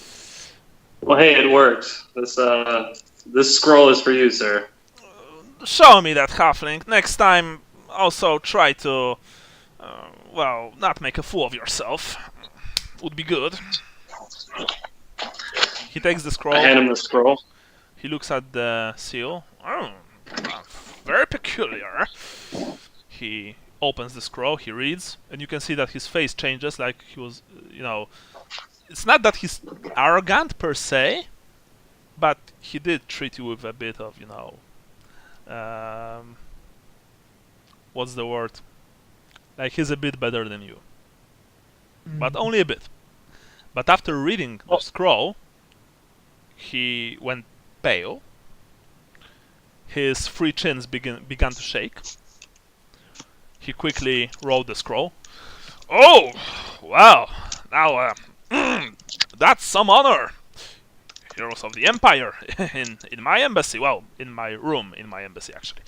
Well, hey, it worked. This scroll is for you, sir. Show me that halfling. Next time, also try to, not make a fool of yourself. Would be good. He takes the scroll. I hand him the scroll. He looks at the seal. Oh, very peculiar. He opens the scroll, he reads, and you can see that his face changes, like he was, you know... It's not that he's arrogant per se, but he did treat you with a bit of, you know... what's the word? Like he's a bit better than you. But only a bit. But after reading the scroll, he went pale. His three chins began to shake. He quickly rolled the scroll. Oh, well, now that's some honor. Heroes of the Empire in my embassy. Well, in my room in my embassy, actually.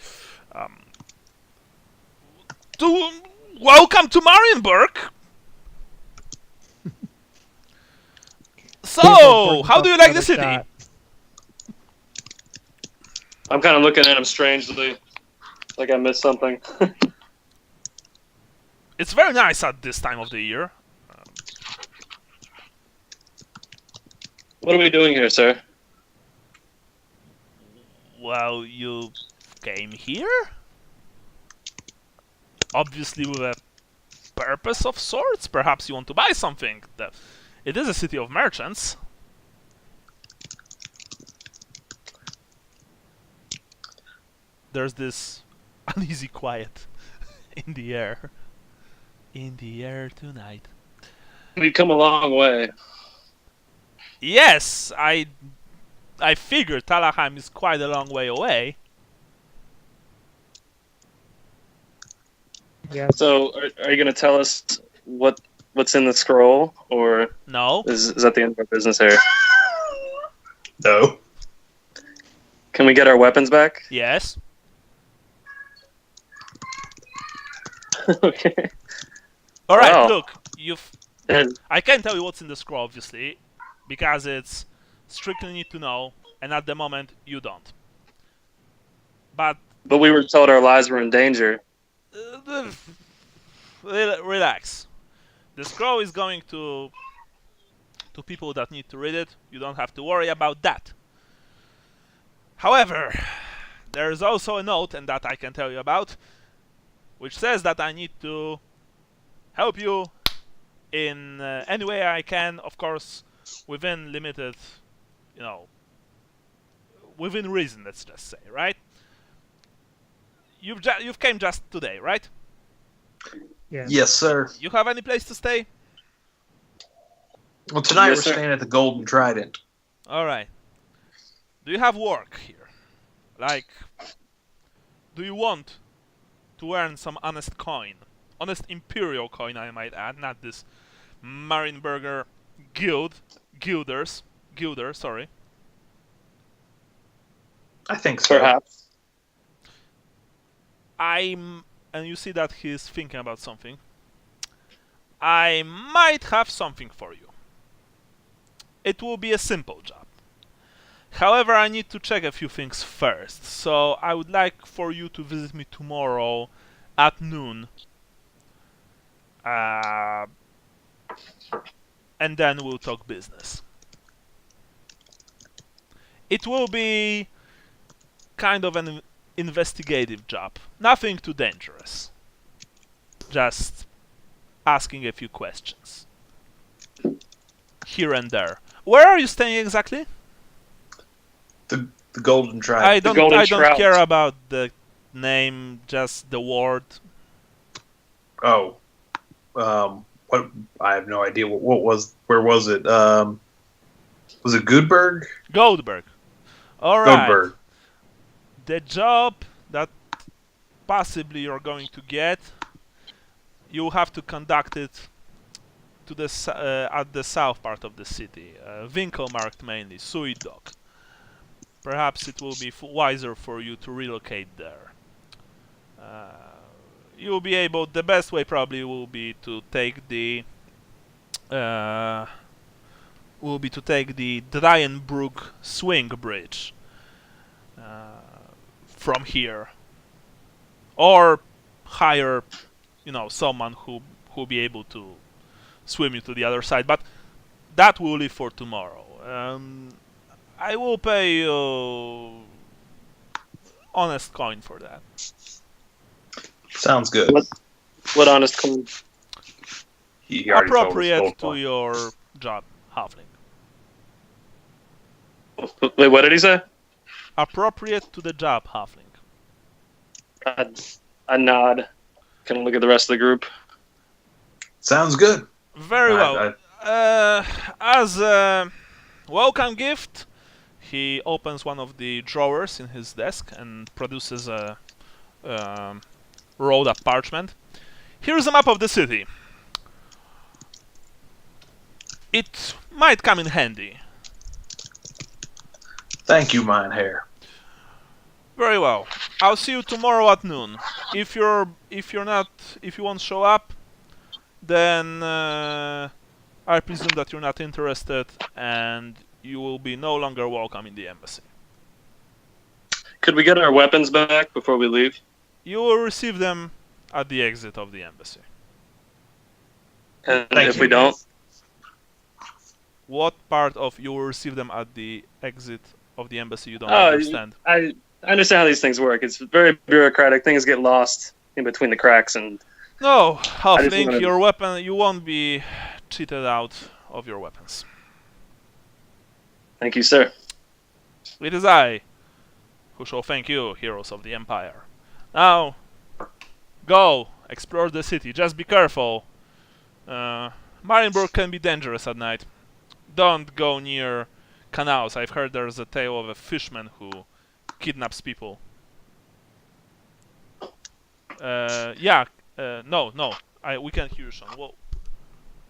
Welcome to Marienburg. So, how do you like the city? I'm kind of looking at him strangely, like I missed something. It's very nice at this time of the year. What are we doing here, sir? Well, you came here? Obviously with a purpose of sorts. Perhaps you want to buy something. It is a city of merchants. There's this uneasy quiet in the air. In the air tonight. We've come a long way. Yes, I figured Talahheim is quite a long way away. Yes. So, are you going to tell us what's in the scroll, or No. is that the end of our business here? No. Can we get our weapons back? Yes. Okay. All right. Wow. Look, And I can't tell you what's in the scroll, obviously, because it's strictly need to know, and at the moment you don't. But we were told our lives were in danger. Relax. The scroll is going to people that need to read it. You don't have to worry about that. However, there is also a note, and that I can tell you about, which says that I need to help you in any way I can, of course, within limited, within reason, let's just say, right? You've came just today, right? Yeah. Yes, sir. You have any place to stay? Well, tonight Yes, we're sir. staying at the Golden Trident. All right. Do you have work here? Like, do you want to earn some honest coin? Honest imperial coin, I might add, not this Marienburger Gilder, sorry. I think so. Perhaps. And you see that he's thinking about something. I might have something for you. It will be a simple job. However, I need to check a few things first. So I would like for you to visit me tomorrow at noon. And then we'll talk business. It will be kind of an investigative job. Nothing too dangerous. Just asking a few questions. Here and there. Where are you staying exactly? The Golden Trident. I don't Golden Trout. care about the name, just the word. Oh. What? I have no idea. What was? Where was it? Was it Goodberg? Goldberg. All right. Goldberg. The job that possibly you're going to get, you have to conduct it to the at the south part of the city, Winkelmarkt mainly, Suid Dock. Perhaps it will be wiser for you to relocate there. You'll be able. The best way probably will be to take the Marienburg swing bridge from here, or hire, someone who will be able to swim you to the other side. But that will leave for tomorrow. I will pay you honest coin for that. Sounds good. What honest coin? He already told us Appropriate gold to coin. your job, halfling. Wait, what did he say? Appropriate to the job, halfling. I nod. Can I look at the rest of the group? Sounds good. Very well. As a welcome gift, he opens one of the drawers in his desk and produces a rolled up parchment. Here's a map of the city. It might come in handy. Thank you, Minehair. Very well. I'll see you tomorrow at noon. If you won't show up, then I presume that you're not interested, and you will be no longer welcome in the embassy. Could we get our weapons back before we leave? You will receive them at the exit of the embassy. And Thank if you. we don't, What part of you will receive them at the exit of the embassy you don't Oh, understand? I understand how these things work. It's very bureaucratic. Things get lost in between the cracks, and No, I just halfling, wanna- your weapon, you won't be cheated out of your weapons. thank you, sir. It is I who shall thank you, heroes of the Empire. Now, go, explore the city. Just be careful. Marienburg can be dangerous at night. Don't go near canals. I've heard there's a tale of a fishman who kidnaps people. No. We can't hear you, Sean. Whoa.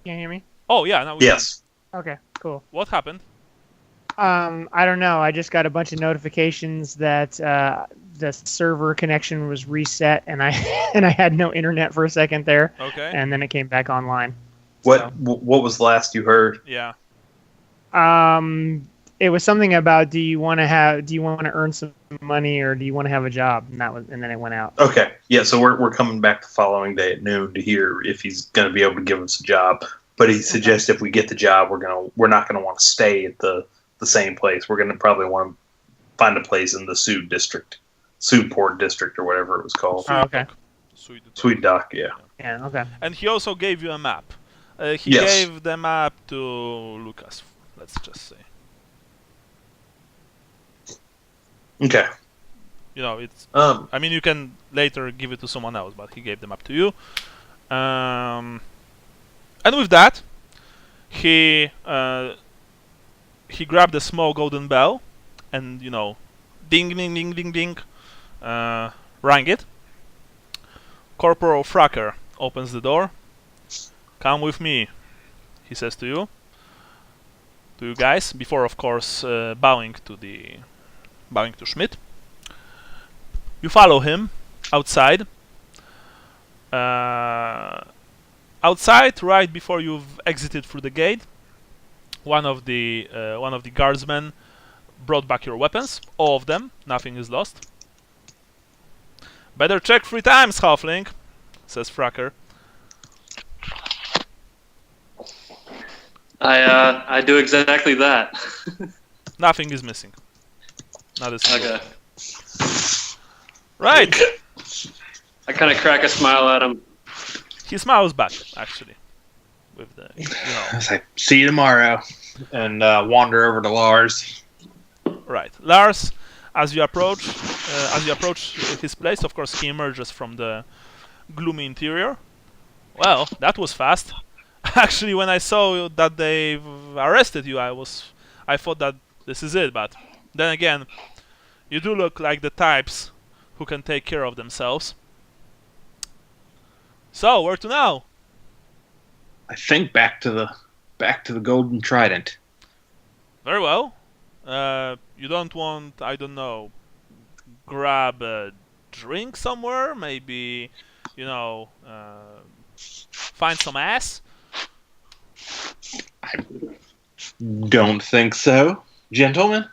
Can you hear me? Oh, yeah, now we Yes. Okay, cool. can. What happened? I don't know. I just got a bunch of notifications that the server connection was reset, and I and I had no internet for a second there, Okay. and then it came back online. What was last you heard? Yeah. It was something about do you want to earn some money or do you want to have a job? And then it went out. Okay. Yeah, so we're coming back the following day at noon to hear if he's going to be able to give us a job. But he suggests if we get the job, we're not going to want to stay at the same place. We're going to probably want to find a place in the Port district or whatever it was called. Oh, okay. Sweet Dock, yeah. Yeah. Okay. And he also gave you a map. He Yes. gave the map to Lucas, let's just say. Okay. You know, it's. Um. I mean, you can later give it to someone else, but he gave them up to you. And with that, he grabbed a small golden bell, and ding, ding, ding, ding, ding, rang it. Corporal Fracker opens the door. Come with me, he says to you guys, before of course bowing to Schmidt. You follow him outside. Outside, right before you've exited through the gate, one of the guardsmen brought back your weapons, all of them. Nothing is lost. Better check 3 times, halfling, says Fracker. I do exactly that. Nothing is missing. Not a single. Okay. Right. I kind of crack a smile at him. He smiles back, actually, with the I was like, see you tomorrow, and wander over to Lars. Right, Lars. As you approach his place, of course, he emerges from the gloomy interior. Well, that was fast. Actually, when I saw that they've arrested you, I thought that this is it. But then again, you do look like the types who can take care of themselves. So, where to now? I think back to the Golden Trident. Very well. You don't want, I don't know, grab a drink somewhere? Maybe, find some ass? I don't think so, gentlemen.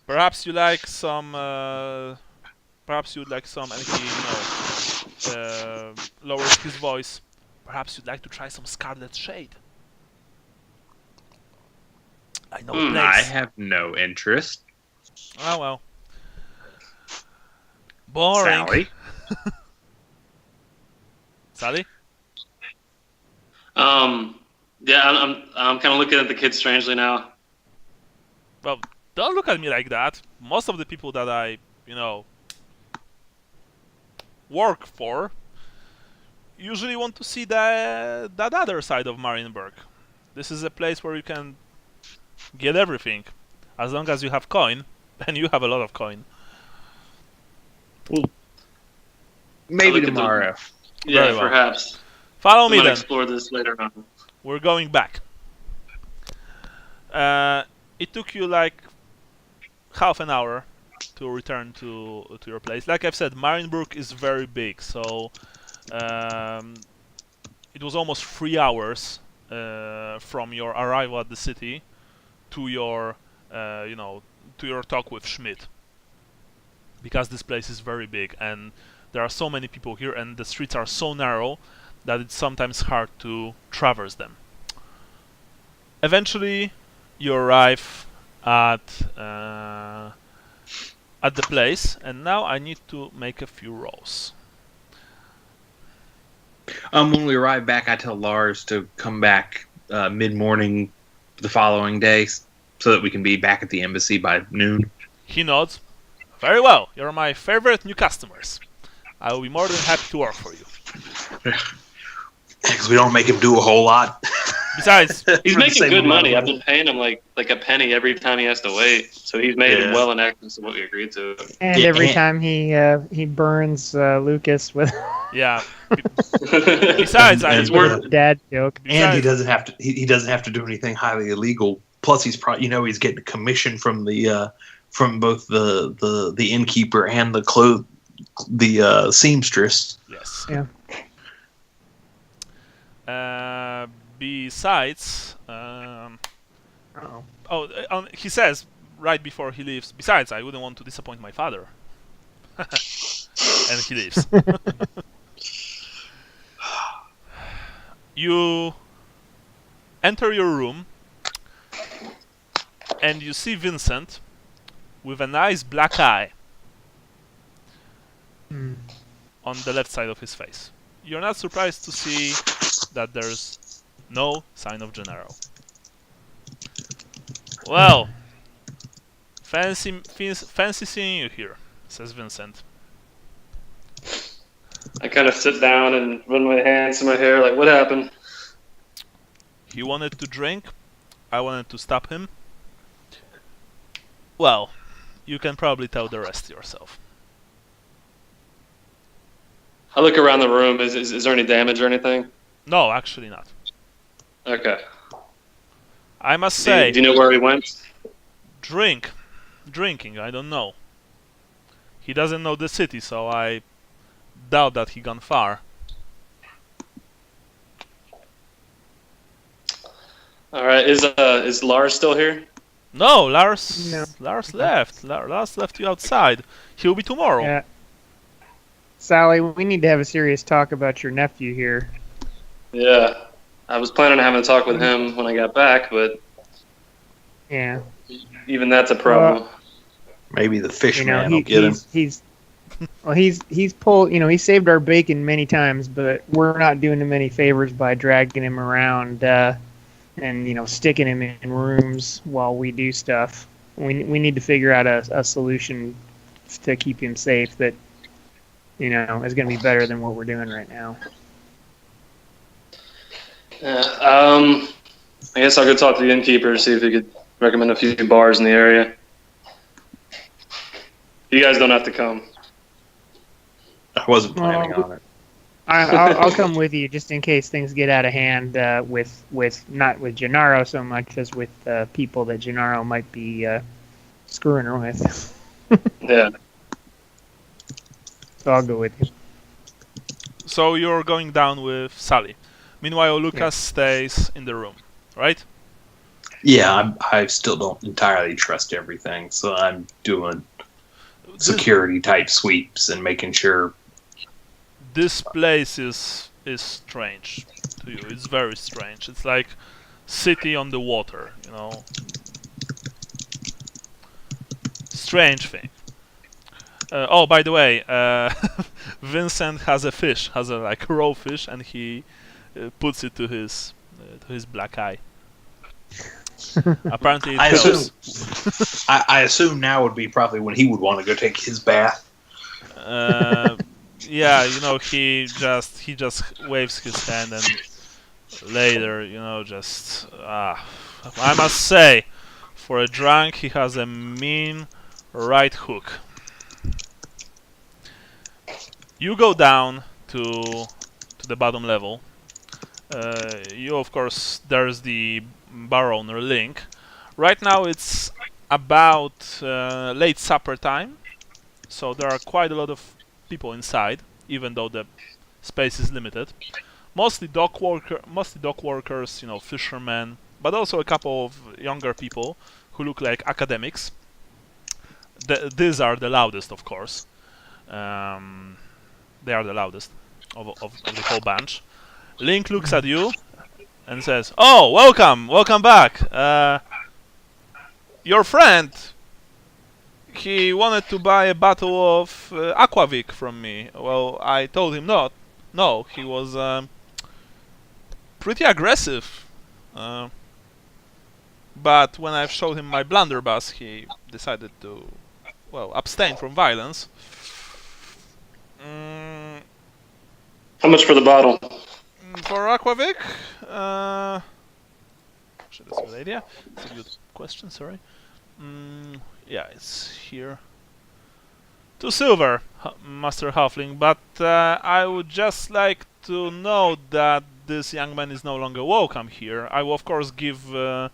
Perhaps you like some. Perhaps you'd like some. And he, lowers his voice. Perhaps you'd like to try some Scarlet Shade. I know a place. I have no interest. Oh well. Boring. Sally. Sally? Yeah, I'm kind of looking at the kid strangely now. Well, don't look at me like that. Most of the people that I, work for usually want to see that other side of Marienburg. This is a place where you can get everything, as long as you have coin, and you have a lot of coin. Maybe tomorrow. Yeah, Very well. perhaps. Follow me I'm gonna then. explore this later on. We're going back. It took you like half an hour to return to your place. Like I've said, Marienburg is very big, so it was almost 3 hours from your arrival at the city to your to your talk with Schmidt, because this place is very big and there are so many people here and the streets are so narrow that it's sometimes hard to traverse them. Eventually, you arrive at the place, and now I need to make a few rolls. When we arrive back, I tell Lars to come back mid-morning the following day, so that we can be back at the embassy by noon. He nods. Very well. You're my favorite new customers. I will be more than happy to work for you. Because we don't make him do a whole lot. Besides, He's making good money. I've been paying him like a penny every time he has to wait. So he's made it well in excess of what we agreed to. And every time he burns Lucas with yeah. Besides, It's worth dad joke. And he doesn't have to. He doesn't have to do anything highly illegal. Plus, he's probably he's getting a commission from the from both the innkeeper and the seamstress. Yes. Yeah. Besides, he says right before he leaves. Besides, I wouldn't want to disappoint my father. And he leaves. You enter your room, and you see Vincent with a nice black eye on the left side of his face. You're not surprised to see that there's no sign of Gennaro. Well, Fancy seeing you here, says Vincent. I kind of sit down and run my hands to my hair, like, what happened? He wanted to drink. I wanted to stop him. Well, you can probably tell the rest yourself. I look around the room. Is there any damage or anything? No, actually not. Okay. I must say, Do you know where he went? drinking, I don't know. He doesn't know the city, so I doubt that he gone far. All right. Is Lars still here? No, Lars. No. Lars left. Lars left you outside. He'll be tomorrow. Yeah. Sally, we need to have a serious talk about your nephew here. Yeah. I was planning on having a talk with him when I got back, but Yeah. even that's a problem. Maybe the fish You know, man will get him. he's pulled. You know, he saved our bacon many times, but we're not doing him any favors by dragging him around and sticking him in rooms while we do stuff. We need to figure out a solution to keep him safe that is going to be better than what we're doing right now. I guess I'll go talk to the innkeeper, see if he could recommend a few bars in the area. You guys don't have to come. I wasn't planning on it. I'll come with you just in case things get out of hand with not with Gennaro so much as with people that Gennaro might be screwing her with. Yeah. So I'll go with you. So you're going down with Sally. Meanwhile, Lucas stays in the room, right? Yeah, I still don't entirely trust everything, so I'm doing security type sweeps and making sure. This place is strange to you. It's very strange. It's like city on the water, Strange thing. Oh, by the way, Vincent has a raw fish, and he puts it to his black eye. Apparently, it helps. I assume now would be probably when he would want to go take his bath. Yeah, he just waves his hand, and later, I must say, for a drunk, he has a mean right hook. You go down to the bottom level. You, of course, there's the bar owner Link. Right now it's about late supper time, so there are quite a lot of people inside, even though the space is limited. Mostly dock workers, fishermen, but also a couple of younger people who look like academics. These are the loudest, of course. They are the loudest of the whole bunch. Link looks at you and says, "Oh, welcome back. Your friend, he wanted to buy a bottle of Aquavit from me. Well, I told him not. No, he was pretty aggressive. But when I've showed him my blunderbuss, he decided to, abstain from violence." How much for the bottle? For Aquavit? Actually, that's a good idea. It's a good question, sorry. Yeah, it's here. 2 silver, Master Halfling, but I would just like to note that this young man is no longer welcome here. I will, of course, give... oh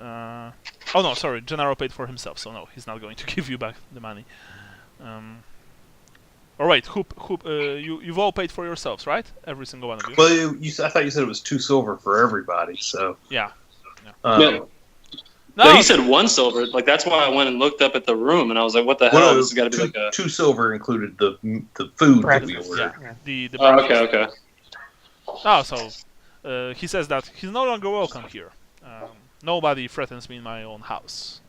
no, sorry, Gennaro paid for himself, so no, he's not going to give you back the money. Alright, you've all paid for yourselves, right? Every single one of you. Well, I thought you said it was 2 silver for everybody, so... Yeah. No, he said 1 silver. Like, that's why I went and looked up at the room, and I was like, what the hell? This has got to be like a... 2 silver included the food that we ordered. Yeah. Okay. Oh, so he says that he's no longer welcome here. Nobody threatens me in my own house.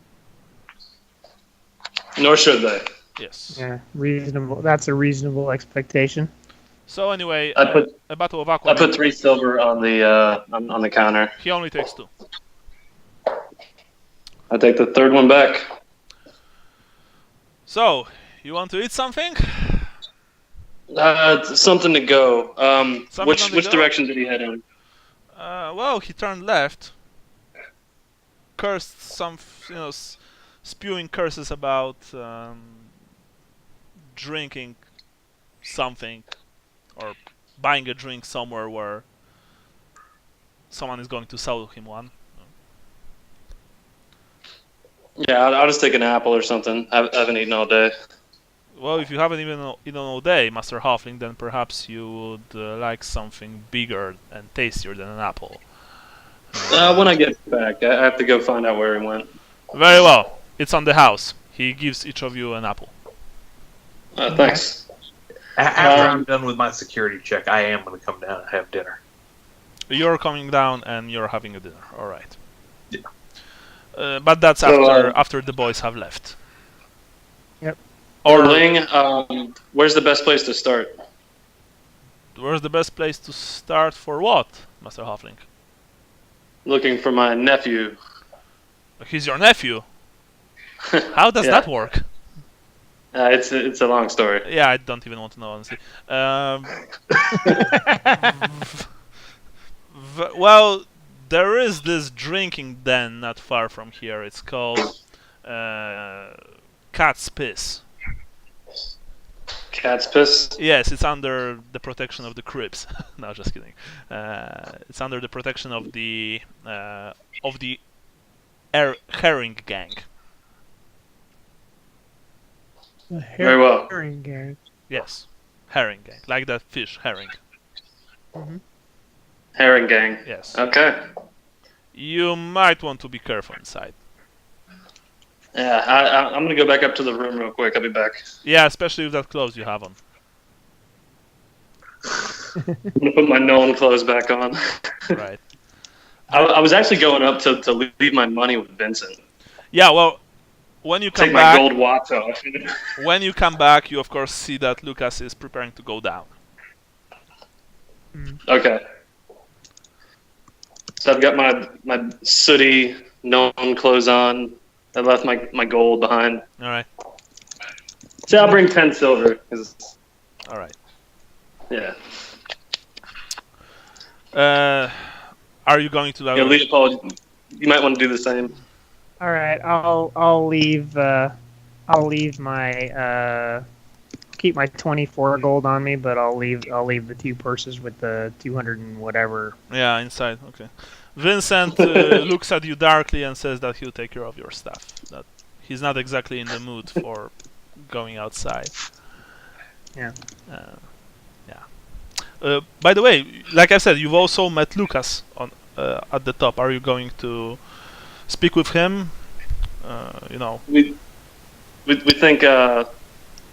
Nor should they. Yes. Yeah, reasonable. That's a reasonable expectation. So anyway, a bottle of aqua. I put 3 silver on the counter. He only takes 2. I take the third one back. So, you want to eat something? Something to go. Something Which on the which go? direction did he head in? Well, he turned left. Cursed some, spewing curses about drinking something or buying a drink somewhere where someone is going to sell him one. Yeah, I'll just take an apple or something. I haven't eaten all day. Well, if you haven't even eaten all day, Master Halfling, then perhaps you would like something bigger and tastier than an apple. When I get back, I have to go find out where he went. Very well. It's on the house. He gives each of you an apple. Thanks. After I'm done with my security check, I am going to come down and have dinner. You're coming down and you're having a dinner. All right. Yeah. But that's So, after the boys have left. Yep. Or Ling, where's the best place to start? where's the best place to start for what, Master Halfling? Looking for my nephew. He's your nephew. How does Yeah. that work? It's a long story. Yeah, I don't even want to know, honestly. Well, there is this drinking den not far from here. It's called Cat's Piss. Cat's piss. Yes, it's under the protection of the Crips. No, just kidding. It's under the protection of the herring gang. Very well. Herring gang. Yes, herring gang, like that fish, herring. Herring gang. Yes. Okay. You might want to be careful inside. Yeah, I'm gonna go back up to the room real quick. I'll be back. Yeah, especially with that clothes you have on. I'm gonna put my known clothes back on. Right. I was actually going up to leave my money with Vincent. Yeah, well, when you come Take my back, gold watch off. when you come back, you of course see that Lucas is preparing to go down. Okay. So I've got my sooty known clothes on. I left my gold behind. All right. So I'll bring 10 silver. 'Cause, All right. yeah. Are you going to? Yeah, Leopold, you might want to do the same. All right, I'll leave my keep my 24 gold on me, but I'll leave the two purses with the 200 and whatever. Yeah, inside. Okay. Vincent looks at you darkly and says that he'll take care of your stuff. That he's not exactly in the mood for going outside. Yeah. By the way, like I said, you've also met Lucas on at the top. Are you going to speak with him? We think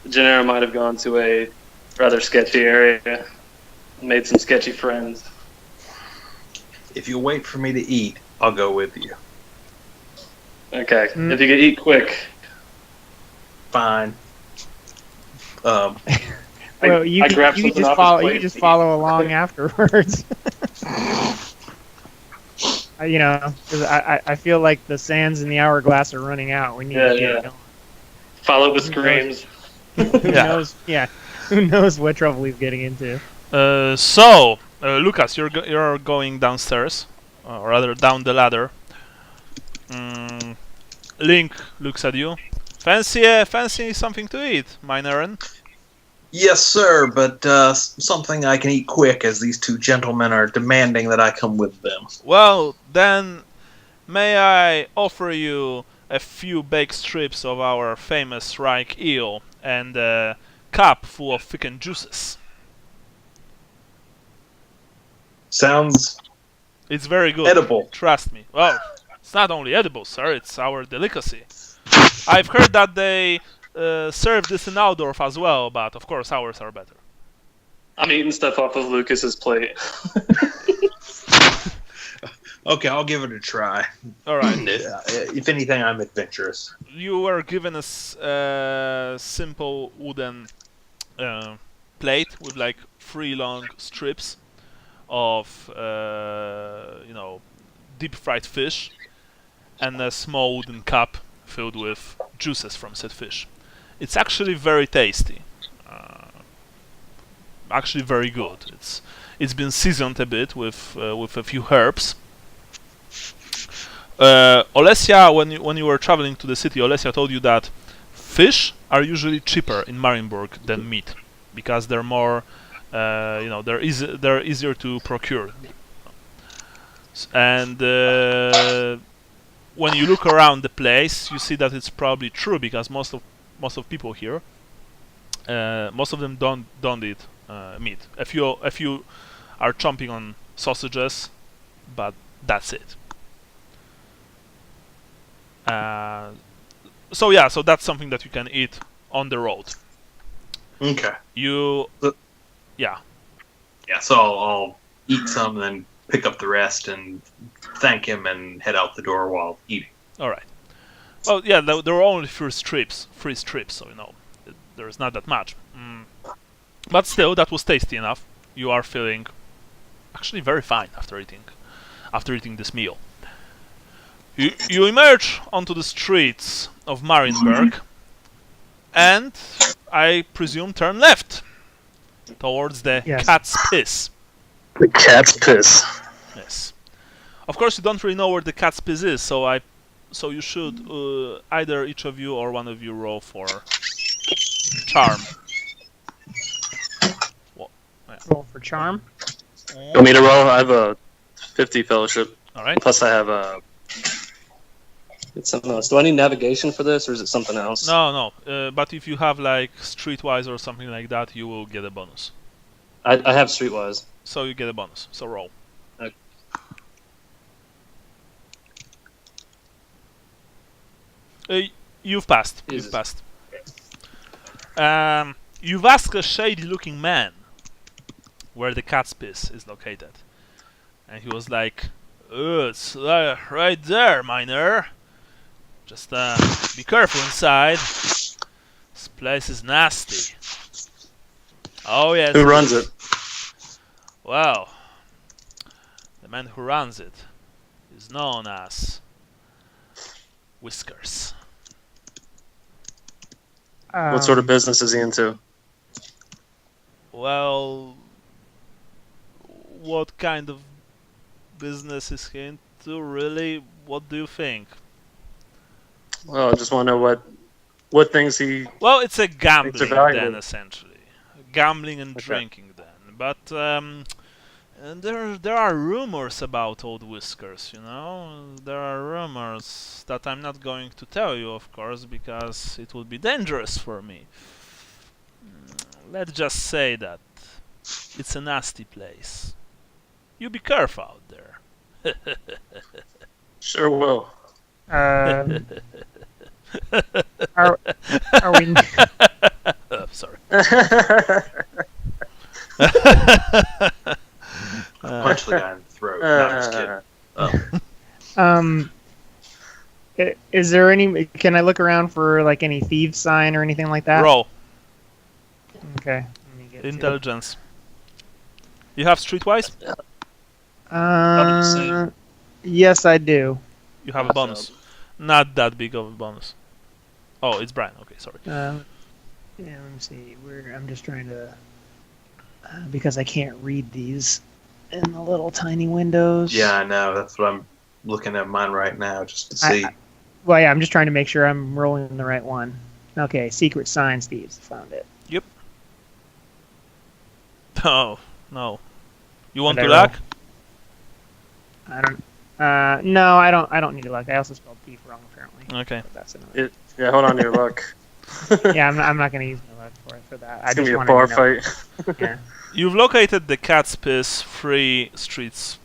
Gennaro might have gone to a rather sketchy area, made some sketchy friends. If you wait for me to eat, I'll go with you. Okay, if you could eat quick. Fine. Well, you I can grabbed something just off his follow. You plate. can just follow along afterwards. 'Cause I feel like the sands in the hourglass are running out. We need to get Yeah. going. Follow the screams. Who knows? Yeah. Who knows what trouble he's getting into? So, Lucas, you're going downstairs, or rather down the ladder. Link looks at you. Fancy something to eat, Minoran? Yes, sir, but something I can eat quick, as these two gentlemen are demanding that I come with them. Well, then, may I offer you a few baked strips of our famous Reich eel and a cup full of thickened juices? Sounds It's very good. edible. Trust me. Well, it's not only edible, sir. It's our delicacy. I've heard that they serve this in Aldorf as well, but of course ours are better. I'm eating stuff off of Lucas's plate. Okay, I'll give it a try. All right. If anything, I'm adventurous. You were given a simple wooden plate with like 3 long strips of deep fried fish and a small wooden cup filled with juices from said fish. It's actually very tasty. Actually very good. It's been seasoned a bit with a few herbs. Olesia, when you were traveling to the city, Olesia told you that fish are usually cheaper in Marienburg than meat because they're more, they're easier to procure. And when you look around the place, you see that it's probably true because most of people here, most of them don't eat meat. A few are chomping on sausages, but that's it. So that's something that you can eat on the road. Okay. Yeah. So I'll eat some and then pick up the rest and thank him and head out the door while eating. All right. Well, yeah, there were only free strips, so there's not that much. But still, that was tasty enough. You are feeling actually very fine after eating this meal. You emerge onto the streets of Marienburg, and I presume turn left towards the Cat's Piss. The Cat's Piss. Yes. Of course, you don't really know where the Cat's Piss is, so you should either each of you or one of you roll for charm. Roll for charm. You want me to roll? I have a 50 fellowship. All right. Plus, I have a. It's something else. Do I need navigation for this, or is it something else? No. But if you have like Streetwise or something like that, you will get a bonus. I have Streetwise. So you get a bonus. So roll. Okay. You've passed. Jesus. You've passed. You've asked a shady-looking man where the Cat's Piss is located, and he was like, "Oh, it's right there, miner. Just be careful inside. This place is nasty." Oh yes. Who runs it? Well, the man who runs it is known as Whiskers. What sort of business is he into? Well, what kind of business is he into, really? What do you think? Well, I just want to know what things he... Well, it's a gambling valuable. den, essentially. Gambling and Okay. drinking den. But and there are rumors about old Whiskers, There are rumors that I'm not going to tell you, of course, because it would be dangerous for me. Let's just say that it's a nasty place. You be careful out there. Sure will. Are we? Oh, sorry. Punch the guy in the throat. No, just kidding. Is there any? Can I look around for like any thieves sign or anything like that? Roll. Okay. Let me get to it. Intelligence. You have Streetwise? Yes, I do. You have a bonus. Not that big of a bonus. Oh, it's Brian. Okay, sorry. Yeah, let me see. I'm just trying to because I can't read these in the little tiny windows. Yeah, I know. That's what I'm looking at mine right now, just to see. Well, yeah, I'm just trying to make sure I'm rolling the right one. Okay, secret signs thieves. Found it. Yep. Oh, no. You want Did to I luck? I don't. No, I don't. I don't need luck. I also spelled thief wrong apparently. Okay. But that's another. Yeah, hold on to your luck. Yeah, I'm not going to use my luck for that. It's going to be a bar fight. Yeah. You've located the Cat's Piss 3 streets,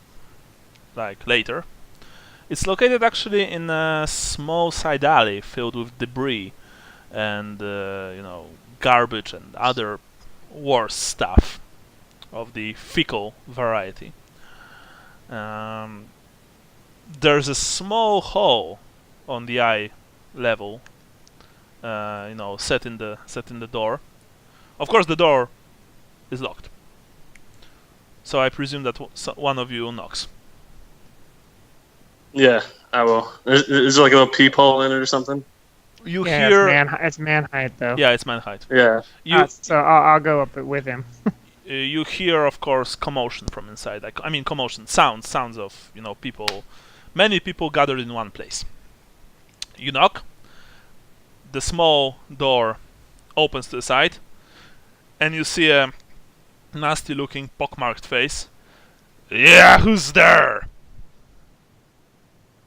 later. It's located actually in a small side alley filled with debris and, garbage and other worse stuff of the fecal variety. There's a small hole on the eye level, set in the door. Of course, the door is locked. So I presume that one of you knocks. Yeah, I will. Is there like a little peephole in it or something? You Yeah, hear. it's man height though. Yeah, it's man height. Yeah. So I'll go up with him. You hear, of course, commotion from inside. Like, I mean, commotion, sounds of people, many people gathered in one place. You knock. The small door opens to the side, and you see a nasty-looking, pockmarked face. Yeah, who's there?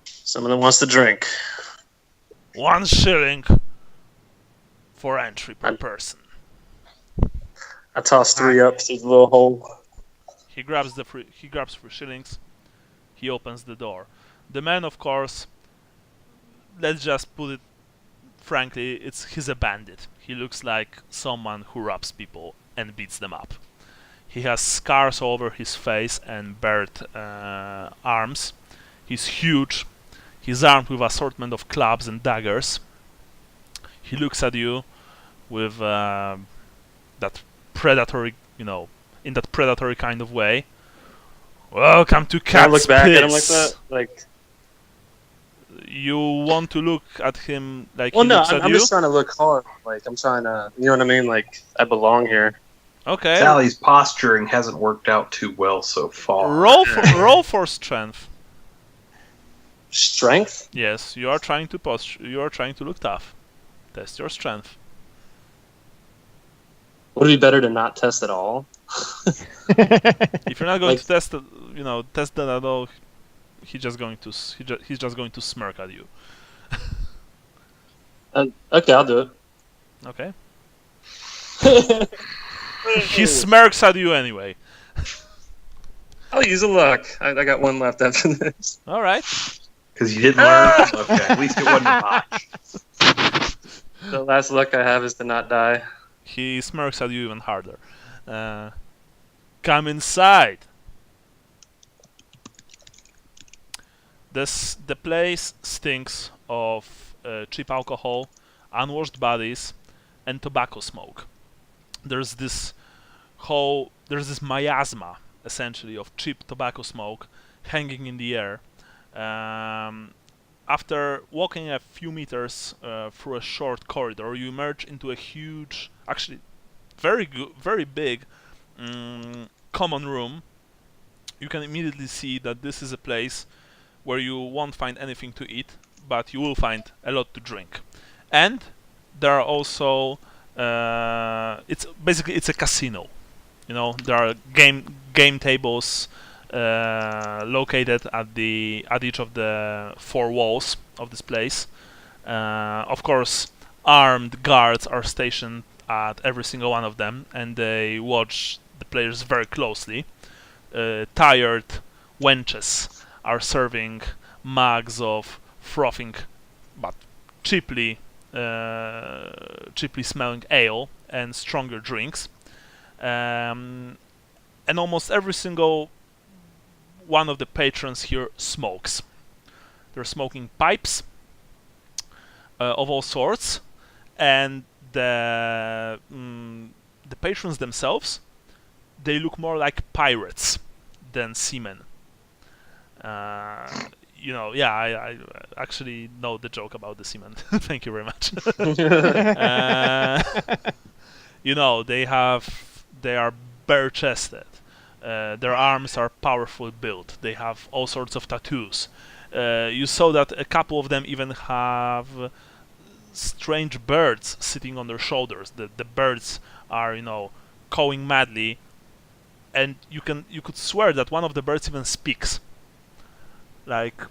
Someone that wants to drink. 1 shilling for entry per person. I toss 3 up through the little hole. He grabs 3 shillings. He opens the door. The man, of course, let's just put it frankly, he's a bandit. He looks like someone who robs people and beats them up. He has scars all over his face and bared arms. He's huge. He's armed with assortment of clubs and daggers. He looks at you with that predatory, in that predatory kind of way. Welcome to Can I Cat's look back Pits. at him like that? Like, you want to look at him like well, he no, looks at I'm you? just trying to look hard. Like, I'm trying to, you know what I mean? Like, I belong here. Okay. Sally's posturing hasn't worked out too well so far. Roll for strength. Strength? Yes, you are trying to You are trying to look tough. Test your strength. Would it be better to not test at all? If you're not going Like- to test, test that at all, he's just going to smirk at you. Okay, I'll do Okay. it. He smirks at you anyway. I'll use a luck. I got 1 left after this. All right. Because you didn't learn? Okay, at least it wasn't a botch. The last luck I have is to not die. He smirks at you even harder. Come inside. The place stinks of cheap alcohol, unwashed bodies, and tobacco smoke. There's this miasma, essentially, of cheap tobacco smoke hanging in the air. After walking a few meters through a short corridor, you emerge into a huge, actually very big common room. You can immediately see that this is a place where you won't find anything to eat, but you will find a lot to drink. And there are also it's a casino. There are game tables located at each of the 4 walls of this place. Of course, armed guards are stationed at every single one of them, and they watch the players very closely. Tired wenches are serving mugs of frothing but cheaply smelling ale and stronger drinks. And almost every single one of the patrons here smokes. They're smoking pipes of all sorts, and the patrons themselves, they look more like pirates than seamen. I actually know the joke about the seamen. Thank you very much. They are bare-chested. Their arms are powerfully built. They have all sorts of tattoos. You saw that a couple of them even have strange birds sitting on their shoulders. The birds are, cawing madly, and you could swear that one of the birds even speaks. Like,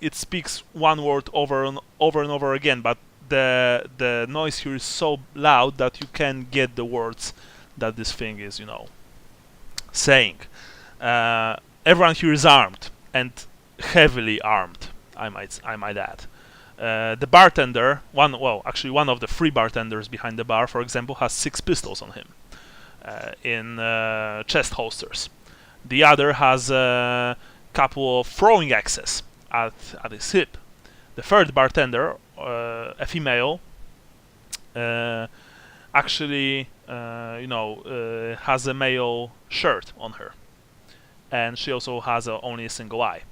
it speaks one word over and over again, but the noise here is so loud that you can't get the words that this thing is, saying. Everyone here is armed, and heavily armed, I might add. The bartender, one of the 3 bartenders behind the bar, for example, has 6 pistols on him in chest holsters. The other has a couple of throwing axes at his hip. The 3rd bartender, a female, actually, has a male shirt on her, and she also has only a single eye.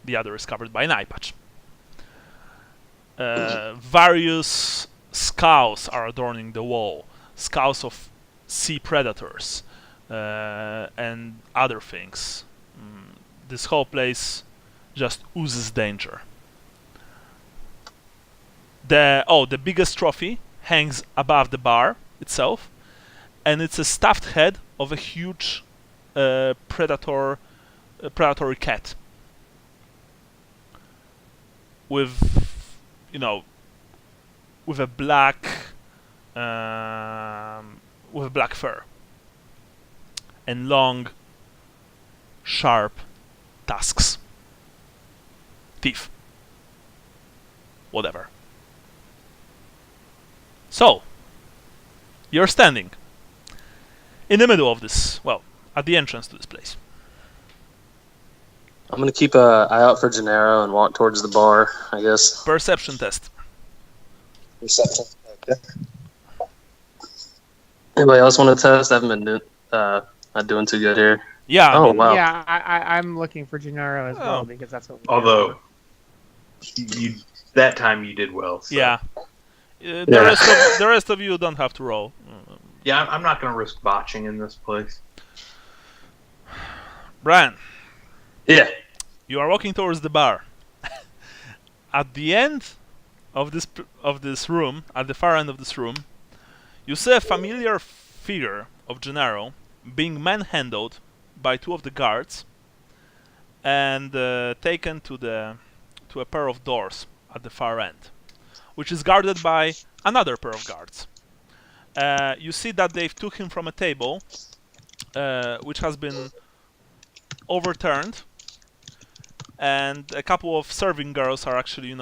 The other is covered by an eye patch. various skulls are adorning the wall. Skulls of sea predators and other things. This whole place just oozes danger. The biggest trophy hangs above the bar itself, and it's a stuffed head of a huge predatory cat with a black fur and long, sharp tusks, teeth, whatever. So, you're standing in the middle of this, well, at the entrance to this place. I'm going to keep an eye out for Gennaro and walk towards the bar, I guess. Perception test. Perception. Okay. Anybody else want to test? I haven't been not doing too good here. Yeah. Wow. Yeah, I'm looking for Gennaro as well because that's what. Although, you that time you did well. So. Yeah. The rest of you don't have to roll. Yeah, I'm not going to risk botching in this place. Brian. Yeah. You are walking towards the bar. At the end of this room, at the far end of this room, you see a familiar figure of Gennaro being manhandled by two of the guards and taken to a pair of doors at the far end, which is guarded by another pair of guards. You see that they've took him from a table which has been overturned, and a couple of serving girls are actually,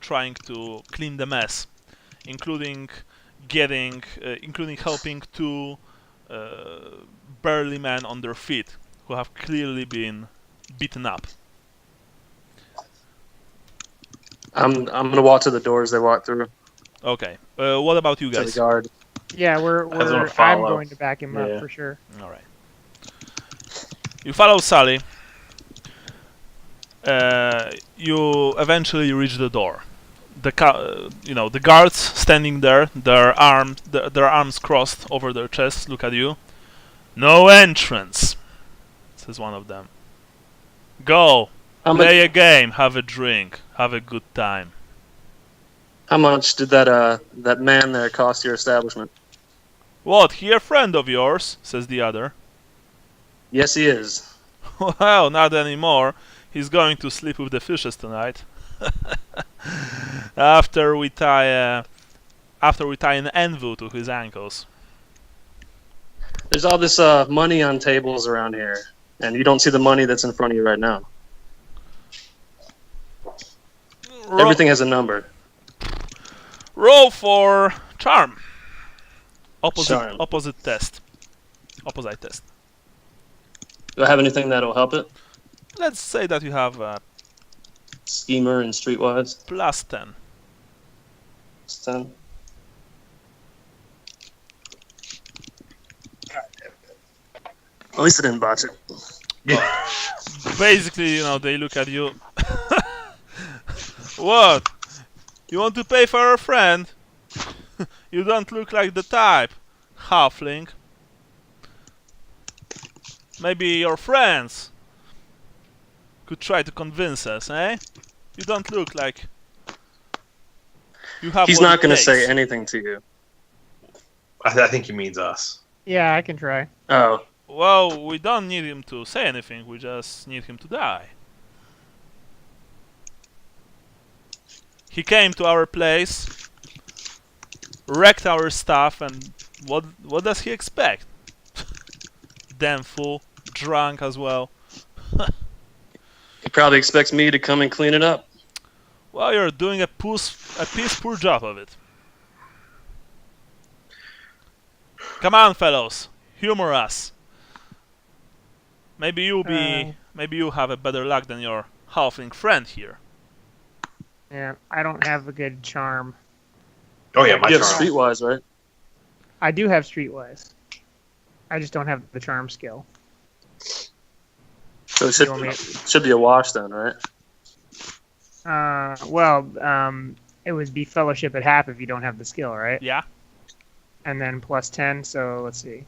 trying to clean the mess, including helping two burly men on their feet who have clearly been beaten up. I'm gonna walk to the doors they walk through. Okay. What about you To guys? the guard. Yeah, I'm going to back him up for sure. All right. You follow Sally. You eventually reach the door. The guards standing there, their arms crossed over their chests, look at you. "No entrance," says one of them. "Go, play a game, have a drink, have a good time." How much did that man there cost your establishment? "What, he a friend of yours?" says the other. Yes, he is. "Well, not anymore. He's going to sleep with the fishes tonight. After we tie an anvil to his ankles." There's all this money on tables around here, and you don't see the money that's in front of you right now. Everything has a number. Roll for charm. Charm. Opposite test. Do I have anything that'll help it? Let's say that you have Schemer and Streetwise. plus 10. It's 10. At least I didn't botch it. Basically, they look at you. "What? You want to pay for a friend? You don't look like the type, halfling. Maybe your friends could try to convince us, eh? You don't look like you have." He's what not it going to takes. say anything to you. I think he means us. Yeah, I can try. Oh. Well, we don't need him to say anything, we just need him to die. He came to our place, wrecked our stuff, and what does he expect? Damn fool, drunk as well. He probably expects me to come and clean it up. Well, you're doing a piss poor job of it. Come on, fellows, humor us. Maybe you have a better luck than your halfling friend here. Yeah, I don't have a good charm. Oh yeah, my You have charm. Streetwise, right? I do have Streetwise. I just don't have the charm skill. So it should be a wash then, right? it would be fellowship at half if you don't have the skill, right? Yeah. And then plus 10. So let's see.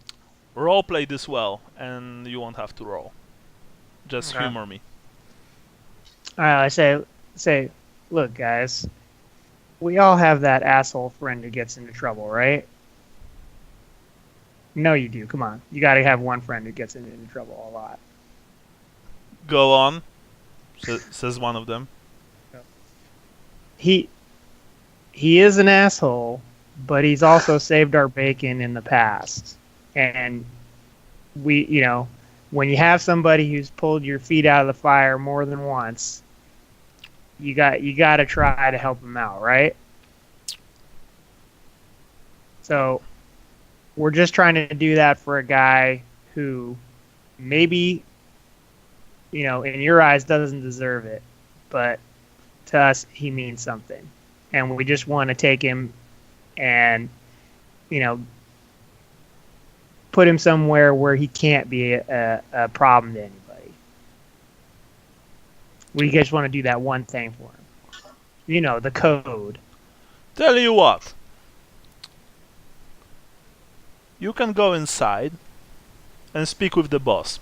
Role play this well, and you won't have to roll. Just Okay. humor me. All right, I say, look, guys, we all have that asshole friend who gets into trouble, right? No, you do. Come on, you got to have one friend who gets into trouble a lot. Go on, says one of them. He is an asshole, but he's also saved our bacon in the past, and we, when you have somebody who's pulled your feet out of the fire more than once, you got to try to help them out, right? So we're just trying to do that for a guy who maybe, in your eyes doesn't deserve it, but to us he means something, and we just want to take him and put him somewhere where he can't be a problem to anybody. We just want to do that one thing for him. The code. Tell you what. You can go inside and speak with the boss.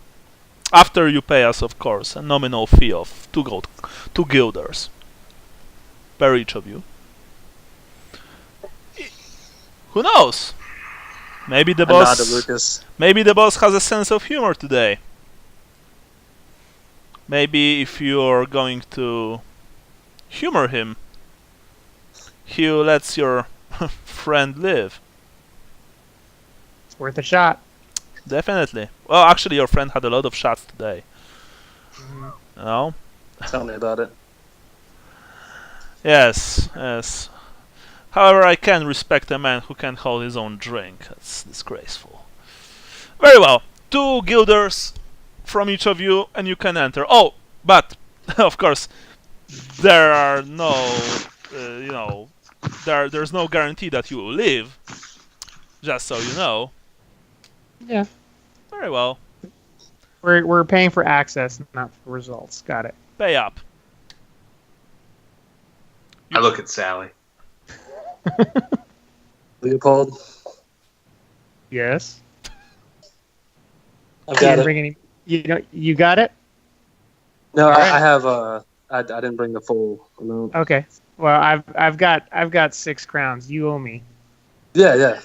After you pay us, of course, a nominal fee of 2 guilders per each of you. Who knows? Maybe the boss has a sense of humor today. Maybe if you're going to humor him, he lets your friend live. It's worth a shot. Definitely. Well, actually, your friend had a lot of shots today. No? Tell me about it. Yes. However, I can respect a man who can hold his own drink. That's disgraceful. Very well. 2 guilders from each of you, and you can enter. Oh, but, of course, there are no, there's no guarantee that you will live. Just so you know. Yeah. Very well. We're paying for access, not for results. Got it. Pay up. I look at Sally. Leopold, Yes. I've got it. Bring any, you got it? No, Alright. I have. I didn't bring the full amount. Okay. Well, I've got 6 crowns. You owe me. Yeah.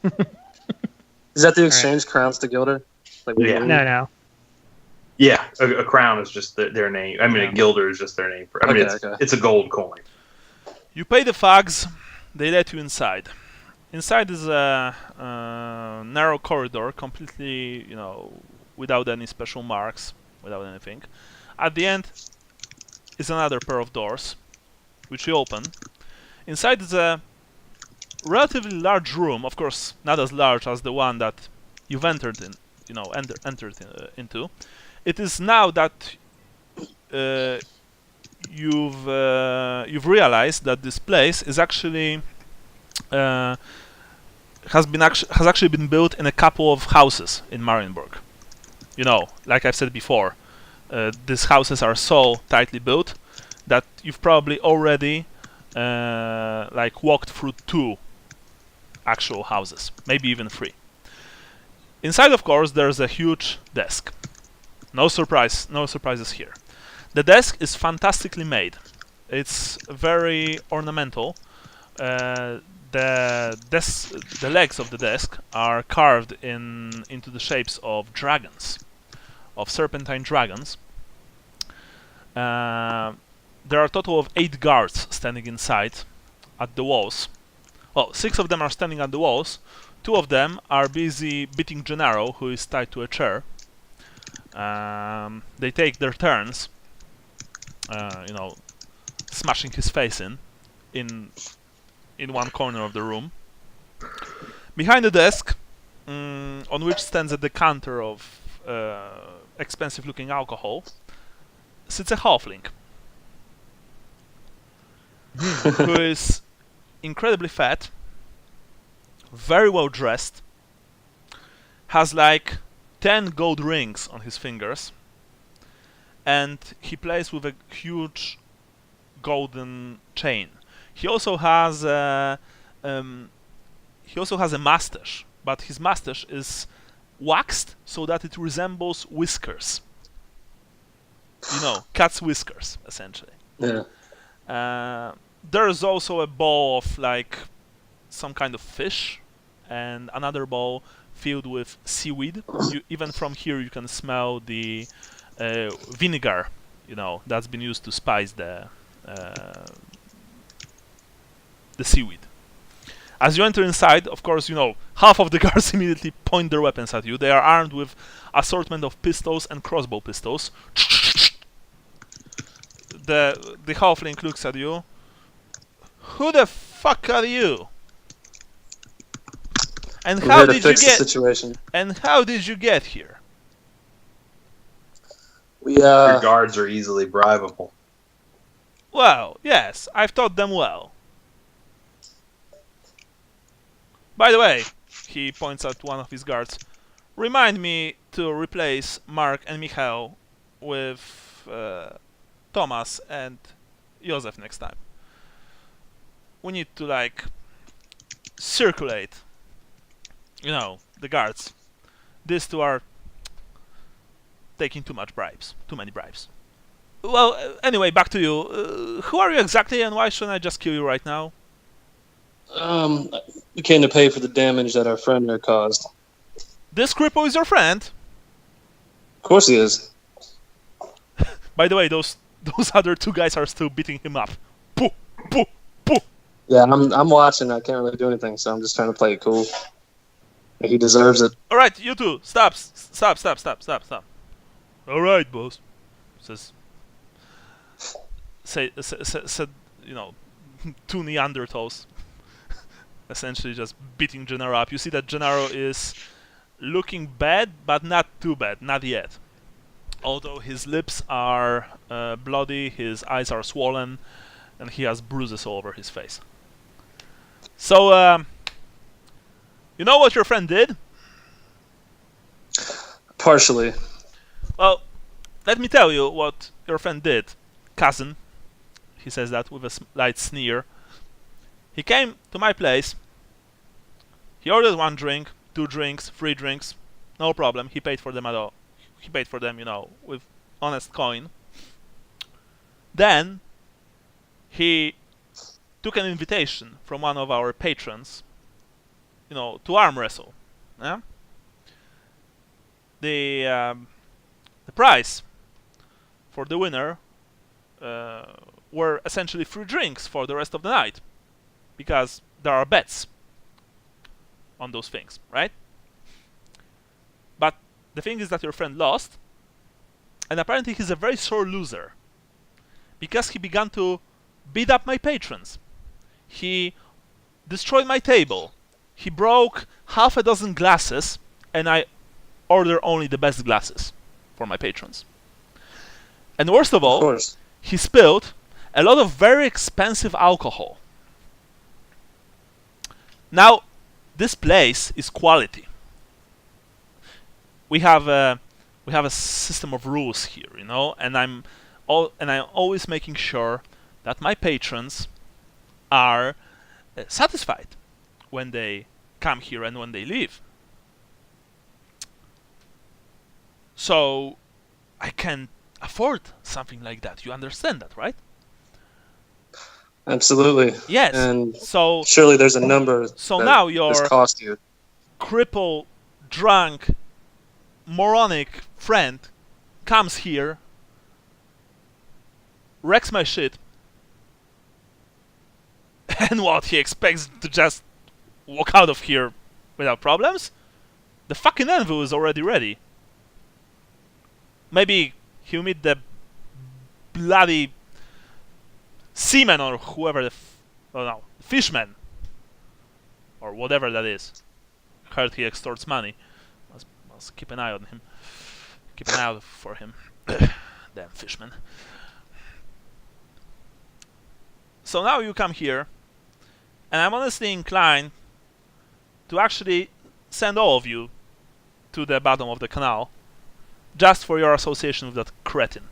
Is that the exchange crowns to Gilder? Like Yeah. No. Yeah, a crown is just their name. I mean, a guilder is just their name. It's a gold coin. You pay the fags, they let you inside. Inside is a narrow corridor, completely, without any special marks, without anything. At the end is another pair of doors, which you open. Inside is a relatively large room, of course, not as large as the one that you've entered into. It is now that you've realized that this place is actually has actually been built in a couple of houses in Marienburg. Like I've said before, these houses are so tightly built that you've probably already walked through 2 actual houses, maybe even 3. Inside, of course, there's a huge desk. No surprises here. The desk is fantastically made. It's very ornamental. The legs of the desk are carved into the shapes of dragons, of serpentine dragons. There are a total of 8 guards standing inside at the walls. Well, 6 of them are standing at the walls. 2 of them are busy beating Gennaro, who is tied to a chair. They take their turns, smashing his face in one corner of the room. Behind the desk, on which stands a decanter of expensive-looking alcohol, sits a halfling, who is incredibly fat, very well dressed, has 10 gold rings on his fingers, and he plays with a huge golden chain. He also has a mustache, but his mustache is waxed so that it resembles whiskers. You know, cat's whiskers, essentially. Yeah. There's also a bowl of like some kind of fish, and another bowl filled with seaweed. Even from here, you can smell the vinegar, you know, that's been used to spice the seaweed. As you enter inside, of course, you know, half of the guards immediately point their weapons at you. They are armed with assortment of pistols and crossbow pistols. The halfling looks at you. Who the fuck are you? And I'm how here to did you fix the get? situation. And how did you get here? Your guards are easily bribable. Well, yes, I've taught them well. By the way, he points at one of his guards. Remind me to replace Mark and Michael with Thomas and Joseph next time. We need to, like, circulate, you know, the guards. These two are taking too many bribes. Well, anyway, back to you. Who are you exactly, and why shouldn't I just kill you right now? We came to pay for the damage that our friend here caused. This cripple is your friend. Of course he is. By the way, those other two guys are still beating him up. Pooh, pooh, pooh. Yeah, I'm watching. I can't really do anything, so I'm just trying to play it cool. He deserves it. All right, you two, stop. All right, boss. Said, you know, two Neanderthals, essentially just beating Gennaro up. You see that Gennaro is looking bad, but not too bad, not yet. Although his lips are bloody, his eyes are swollen, and he has bruises all over his face. So, you know what your friend did? Partially. Well, let me tell you what your friend did, cousin. He says that with a slight sneer. He came to my place. He ordered 1 drink, 2 drinks, 3 drinks. No problem. He paid for them at all. He paid for them, you know, with honest coin. Then he took an invitation from one of our patrons, you know, to arm wrestle. Yeah? The price for the winner were essentially 3 drinks for the rest of the night, because there are bets on those things, right? But the thing is that your friend lost, and apparently he's a very sore loser, because he began to beat up my patrons. He destroyed my table. He broke half a dozen glasses, and I order only the best glasses for my patrons. And worst of all, he spilled a lot of very expensive alcohol. Now, this place is quality. We have a system of rules here, you know, and I'm always making sure that my patrons are satisfied when they come here and when they leave. So I can afford something like that. You understand that, right? Absolutely. Yes. And so surely there's a number. So that now your this cost you. Cripple, drunk, moronic friend comes here, wrecks my shit, and what, he expects to just walk out of here without problems? The fucking anvil is already ready. Maybe he'll meet the bloody seaman or whoever fishman or whatever that is. Heard he extorts money. Must keep an eye on him. Keep an eye out for him. Damn fishman. So now you come here, and I'm honestly inclined to actually send all of you to the bottom of the canal, just for your association with that cretin.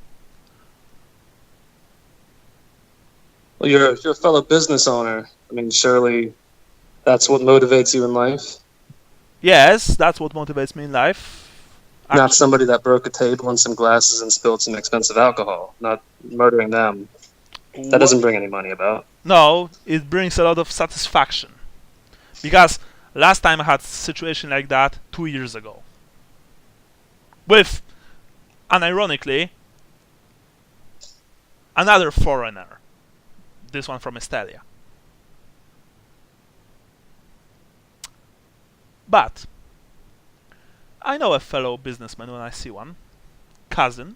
Well, you're a fellow business owner. I mean, surely that's what motivates you in life. Yes, that's what motivates me in life. Not somebody that broke a table and some glasses and spilled some expensive alcohol. Not murdering them. That doesn't bring any money about. No, it brings a lot of satisfaction. Because last time I had a situation like that 2 years ago. With, unironically, another foreigner. This one from Estelia. But I know a fellow businessman when I see one. Cousin.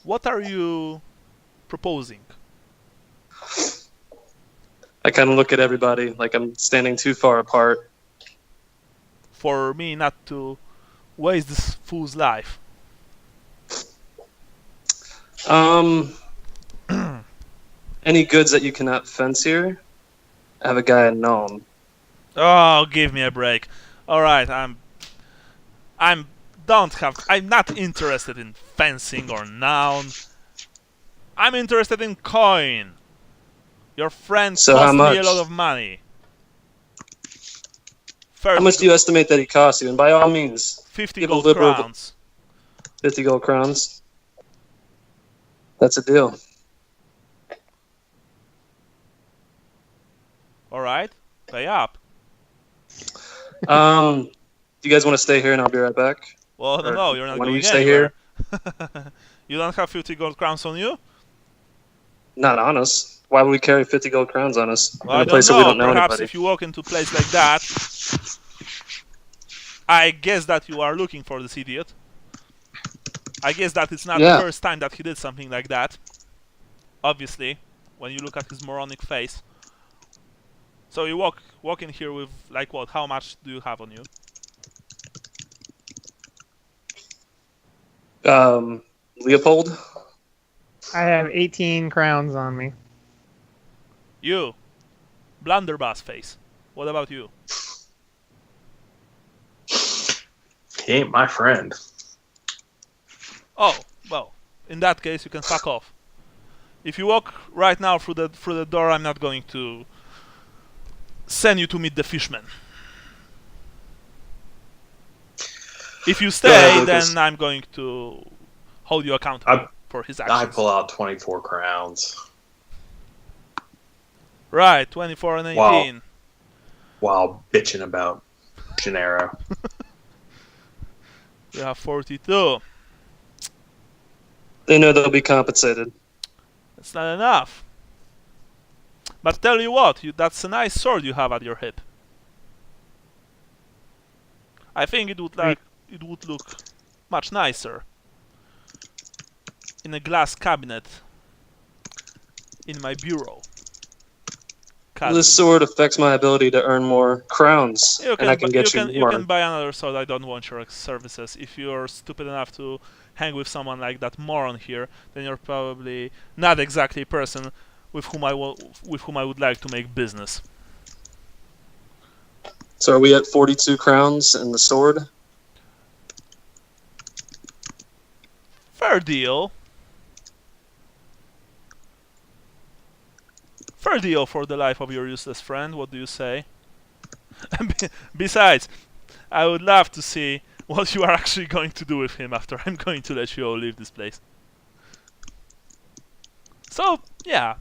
What are you proposing? I kind of look at everybody like I'm standing too far apart. For me not to waste this fool's life. Any goods that you cannot fence here? I have a guy in Nome. Oh, give me a break. Alright, I'm not interested in fencing or noun. I'm interested in coin. Your friend So how cost me a much? lot of money. How much do you estimate that he cost you? And by all means, 50 give a gold liberal- crowns. 50 gold crowns. That's a deal. Alright, pay up. Do you guys want to stay here and I'll be right back? Well, Or no, you're not why don't going you stay anywhere. You don't have 50 gold crowns on you? Not on us. Why would we carry 50 gold crowns on us Well, in I a place don't where we know. don't know Perhaps anybody? if you walk into a place like that, I guess that you are looking for this idiot. I guess that it's not Yeah. the first time that he did something like that. Obviously, when you look at his moronic face. So you walk in here with, like what, how much do you have on you? Leopold? I have 18 crowns on me. You, blunderbuss face. What about you? He ain't my friend. Oh, well, in that case you can fuck off. If you walk right now through the door, I'm not going to send you to meet the fishman. If you stay, Lucas. then I'm going to hold you accountable for his I actions. pull out 24 crowns Right, 24 and 18. Wow. while bitching about Gennaro. We have 42. They know they'll be compensated. That's not enough. But tell you what, that's a nice sword you have at your hip. I think it would look much nicer in a glass cabinet in my bureau. This sword affects my ability to earn more crowns, and I can get you You more. can buy another sword. I don't want your services. If you're stupid enough to hang with someone like that moron here, then you're probably not exactly a person with whom I would like to make business. So are we at 42 crowns and the sword? Fair deal. Fair deal for the life of your useless friend. What do you say? Besides, I would love to see what you are actually going to do with him after I'm going to let you all leave this place. So, yeah.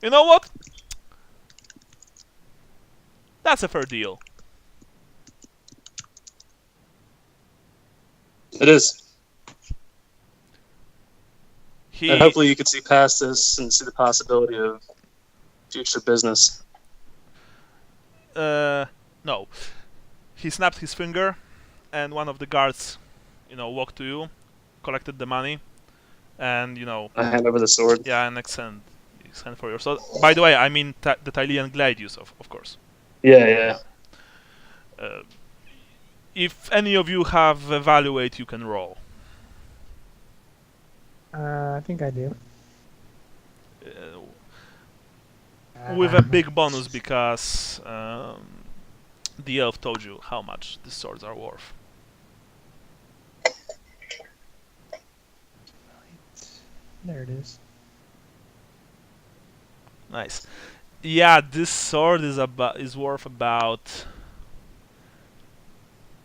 You know what? That's a fair deal. It is. He And hopefully you can see past this and see the possibility of future business. No. He snapped his finger, and one of the guards, walked to you, collected the money, and, I hand over the sword. yeah, and extend for your sword. By the way, I mean the Tylian Gladius, of course. Yeah. If any of you have evaluate, you can roll. I think I do. With a big bonus because the elf told you how much the swords are worth. There it is. Nice. Yeah, this sword is worth about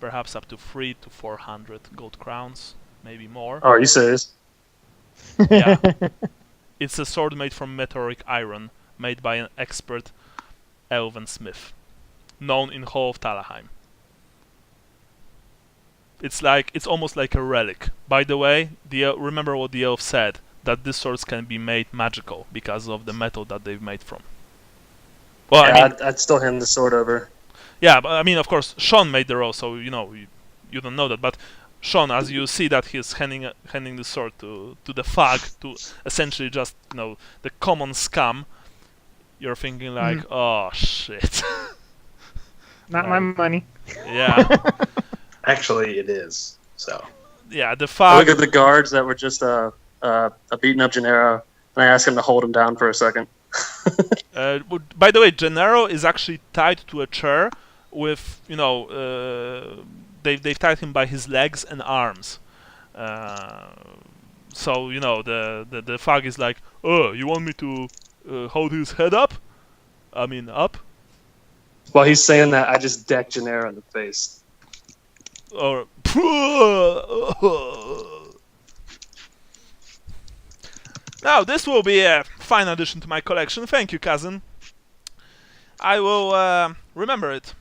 perhaps up to 300 to 400 gold crowns, maybe more. Oh, are you serious? Yeah. It's a sword made from meteoric iron, made by an expert elven smith, known in Hall of Talaheim. It's almost like a relic. By the way, remember what the elf said, that these swords can be made magical because of the metal that they've made from. Well, Yeah, I mean, I'd still hand the sword over. yeah, but I mean, of course, Sean made the roll, so you don't know that. But Sean, as you see that he's handing the sword to the thug, to essentially just the common scum, you're thinking like, oh shit. Not my money. Yeah. Actually, it is. So. Yeah, the I thug. look at the guards that were just beating up Gennaro, and I ask him to hold him down for a second. By the way, Gennaro is actually tied to a chair with, they've tied him by his legs and arms. So, the thug is like, oh, you want me to hold his head up? I mean, up? While he's saying that, I just deck Gennaro in the face. Or... Now, this will be a fine addition to my collection. Thank you, cousin. I will remember it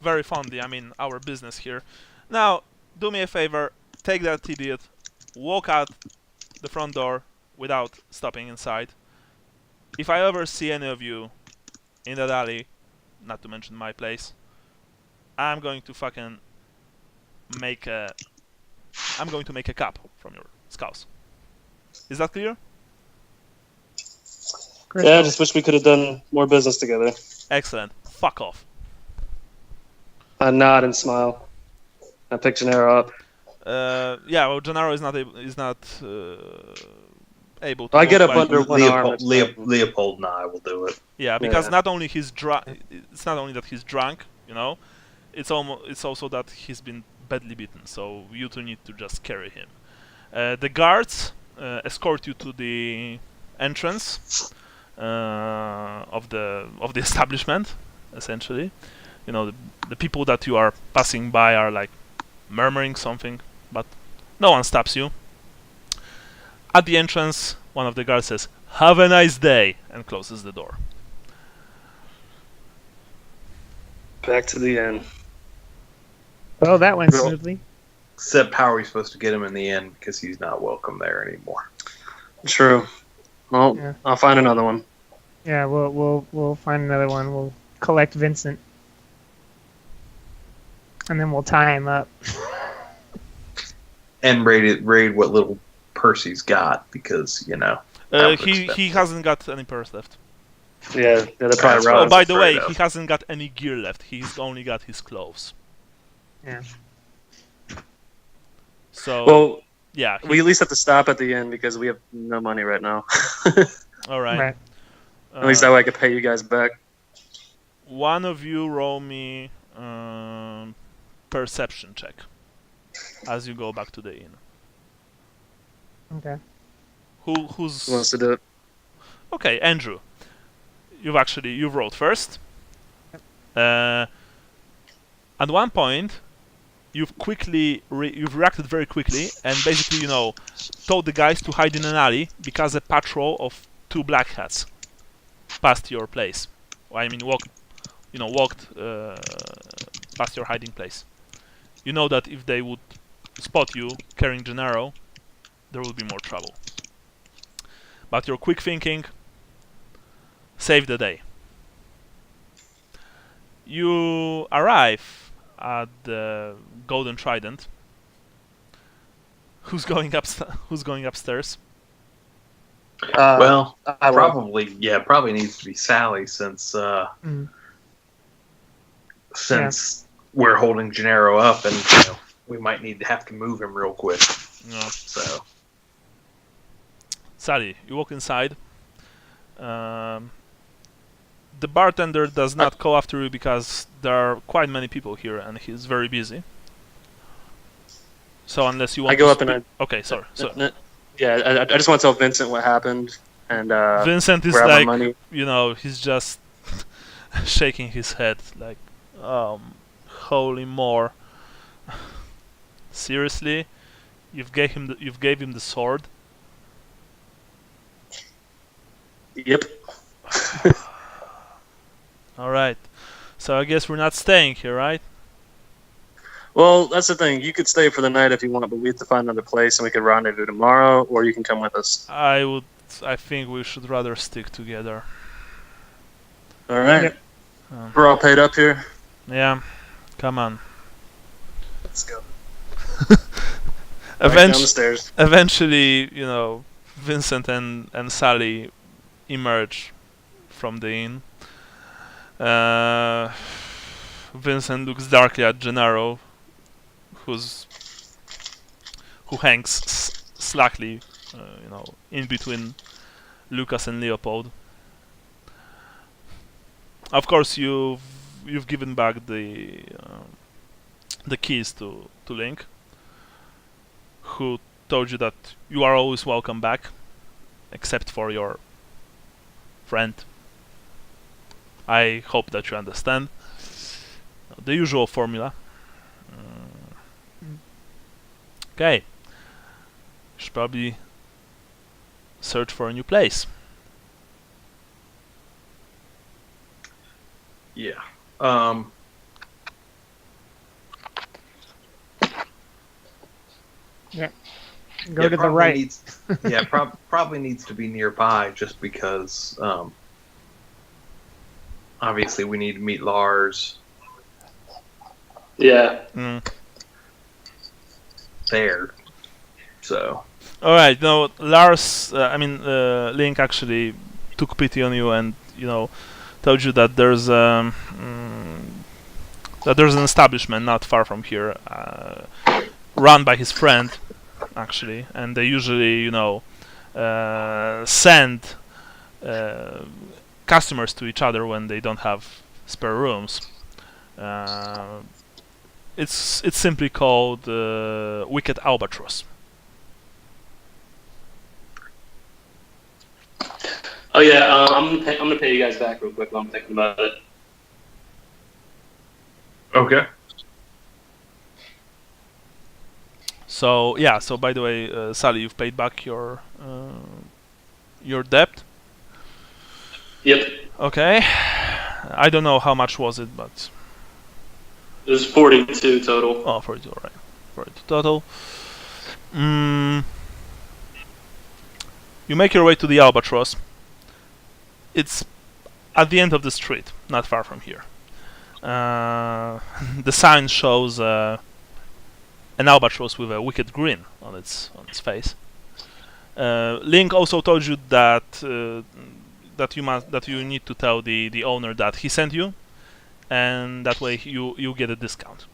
very fondly. I mean, our business here. Now, do me a favor. Take that idiot. Walk out the front door without stopping inside. If I ever see any of you in that alley, not to mention my place, I'm going to fucking make a... I'm going to make a cap from your skulls. Is that clear? Yeah, I just wish we could have done more business together. Excellent. Fuck off. I nod and smile. I pick Gennaro up. Yeah, well, Gennaro is not able to. I get walk up by under one arm. Leopold and I will do it. Yeah, because Yeah. not only he's drunk. It's not only that he's drunk, It's also that he's been badly beaten. So you two need to just carry him. The guards escort you to the entrance of the establishment, essentially. The people that you are passing by are like murmuring something, but no one stops you. At the entrance, one of the guards says, "Have a nice day," and closes the door. Back to the end. Well, that went Well- smoothly. Except how are we supposed to get him in the end because he's not welcome there anymore. True. Well, Yeah. I'll find another one. Yeah, we'll find another one. We'll collect Vincent, and then we'll tie him up. And raid what little purse he's got because that would He expensive. hasn't got any purse left. Yeah, they're probably That's right. Oh, was by the way, afraid of. he hasn't got any gear left. He's only got his clothes. Yeah. So Well, yeah, we at least have to stop at the end because we have no money right now. all right. Right. At least that way I could pay you guys back. One of you roll me perception check as you go back to the inn. Okay. Who's Who wants to do it? Okay, Andrew. You've rolled first. At one point, you've reacted very quickly and basically, told the guys to hide in an alley because a patrol of 2 black hats passed your place. I mean, walked past your hiding place. You know that if they would spot you carrying Gennaro, there would be more trouble. But your quick thinking saved the day. You arrive at the Golden Trident. Who's going upstairs? Well, I will. probably needs to be Sally since we're holding Gennaro up and we might have to move him real quick. No. So Sally, you walk inside. The bartender does not call after you because there are quite many people here and he's very busy. So unless you want I go to up and okay, sorry. So I just want to tell Vincent what happened, and Vincent is grab my like, money. He's just shaking his head like, holy more. Seriously, you've gave him the sword. Yep. All right. So I guess we're not staying here, right? Well, that's the thing. You could stay for the night if you want, but we have to find another place, and we could rendezvous tomorrow, or you can come with us. I think we should rather stick together. All right. Yep. We're all paid up here. Yeah. Come on. Let's go. Right down the stairs. Eventually, Vincent and Sally emerge from the inn. Vincent looks darkly at Gennaro, who hangs slackly, in between Lucas and Leopold. Of course, you've given back the keys to Link, who told you that you are always welcome back, except for your friend. I hope that you understand the usual formula. Okay, should probably search for a new place. Yeah. Go to the right. Probably needs to be nearby, just because. Obviously, we need to meet Lars Yeah. there. So. All right. No, Lars. Link actually took pity on you and told you that there's an establishment not far from here, run by his friend, actually, and they usually send customers to each other when they don't have spare rooms. It's simply called Wicked Albatross. Oh yeah, I'm gonna pay you guys back real quick while I'm thinking about it. Okay. So yeah. So by the way, Sally, you've paid back your debt. Yep. Okay. I don't know how much was it, but It was 42 total. oh, 42, all right. 42 total. You make your way to the Albatross. It's at the end of the street, not far from here. The sign shows an albatross with a wicked grin on its face. Link also told you that you need to tell the owner that he sent you, and that way you get a discount.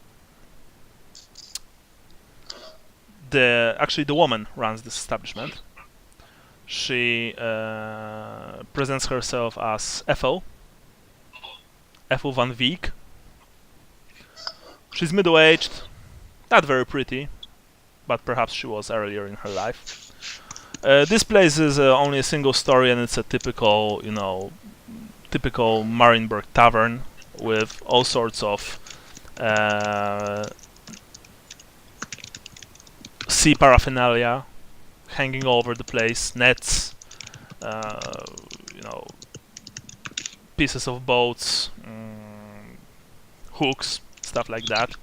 The woman runs this establishment. She presents herself as Ethel van Veek. She's middle-aged, not very pretty, but perhaps she was earlier in her life. This place is only a single story, and it's a typical Marienburg tavern with all sorts of sea paraphernalia hanging all over the place, nets, pieces of boats, hooks, stuff like that.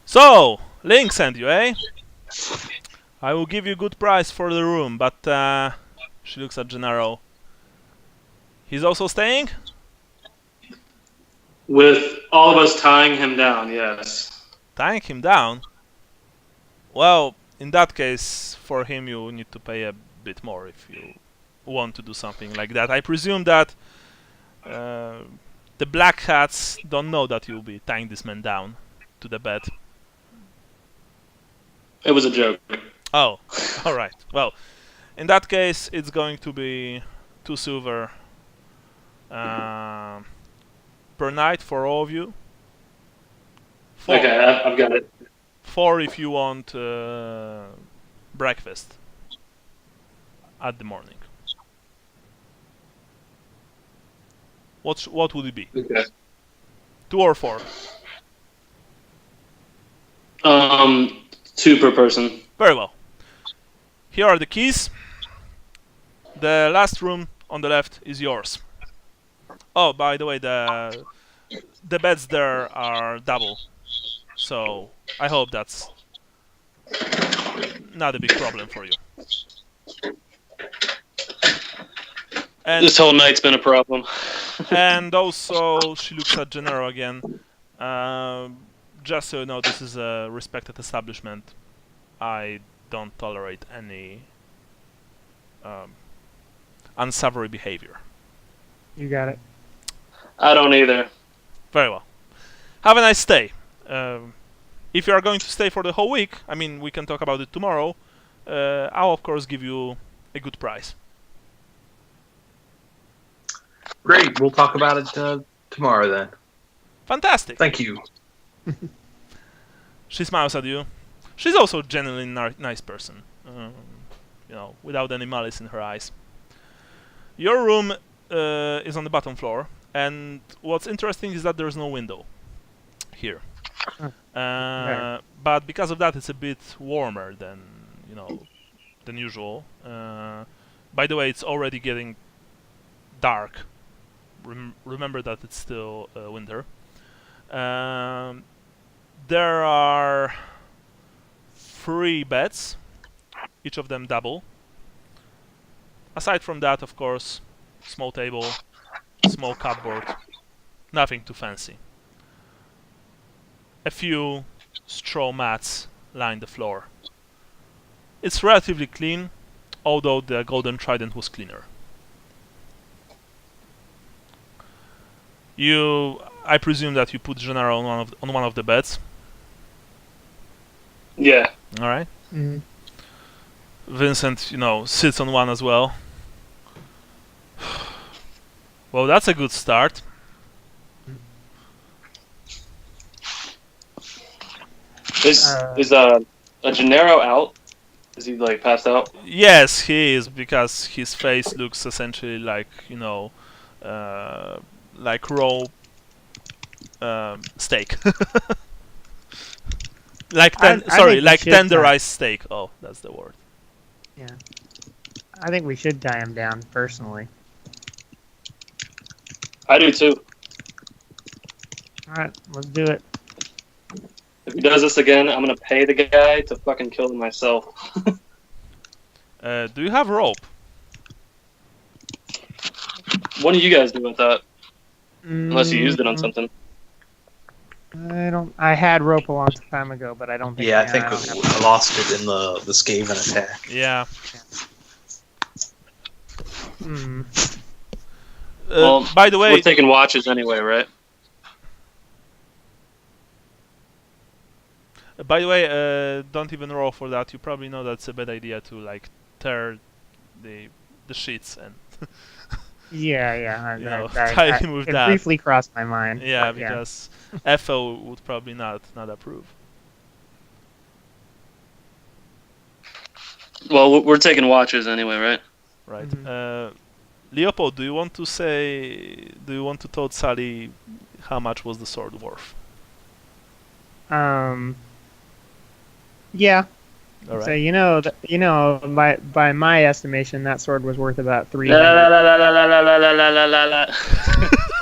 So, Link sent you, eh? I will give you a good price for the room, but she looks at Gennaro. He's also staying? With all of us tying him down, yes. Tying him down? Well, in that case, for him you need to pay a bit more if you want to do something like that. I presume that the Black Hats don't know that you'll be tying this man down to the bed. It was a joke. Oh, alright. Well, in that case, it's going to be 2 silver per night for all of you. 4, Okay, I've got it. 4 if you want breakfast at the morning. What would it be? Okay. 2 or 4? 2 per person. Very well. Here are the keys. The last room on the left is yours. Oh, by the way, the beds there are double, so I hope that's not a big problem for you. And This whole night's been a problem. and also, she looks at Gennaro again. Just so you know, this is a respected establishment. I don't tolerate any unsavory behavior. You got it. I don't either. Very well. Have a nice stay. If you are going to stay for the whole week, I mean, we can talk about it tomorrow. I'll of course give you a good price. Great. We'll talk about it tomorrow then. Fantastic. Thank you. She smiles at you. She's also a genuinely nice person. You know, without any malice in her eyes. Your room is on the bottom floor, and what's interesting is that there's no window here. But because of that, it's a bit warmer than usual. By the way, it's already getting dark. Remember that it's still winter. There are 3 beds, each of them double. Aside from that, of course, small table, small cupboard, nothing too fancy. A few straw mats line the floor. It's relatively clean, although the Golden Trident was cleaner. I presume that you put Gennaro on one of the beds. Yeah. All right. Mm-hmm. Vincent, sits on one as well. Well, that's a good start. Is Gennaro out? Is he like passed out? Yes, he is, because his face looks essentially like like raw steak. like tenderized steak. Oh, that's the word. Yeah. I think we should tie him down, personally. I do too. Alright, let's do it. If he does this again, I'm gonna pay the guy to fucking kill him myself. Do you have rope? What do you guys do with that? Unless you used it on something. I had rope a long time ago, but I don't think. Yeah, I think I lost it in the Skaven attack. Yeah. Well, by the way, we're taking watches anyway, right? Don't even roll for that. You probably know that's a bad idea to tear the sheets and Yeah. tie him with it that. briefly crossed my mind. Yeah, because FO would probably not approve. Well, we're taking watches anyway, right? Right. Mm-hmm. Leopold, do you want to tell Sally how much was the sword worth? Yeah. All right. So by my estimation, that sword was worth about 300. I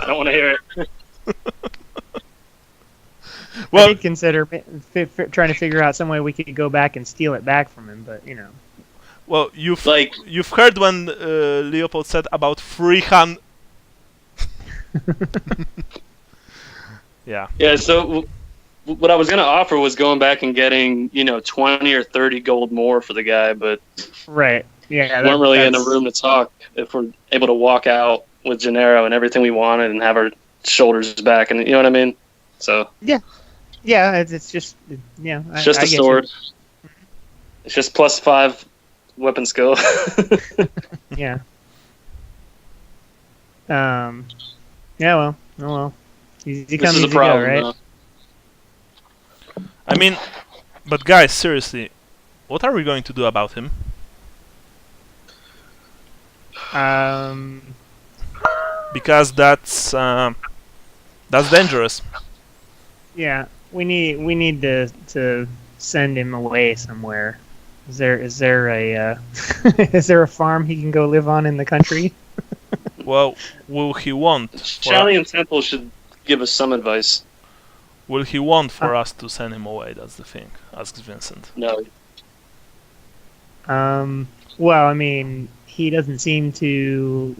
don't want to hear it. Well, I did consider trying to figure out some way we could go back and steal it back from him, but Well, you've heard when Leopold said about 300. Yeah. Yeah. So what I was gonna offer was going back and getting 20 or 30 gold more for the guy, but right. Yeah. We weren't really in a room to talk. If we're able to walk out with Gennaro and everything we wanted and have our shoulders back, and you know what I mean. So. Yeah. It's just It's just a sword. It's just +5 weapon skill. Yeah. Yeah. Well. Oh well. Easy come, easy go, right? I mean, but guys, seriously, what are we going to do about him? Because that's dangerous. Yeah, we need to send him away somewhere. Is there a is there a farm he can go live on in the country? Well, will he want? Shallian Temple should give us some advice. Will he want for us to send him away? That's the thing. Asks Vincent. No. Well, I mean, he doesn't seem to.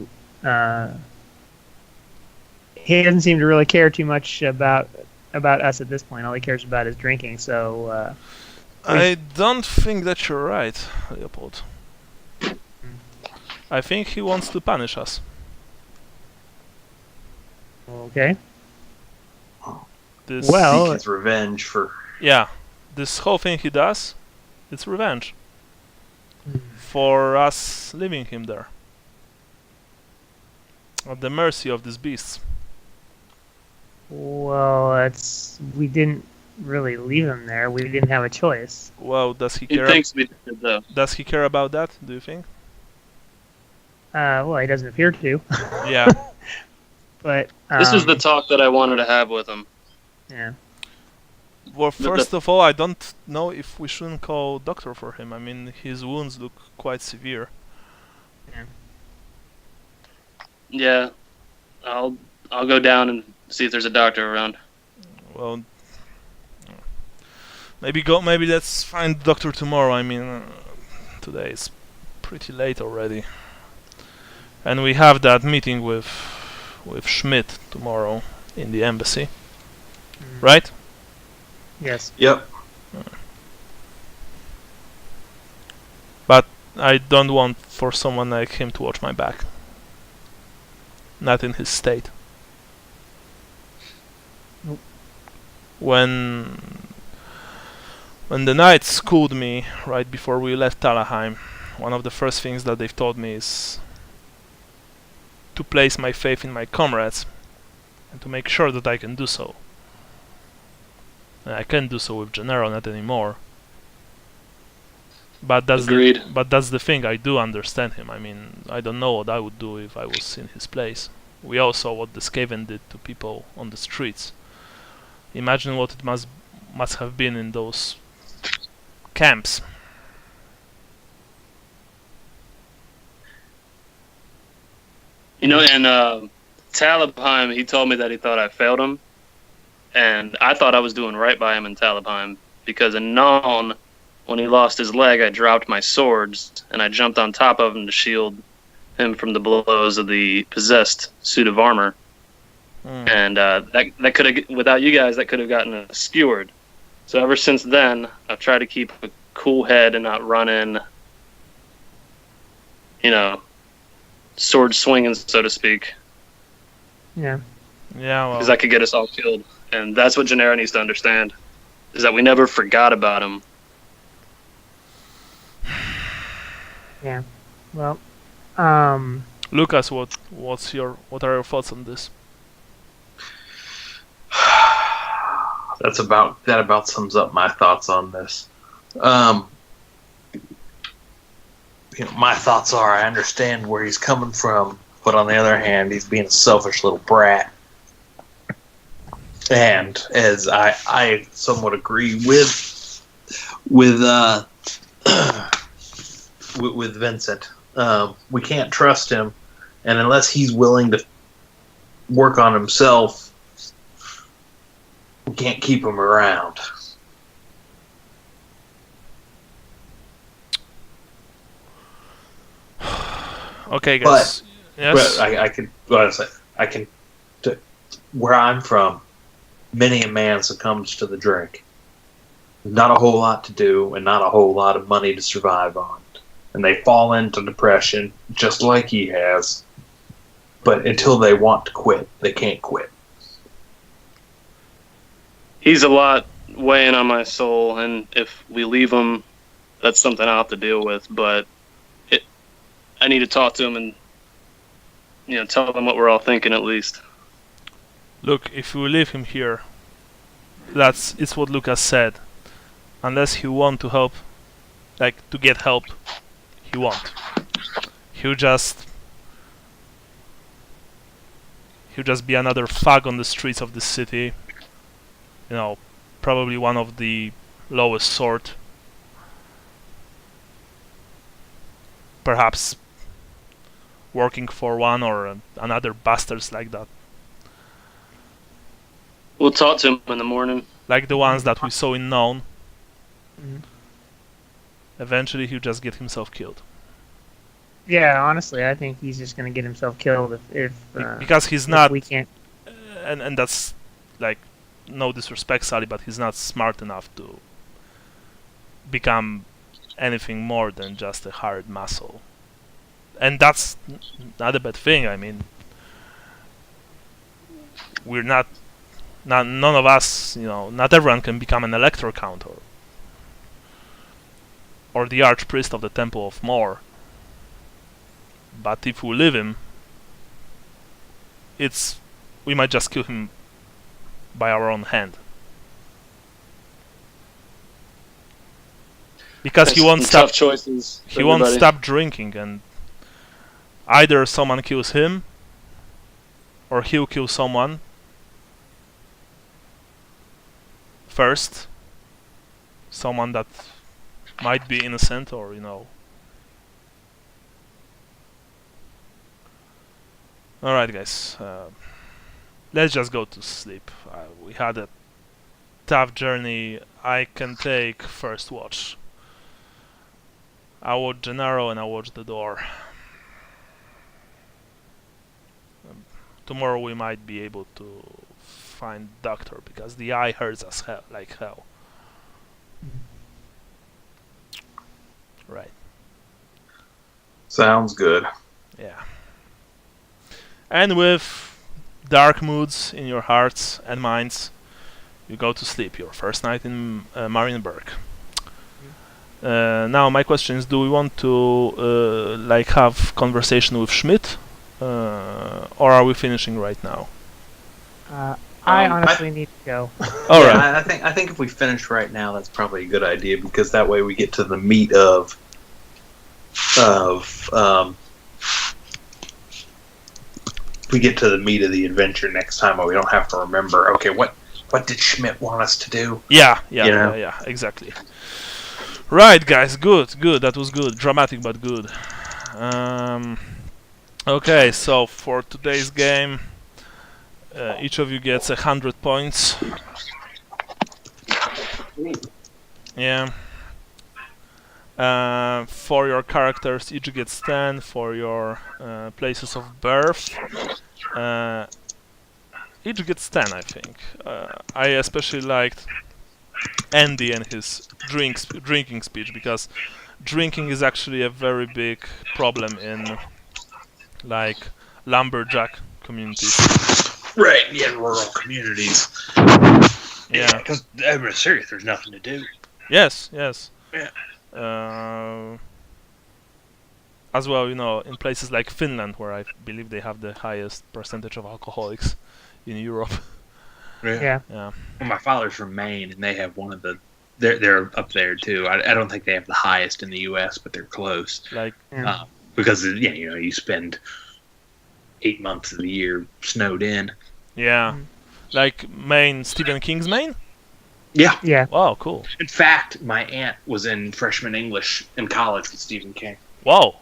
He doesn't seem to really care too much about us at this point. All he cares about is drinking. So. I don't think that you're right, Leopold. I think he wants to punish us. Okay. Seek his revenge for. Yeah, this whole thing he does, it's revenge for us leaving him there at the mercy of these beasts. Well, we didn't really leave him there. We didn't have a choice. Well, does he He care? thinks we did, though. Does he care about that? Do you think? Well, he doesn't appear to. Yeah. But This is the talk that I wanted to have with him. Yeah. Well, first of all, I don't know if we shouldn't call a doctor for him. I mean, his wounds look quite severe. Yeah, I'll go down and see if there's a doctor around. Well, maybe let's find the doctor tomorrow. I mean, today is pretty late already, and we have that meeting with Schmidt tomorrow in the embassy, right? Yes. Yep. But I don't want for someone like him to watch my back. Not in his state. Nope. When the knights schooled me right before we left Talaheim, one of the first things that they've told me is to place my faith in my comrades and to make sure that I can do so. And I can't do so with Gennaro, not anymore. But that's Agreed. But that's the thing. I do understand him. I mean, I don't know what I would do if I was in his place. We all saw what the Skaven did to people on the streets. Imagine what it must have been in those camps. You know, in Talabheim, he told me that he thought I failed him, and I thought I was doing right by him in Talabheim, because in Nuln, when he lost his leg, I dropped my swords, and I jumped on top of him to shield him from the blows of the possessed suit of armor. And that could have, without you guys, that could have gotten us skewered. So ever since then, I've tried to keep a cool head and not run in, sword swinging, so to speak. Yeah. Yeah, well. Because that could get us all killed. And that's what Gennaro needs to understand, is that we never forgot about him. Yeah. Well, Lucas, what are your thoughts on this? That about sums up my thoughts on this. My thoughts are, I understand where he's coming from, but on the other hand, he's being a selfish little brat. And as I somewhat agree with Vincent, we can't trust him, and unless he's willing to work on himself, we can't keep him around. Okay, guys. Yes. But I can. Where I'm from, many a man succumbs to the drink. Not a whole lot to do, and not a whole lot of money to survive on, and they fall into depression just like he has. But until they want to quit, they can't quit. He's a lot weighing on my soul, and if we leave him, that's something I'll have to deal with. But I need to talk to him and tell him what we're all thinking at least. Look, if we leave him here, it's what Lucas said. Unless he want to help like to get help, he won't. He'll just be another thug on the streets of the city. You know, probably one of the lowest sort. Perhaps working for one or another bastards like that. We'll talk to him in the morning. Like the ones that we saw in Known. Mhm. Eventually he'll just get himself killed. Yeah, honestly, I think he's just gonna get himself killed if Because he's if not, we can't. and that's like, no disrespect, Sally, but he's not smart enough to become anything more than just a hired muscle. And that's not a bad thing. I mean, we're not none of us, you know, not everyone can become an Electro Count or the Archpriest of the Temple of Mor. But if we leave him, we might just kill him by our own hand. Because he won't stop. Tough choices. He won't stop drinking, and either someone kills him, or he'll kill someone first. Someone that might be innocent, or you know. Alright, guys. Let's just go to sleep. We had a tough journey. I can take first watch. I watch Gennaro and I watch the door. Tomorrow we might be able to find Doctor because the eye hurts us like hell. Right. Sounds good. Yeah. And with dark moods in your hearts and minds, you go to sleep. Your first night in Marienburg. Now my question is: do we want to like have conversation with Schmidt, or are we finishing right now? I honestly need to go. All Yeah, right. I think if we finish right now, that's probably a good idea because that way we get to the meat of we get to the meat of the adventure next time, or we don't have to remember. Okay, what did Schmidt want us to do? Yeah, You know? yeah, exactly. Right, guys, good. That was good. Dramatic, but good. Okay, so for today's game, each of you gets 100 points. Yeah. For your characters, each gets 10. For your places of birth, each gets 10, I think. I especially liked Andy and his drinking speech, because drinking is actually a very big problem in like lumberjack communities. Right, yeah, rural communities. Yeah, because I'm serious. There's nothing to do. Yes. Yeah. As well, you know, in places like Finland, where I believe they have the highest percentage of alcoholics in Europe. Yeah. Yeah. Well, my father's from Maine, and they have one of the. They're up there too. I don't think they have the highest in the U.S., but they're close. Like, Because you know you spend 8 months of the year snowed in. yeah, like Maine, Stephen King's Maine. Yeah. Yeah. Wow, cool. In fact, my aunt was in freshman English in college with Stephen King. Wow.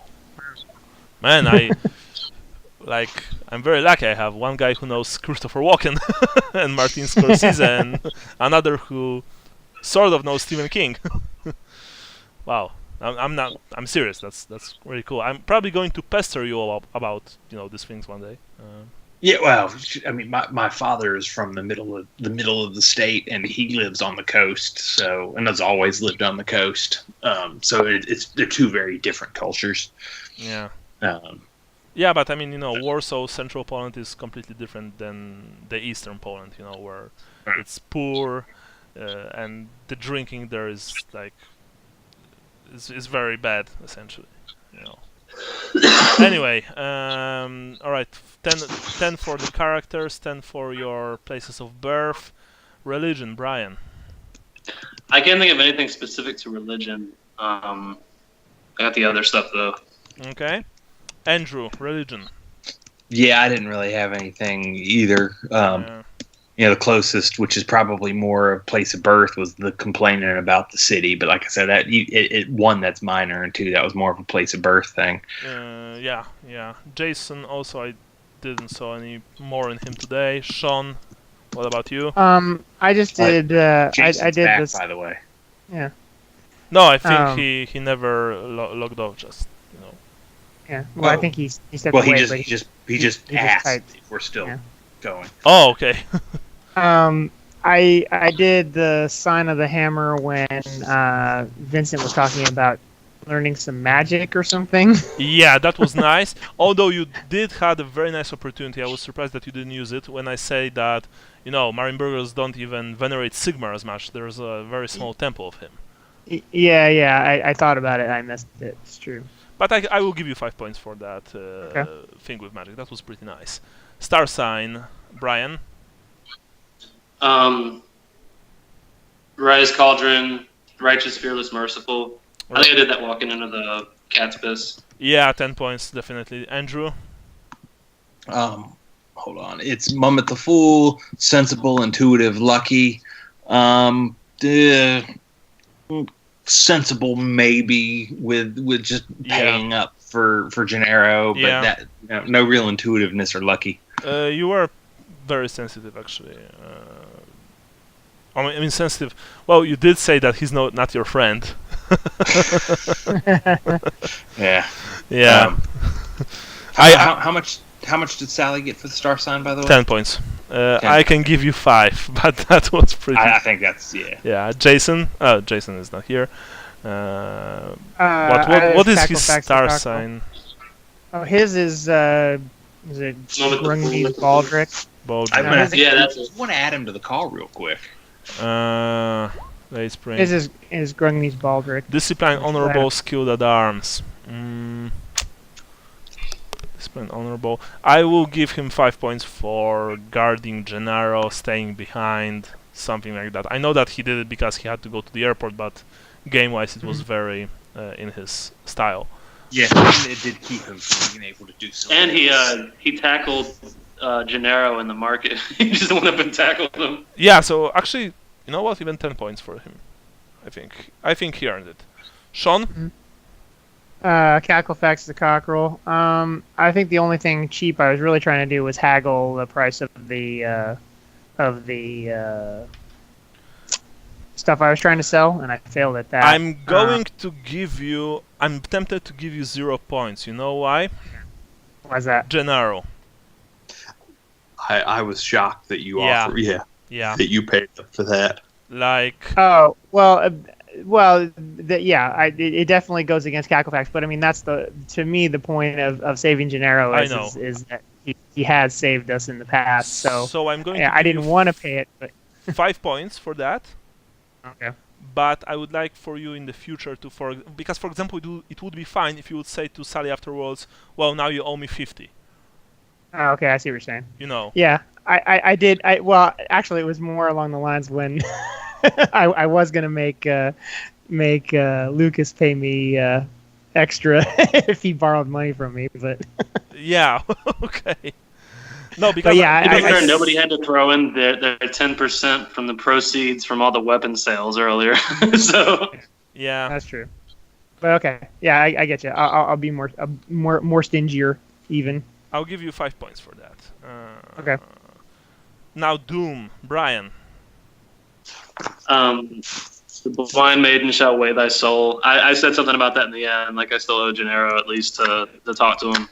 Man, I'm very lucky. I have one guy who knows Christopher Walken and Martin Scorsese, and another who sort of knows Stephen King. Wow. I'm serious. That's really cool. I'm probably going to pester you all about these things one day. Yeah, well, I mean, my father is from the middle of the state, and he lives on the coast. So, and has always lived on the coast. So they're two very different cultures. Yeah. Yeah, but I mean, Warsaw, Central Poland is completely different than the Eastern Poland. Where it's poor, and the drinking there is like is very bad, essentially. Anyway, all right. 10 for the characters, 10 for your places of birth. Religion, Brian. I can't think of anything specific to religion. I got the other stuff though. Okay. Andrew, religion. Yeah, I didn't really have anything either. Yeah. The closest, which is probably more a place of birth, was the complaining about the city. But like I said, one that's minor, and two that was more of a place of birth thing. Yeah. Jason also, I didn't saw any more in him today. Sean, what about you? I just did. I Jason's did back, this. by the way. Yeah. No, I think he never logged off. Just Yeah. Well, I think he stepped Well, away. he just asked if we're still going. Oh, okay. I did the sign of the hammer when Vincent was talking about learning some magic or something. Yeah, that was nice. Although you did have a very nice opportunity. I was surprised that you didn't use it when I say that, Marienburgers don't even venerate Sigmar as much. There's a very small temple of him. Yeah. I thought about it. I missed it. It's true. But I will give you 5 points for that thing with magic. That was pretty nice. Star sign, Brian. Rise Cauldron, Righteous, Fearless, Merciful. I think I did that walking into the cat's piss. Yeah, 10 points, definitely. Andrew? Hold on. It's Mummet the Fool, Sensible, Intuitive, Lucky. Sensible maybe with just paying up for Gennaro, but that no real intuitiveness or lucky. You were very sensitive, actually. I mean, sensitive. Well, you did say that he's not your friend. Yeah. Yeah. How much did Sally get for the star sign, by the way? 10 points. I can give you 5, but that was pretty. I think that's Yeah, Jason. Jason is not here. What is his star sign? Oh, his is it Grungni's Baldric? Baldric. I want to add him to the call real quick. Late spring. His is Grungni's Baldric. Discipline, honorable, skilled at arms. Discipline, honorable. I will give him 5 points for guarding Gennaro, staying behind, something like that. I know that he did it because he had to go to the airport, but game-wise it was very in his style. Yeah, it did keep him from being able to do so. And he tackled Gennaro in the market. He just went up and tackled him. Yeah, so actually, you know what? Even 10 points for him. I think he earned it. Sean? Cacklefax the cockerel. I think the only thing cheap I was really trying to do was haggle the price of the stuff I was trying to sell, and I failed at that. I'm tempted to give you 0 points. You know why? Why's that? Gennaro. I was shocked that you offered, that you paid for that. Oh well, it definitely goes against Cacklefax, but I mean that's to me the point of saving Gennaro is that he has saved us in the past. So I'm going. I didn't want to pay it, but 5 points for that. Okay. But I would like for you in the future because for example it would be fine if you would say to Sally afterwards, well now you owe me 50. Oh, okay, I see what you're saying. Yeah, I did. Well, actually, it was more along the lines when I was gonna make Lucas pay me extra if he borrowed money from me, but yeah, okay. No, because nobody had to throw in their 10% from the proceeds from all the weapon sales earlier. So yeah, that's true. But okay, yeah, I get you. I'll be more stingier even. I'll give you 5 points for that. Okay. Now Doom, Brian. The blind maiden shall weigh thy soul. I said something about that in the end. Like I still owe Gennaro at least to talk to him.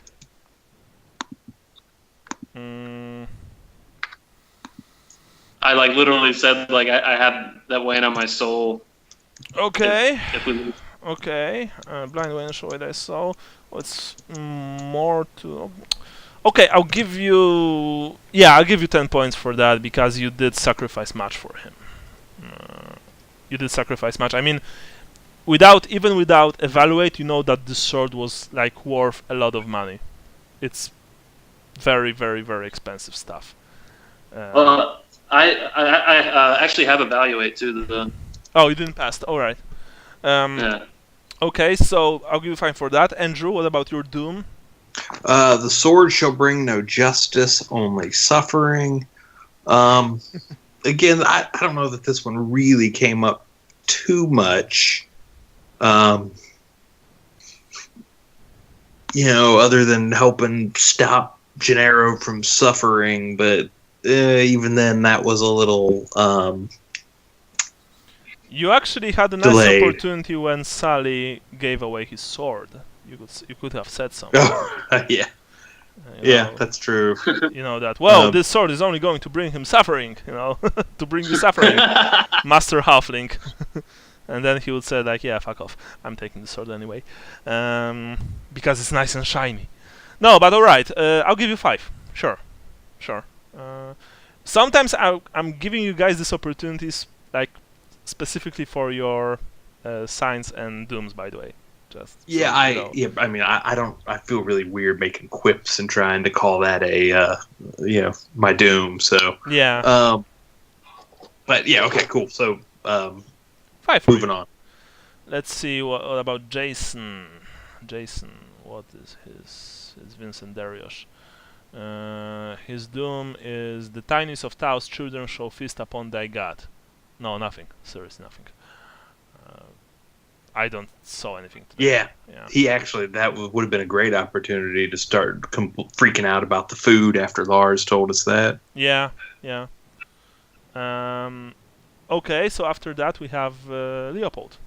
I literally said I had that weighing on my soul. Okay. If we lose. Okay. Blind maiden shall weigh thy soul. What's more to? Okay, I'll give you 10 points for that because you did sacrifice much for him. You did sacrifice much. I mean, without evaluate, you know that this sword was worth a lot of money. It's very, very, very expensive stuff. I actually have evaluate too. Oh, you didn't pass. All right. Yeah. Okay, so I'll give you 5 for that. Andrew, what about your doom? The sword shall bring no justice, only suffering. Again, I don't know that this one really came up too much. Other than helping stop Gennaro from suffering, but even then, that was a little You actually had a nice delayed. opportunity when Sully gave away his sword. You could have said something. Yeah. That's true. You know that. Well, this sword is only going to bring him suffering. To bring you suffering, Master Halfling. And then he would say like, yeah, fuck off. I'm taking the sword anyway, because it's nice and shiny. No, but all right. I'll give you 5. Sure. Sometimes I'm giving you guys these opportunities like specifically for your signs and dooms. By the way, just I feel really weird making quips and trying to call that my doom. So yeah. But yeah, okay, cool. So 5. Moving on. Let's see what about Jason. Jason, what is his? It's Vincent Dariush. His doom is the tiniest of Tao's children shall feast upon thy god. No, nothing. Seriously, nothing. I don't saw anything today. Yeah. He actually, that would have been a great opportunity to start freaking out about the food after Lars told us that. Yeah. Okay, so after that we have Leopold.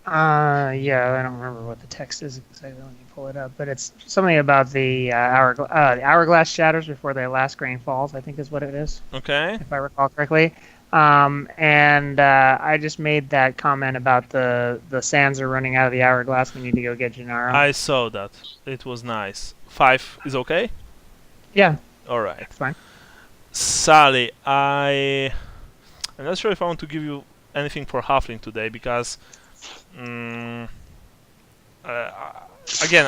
I don't remember what the text is exactly. Let me pull it up. But it's something about the hourglass shatters before the last grain falls, I think is what it is. Okay. If I recall correctly. And I just made that comment about the sands are running out of the hourglass. We need to go get Gennaro. I saw that. It was nice. 5 is okay? Yeah. All right. It's fine. Sally, I'm not sure if I want to give you anything for Halfling today because again,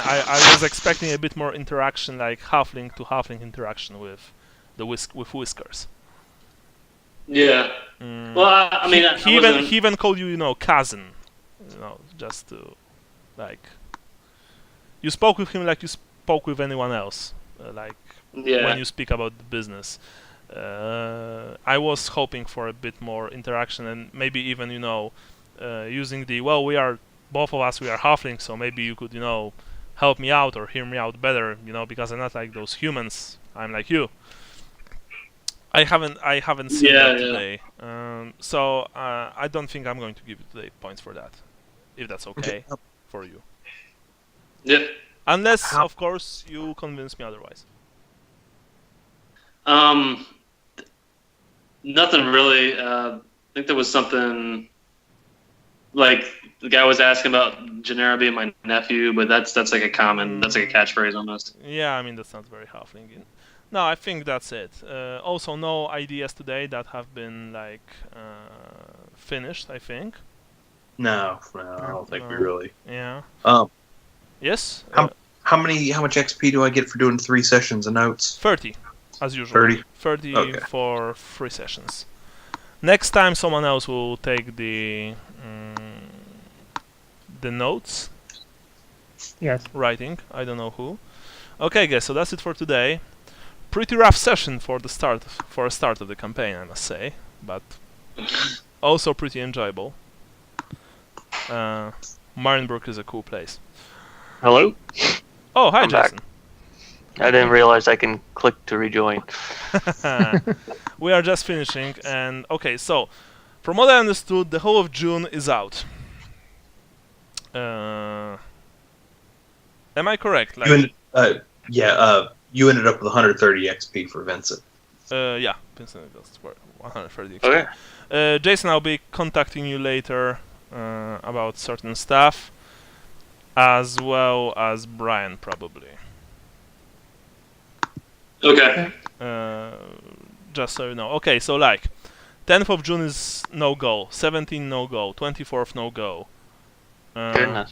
I was expecting a bit more interaction, like Halfling to Halfling interaction with with Whiskers. Yeah. Well, I mean, he even called you, cousin. Just to like you spoke with him like you spoke with anyone else, when you speak about the business. I was hoping for a bit more interaction and maybe even using both of us we are halflings, so maybe you could help me out or hear me out better, because I'm not like those humans. I'm like you. I haven't seen that today, so I don't think I'm going to give you today points for that, if that's okay for you. Yeah. Unless, of course, you convince me otherwise. Nothing really. I think there was something like the guy was asking about Gennaro being my nephew, but that's like a catchphrase almost. Yeah, I mean that's not very halfling. No, I think that's it. Also, no ideas today that have been finished. I think. No, I don't think we really. Yeah. Yes. How much XP do I get for doing 3 sessions of notes? 30, as usual. 30 okay. For 3 sessions. Next time, someone else will take the notes. Yes. Writing. I don't know who. Okay, guys. So that's it for today. Pretty rough session for a start of the campaign, I must say, but also pretty enjoyable. Marienburg is a cool place. Hello? Oh, hi, I'm Jason. back. I didn't realize I can click to rejoin. We are just finishing, and okay, so from what I understood, the whole of June is out. Am I correct? You ended up with 130 XP for Vincent. Yeah, Vincent goes for 130 XP. Okay. Jason, I'll be contacting you later about certain stuff, as well as Brian, probably. Okay. Just so you know. Okay, so 10th of June is no go, 17th no go, 24th no go. Goodness.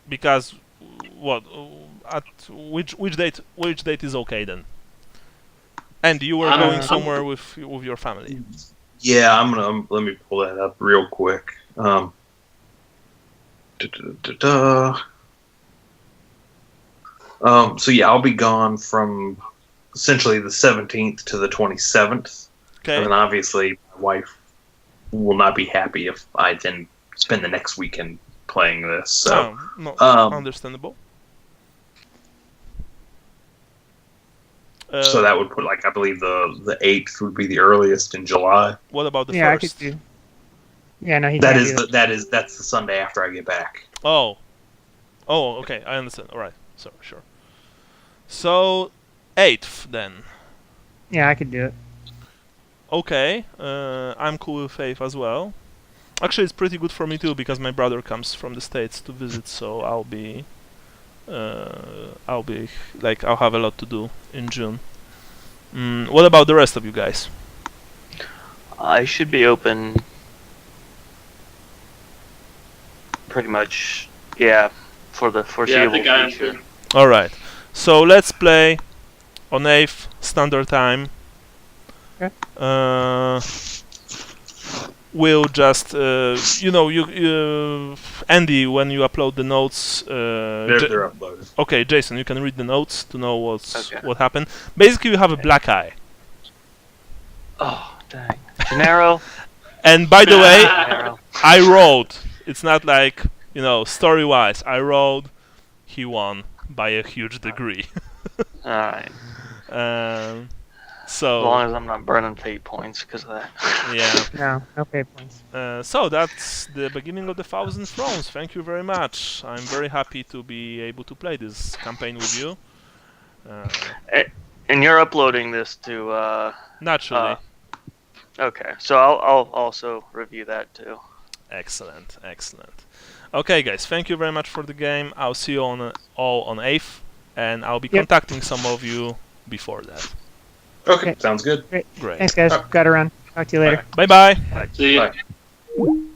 Because what? At which date is okay then? And you were going somewhere with your family. Yeah, I'm gonna let me pull that up real quick. So yeah, I'll be gone from essentially the 17th to the 27th. Okay. And then obviously my wife will not be happy if I then spend the next weekend playing this. So, no, understandable. So that would put, like, I believe the 8th would be the earliest in July. What about the Yeah, I first? could do. Yeah, no, he That can't is do that's the Sunday after I get back. Oh, okay, I understand. All right, so sure. So 8th then. Yeah, I could do it. Okay, I'm cool with 8th as well. Actually, it's pretty good for me too because my brother comes from the States to visit, so I'll have a lot to do in June. What about the rest of you guys? I should be open pretty much, yeah, for the foreseeable future. All right, so let's play on 8th standard time. Okay. We'll just, Andy, when you upload the notes, They're uploaded. Okay, Jason, you can read the notes to know what happened. Basically, you have a black eye. Oh, dang. Gennaro. And by the way, I rolled. It's not like, story-wise. I rolled. He won by a huge degree. Alright. So, as long as I'm not burning fate points because of that. Yeah. No fate points. So that's the beginning of the Thousand Thrones. Thank you very much. I'm very happy to be able to play this campaign with you. And you're uploading this to... Naturally. Okay, so I'll also review that too. Excellent. Okay, guys, thank you very much for the game. I'll see you all on 8th, and I'll be contacting some of you before that. Okay, sounds good. Great. Thanks, guys. Got to run. Talk to you later. Bye-bye. See you. Bye.